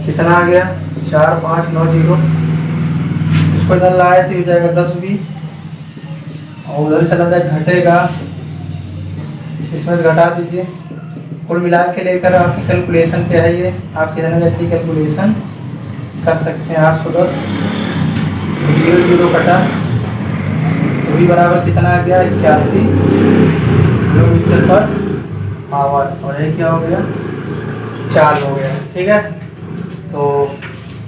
कितना आ गया 4590। इसको इधर लाए थे, हो जाएगा 10 भी और उधर चला जाए घटेगा, इसमें घटा दीजिए। कुल मिला के लेकर आपकी कैलकुलेशन पे है ये, आप कितने व्यक्ति कैलकुलेशन कर सकते हैं। 810 0 कटा तो भी बराबर कितना आ गया 81 किलोमीटर पर आवर, और ये क्या हो गया 4 हो गया। ठीक है, तो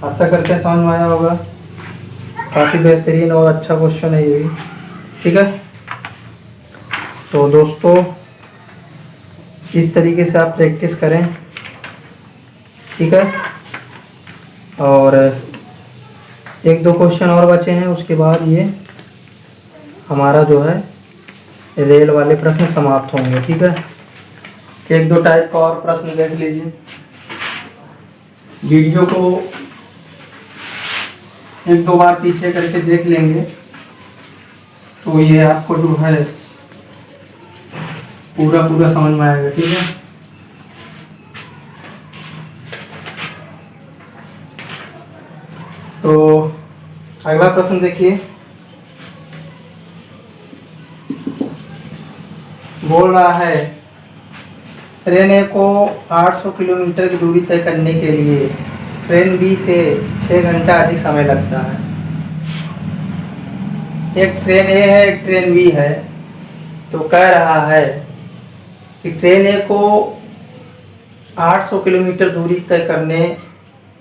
आशा करते हैं समझ में आया होगा। काफ़ी बेहतरीन और अच्छा क्वेश्चन है ये भी। ठीक है, तो दोस्तों इस तरीके से आप प्रैक्टिस करें। ठीक है, और 1-2 क्वेश्चन और बचे हैं, उसके बाद ये हमारा जो है रेल वाले प्रश्न समाप्त होंगे। ठीक है, 1-2 टाइप का और प्रश्न देख लीजिए। वीडियो को एक दो बार पीछे करके देख लेंगे तो ये आपको जो है पूरा पूरा समझ में आएगा। ठीक है, तो अगला प्रश्न देखिए, बोल रहा है ट्रेन ए को 800 किलोमीटर की दूरी तय करने के लिए ट्रेन बी से 6 घंटा अधिक समय लगता है। एक ट्रेन ए है, एक ट्रेन बी है, तो कह रहा है कि ट्रेन ए को 800 किलोमीटर दूरी तय करने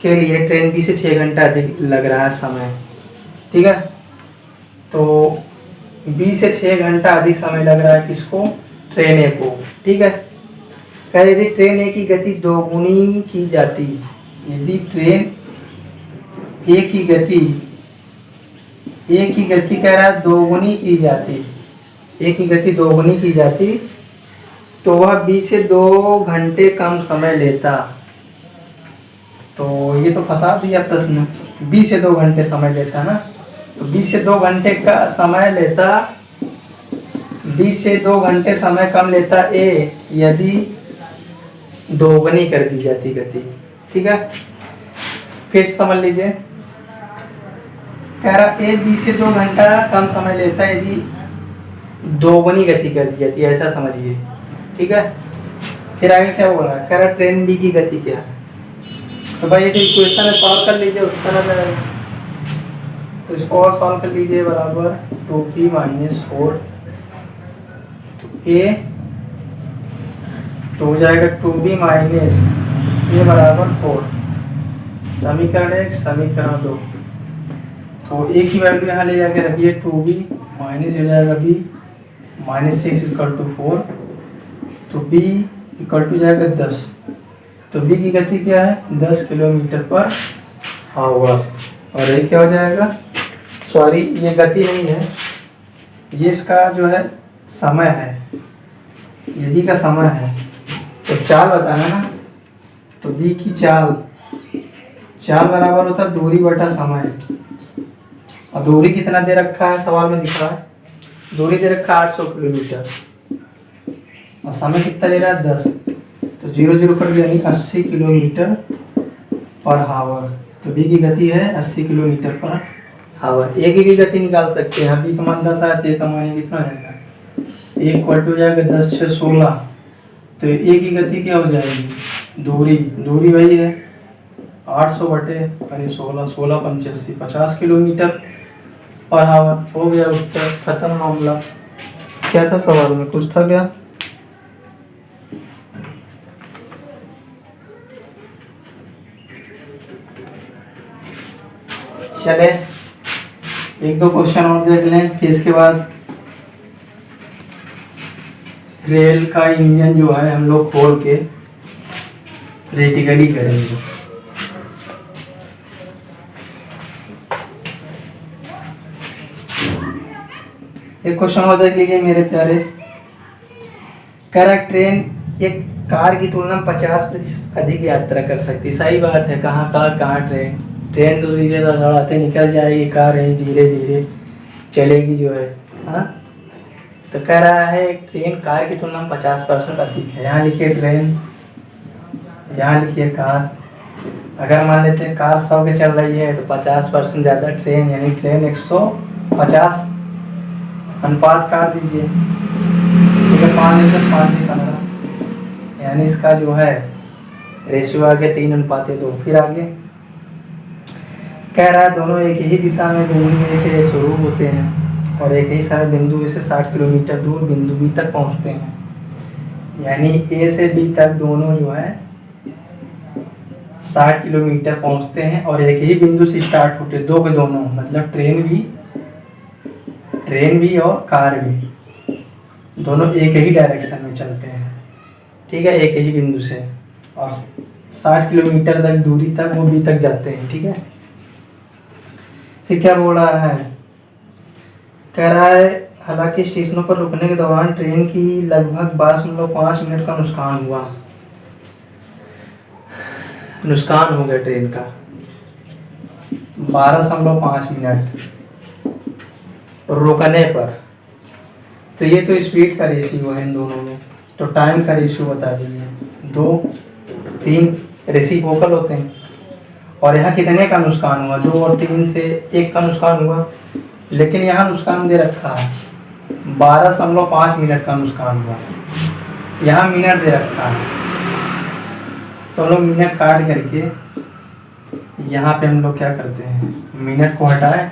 के लिए ट्रेन बी से 6 घंटा अधिक लग रहा है समय। ठीक है, तो बी से 6 घंटा अधिक समय लग रहा है किसको? ट्रेन ए को। ठीक है, कह यदि ट्रेन ए की गति दोगुनी की जाती, यदि ट्रेन ए की गति कह रहा है दोगुनी की जाती, ए की गति दोगुनी की जाती तो वह बी से 2 घंटे कम समय लेता। तो ये तो फंसा दिया प्रश्न, बी से 2 घंटे समय लेता ना, तो बी से 2 घंटे का समय लेता, बी से 2 घंटे समय कम लेता ए यदि दोगुनी कर दी जाती गति। ठीक है, फिर समझ लीजिए, कह रहा ए बी से 2 घंटा कम समय लेता है यदि दोगुनी गति कर दी जाती है, ऐसा समझिए। ठीक है, फिर आगे क्या बोल रहा है? कह रहा ट्रेन बी की गति क्या है? तो भाई ये तो इक्वेशन सॉल्व कर लीजिए, उत्तर आ जाएगा। तो इसको और सॉल्व कर लीजिए, बराबर 2p - 4, तो ए तो हो जाएगा 2b माइनस ए बराबर 4। समीकरण 1, समीकरण 2, तो ए की वैल्यू यहाँ ले जाके रखिए 2b माइनस हो जाएगा b -6 = 4, तो b = जाएगा 10। तो b की गति क्या है? 10 किलोमीटर पर आवर। और ये क्या हो जाएगा? सॉरी, ये गति नहीं है, ये इसका जो है समय है, ये b का समय है। तो चाल बताना ना, तो b की चाल बराबर होता है दूरी बटा समय। और दूरी कितना दे रखा है? सवाल में दिख रहा है, दूरी दे रखा है 800 किलोमीटर और समय कितना दे रहा है? 10। तो 0 पर यानी 80 किलोमीटर पर आवर। तो बी की गति है 80 किलोमीटर पर आवर। ए की भी गति निकाल सकते हैं, बी का मान 10 आया, ए का मान कितना रहेगा? ए = हो जाएगा 10 × 6 = 16। तो ए की गति क्या हो जाएगी? दूरी वही है 800 बटे 16, 16 × 85 50 किलोमीटर पर आवर। हो गया उत्तर, खत्म मामला। क्या था सवाल में? कुछ था क्या? चले एक दो क्वेश्चन और देख लें, फिर इसके बाद रेल का इंजन जो है हम लोग खोल के प्रैक्टिकली करेंगे। एक क्वेश्चन और देख लीजिए मेरे प्यारे। कह रहा ट्रेन एक कार की तुलना में 50% अधिक यात्रा कर सकती। सही बात है, कहाँ कार कहाँ ट्रेन तो सीधे सड़ाते निकल जाएगी, कार है धीरे धीरे चलेगी जो है। हाँ, तो कह रहा है ट्रेन कार की तुलना में 50% अधिक है। यहाँ लिखिए ट्रेन, यहाँ लिखिए कार। अगर मान लेते हैं कार 100 के चल रही है तो 50% ज़्यादा ट्रेन, यानी ट्रेन 150 अनुपात काट दीजिए, ठीक है, 5 × 5 = 15, यानी इसका जो है रेशियो आ गया 3:2। फिर आगे कह रहा है दोनों एक ही दिशा में बिंदु से शुरू होते हैं और एक ही समय बिंदु से 60 किलोमीटर दूर बिंदु बी तक पहुंचते हैं। यानी ए से बी तक दोनों जो है 60 किलोमीटर पहुंचते हैं और एक ही बिंदु से स्टार्ट होते, दो के दोनों, मतलब ट्रेन भी और कार भी दोनों एक ही डायरेक्शन में चलते हैं। ठीक है, एक ही बिंदु से और 60 किलोमीटर तक दूरी तक वो बी तक जाते हैं। ठीक है, फिर क्या बोल रहा है? कह रहा है हालांकि स्टेशनों पर रुकने के दौरान ट्रेन की लगभग 12.5 मिनट का नुकसान हुआ। नुकसान हो गया ट्रेन का 12.5 मिनट रुकने पर। तो ये तो स्पीड का रेशियो है इन दोनों में, तो टाइम का रेशियो बता दीजिए। 2 3 रेसिप्रोकल होते हैं। और यहाँ कितने का नुकसान हुआ? 2 और 3 से 1 का नुकसान हुआ, लेकिन यहाँ नुकसान दे रखा है 12.5 मिनट का नुकसान हुआ। यहाँ मिनट दे रखा है, तो हम लोग मिनट काट करके यहाँ पे हम लोग क्या करते हैं, मिनट को हटाएं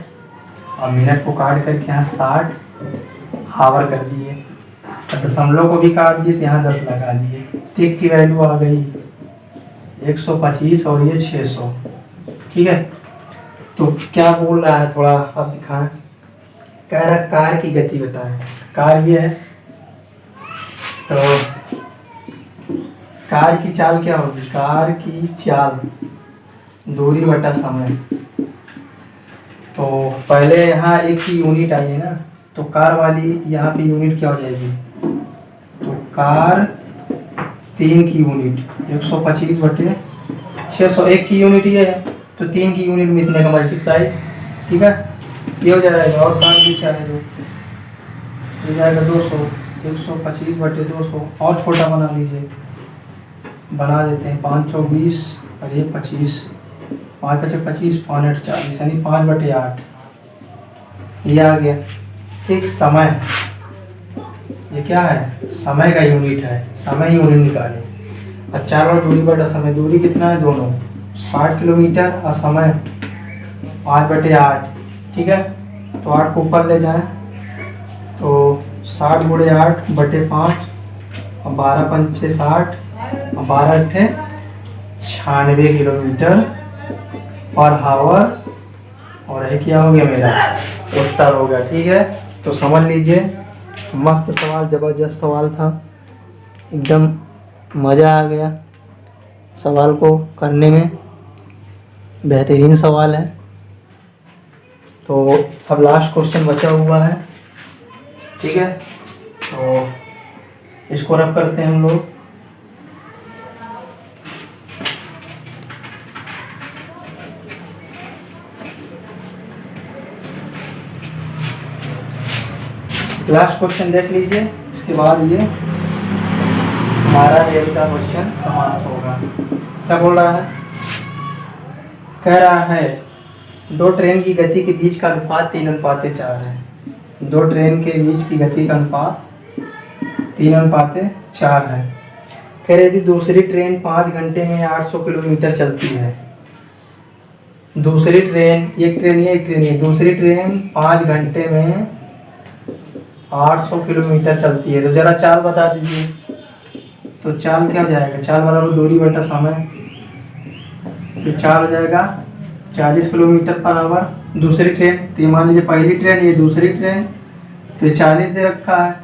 और मिनट को काट करके यहाँ 60 हावर कर दिए, दशमलव को भी काट दिए तो यहाँ 10 लगा दिए। तिक की वैल्यू आ गई 125 और ये 600। ठीक है, तो क्या बोल रहा है थोड़ा अब दिखाएं। कह रहा कार की गति बताएं। कार ये है, तो कार की चाल क्या होगी? कार की चाल दूरी बटा समय। तो पहले यहाँ एक की यूनिट आई है ना, तो कार वाली यहाँ पे यूनिट क्या हो जाएगी? तो कार 3 की यूनिट 125 बटे 600। 1 की यूनिट ये है, तो 3 की यूनिट में इसने का मल्टीप्लाई। ठीक है, ये हो जाएगा। और कार भी चाहे तो ये जाएगा 200। 125 बटे 200 और छोटा बना लीजिए, बना देते हैं। 5 चौक 20 और ये 25, 5 पचे 25, 5 8 40, यानी 5 बटे 8 ये आ गया। ठीक, समय ये क्या है? समय का यूनिट है, समय यूनिट निकालें। और 4 और दूरी बटा समय, दूरी कितना है दोनों? 60 किलोमीटर और समय 5 बटे 8। ठीक है, तो 8 को ऊपर ले जाएं तो 60 गुणे 8 बटे 5 और 12 पंचे 60 और 12 अट्ठे 96 किलोमीटर पर हावर। और ये क्या हो गया? मेरा उत्तर हो गया। ठीक है, तो समझ लीजिए, मस्त सवाल, ज़बरदस्त सवाल था, एकदम मज़ा आ गया सवाल को करने में, बेहतरीन सवाल है। तो अब लास्ट क्वेश्चन बचा हुआ है। ठीक है, तो इसको रब करते हैं हम लोग। लास्ट क्वेश्चन देख लीजिए, इसके बाद ये हमारा रेल का क्वेश्चन समाप्त होगा। क्या बोल रहा है? कह रहा है 2 ट्रेन की गति के बीच का अनुपात 3:4 है। 2 ट्रेन के बीच की गति का अनुपात 3:4 है। कह रहे यदि दूसरी ट्रेन 5 घंटे में 800 किलोमीटर चलती है, दूसरी ट्रेन, एक ट्रेन ये, एक ट्रेन ये, दूसरी ट्रेन 5 घंटे में 800 किलोमीटर चलती है, तो जरा चाल बता दीजिए। तो चाल क्या हो जाएगा? चाल बराबर दूरी बटा समय। तो चाल हो जाएगा 40 किलोमीटर पर आवर। दूसरी ट्रेन, तो ये मान लीजिए पहली ट्रेन, ये दूसरी ट्रेन, तो ये 40 दे रखा है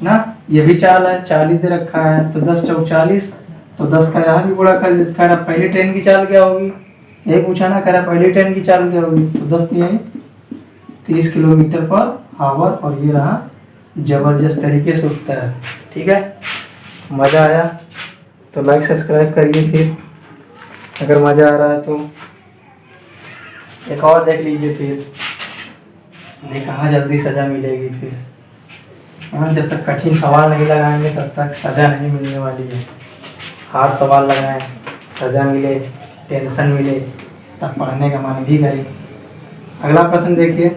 ना, ये भी चाल है, 40 दे रखा है, तो 10 चौक 40, तो 10 का यहाँ भी गुणा कर कह रहा पहली ट्रेन की चाल क्या होगी? यही पूछा ना, कह रहा पहली ट्रेन की चाल क्या होगी? तो 10 यही 30 किलोमीटर पर आवर। और ये रहा जबरदस्त तरीके से उत्तर। ठीक है, मज़ा आया तो लाइक सब्सक्राइब करिए। फिर अगर मज़ा आ रहा है तो एक और देख लीजिए, फिर नहीं कहाँ जल्दी सज़ा मिलेगी। फिर हाँ, जब तक कठिन सवाल नहीं लगाएंगे तब तक सज़ा नहीं मिलने वाली है। हार्ड सवाल लगाएं, सज़ा मिले, टेंशन मिले, तब पढ़ने का मन भी करे। अगला प्रश्न देखिए,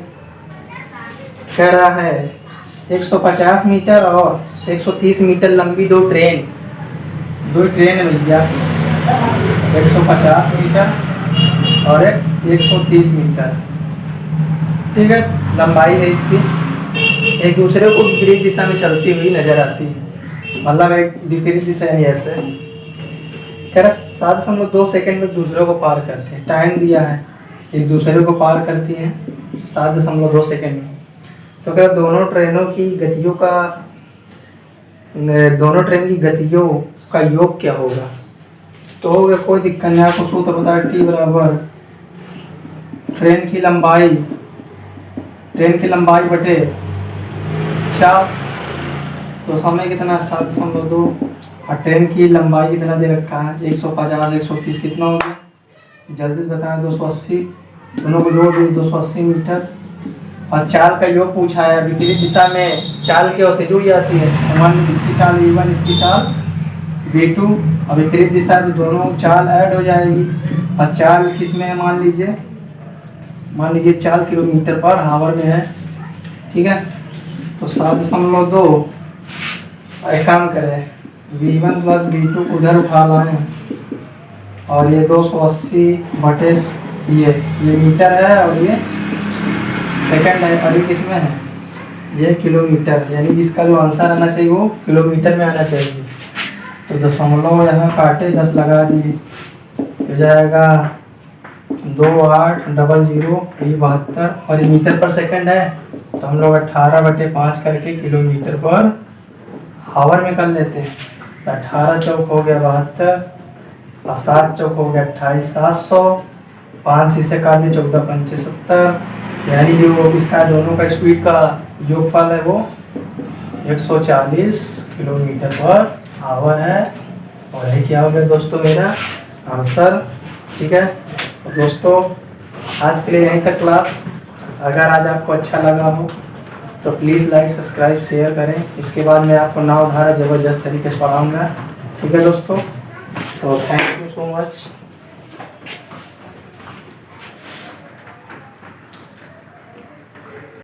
कह रहा है 150 मीटर और 130 मीटर लंबी 2 ट्रेन है भैया, 150 मीटर और 130 मीटर। ठीक है, लंबाई है इसकी, एक दूसरे को विपरीत दिशा में चलती हुई नजर आती है, मतलब एक विपरीत दिशा है ऐसे। कह रहा 7.2 सेकंड में दूसरे को पार करते हैं। टाइम दिया है, एक दूसरे को पार करती हैं 7.2 सेकंड में। तो क्या दोनों ट्रेन की गतियों का योग क्या होगा? तो हो गया, कोई दिक्कत नहीं। आपको सूत्र बता, टी बराबर ट्रेन की लंबाई बटे 4, तो समय कितना? 7.2 और ट्रेन की लंबाई कितना दे रखा है 150 130 कितना हो गया जल्दी से बताएं 280 दोनों को जोड़ दिए 280 मीटर। और चाल का योग पूछा है विपरीत दिशा में चाल क्या होती है जुड़ जाती है मान लीजिए इसकी चाल v1 इसकी चाल v2 और विपरीत दिशा में दोनों चाल ऐड हो जाएगी। और चाल किस में है मान लीजिए चाल किलोमीटर पर आवर में है ठीक है। तो 7.2 एक काम करें v1 प्लस v2 उधर उठा लाएं और ये 280 बटे ये मीटर है और ये सेकंड है और ये किस में है ये किलोमीटर यानी जिसका जो आंसर आना चाहिए वो किलोमीटर में आना चाहिए। तो दशमलव यहाँ काटे 10 लगा दिए तो जाएगा 2800 ये 72 और ये मीटर पर सेकंड है तो हम लोग 18/5 करके किलोमीटर पर आवर में कर लेते हैं। तो 18 चौक हो गया 72 और 7 चौक हो गया 28 700 5 से काट दिए 14 पंचे 70 यानी जो इसका दोनों का स्पीड का योगफल है वो 140 किलोमीटर पर आवर है। और ये क्या हो गया दोस्तों मेरा आंसर ठीक है। तो दोस्तों आज के लिए यहीं तक क्लास। अगर आज आपको अच्छा लगा हो तो प्लीज़ लाइक सब्सक्राइब शेयर करें। इसके बाद मैं आपको नाव धारा ज़बरदस्त तरीके से पढ़ाऊँगा ठीक है दोस्तों। तो थैंक यू सो मच।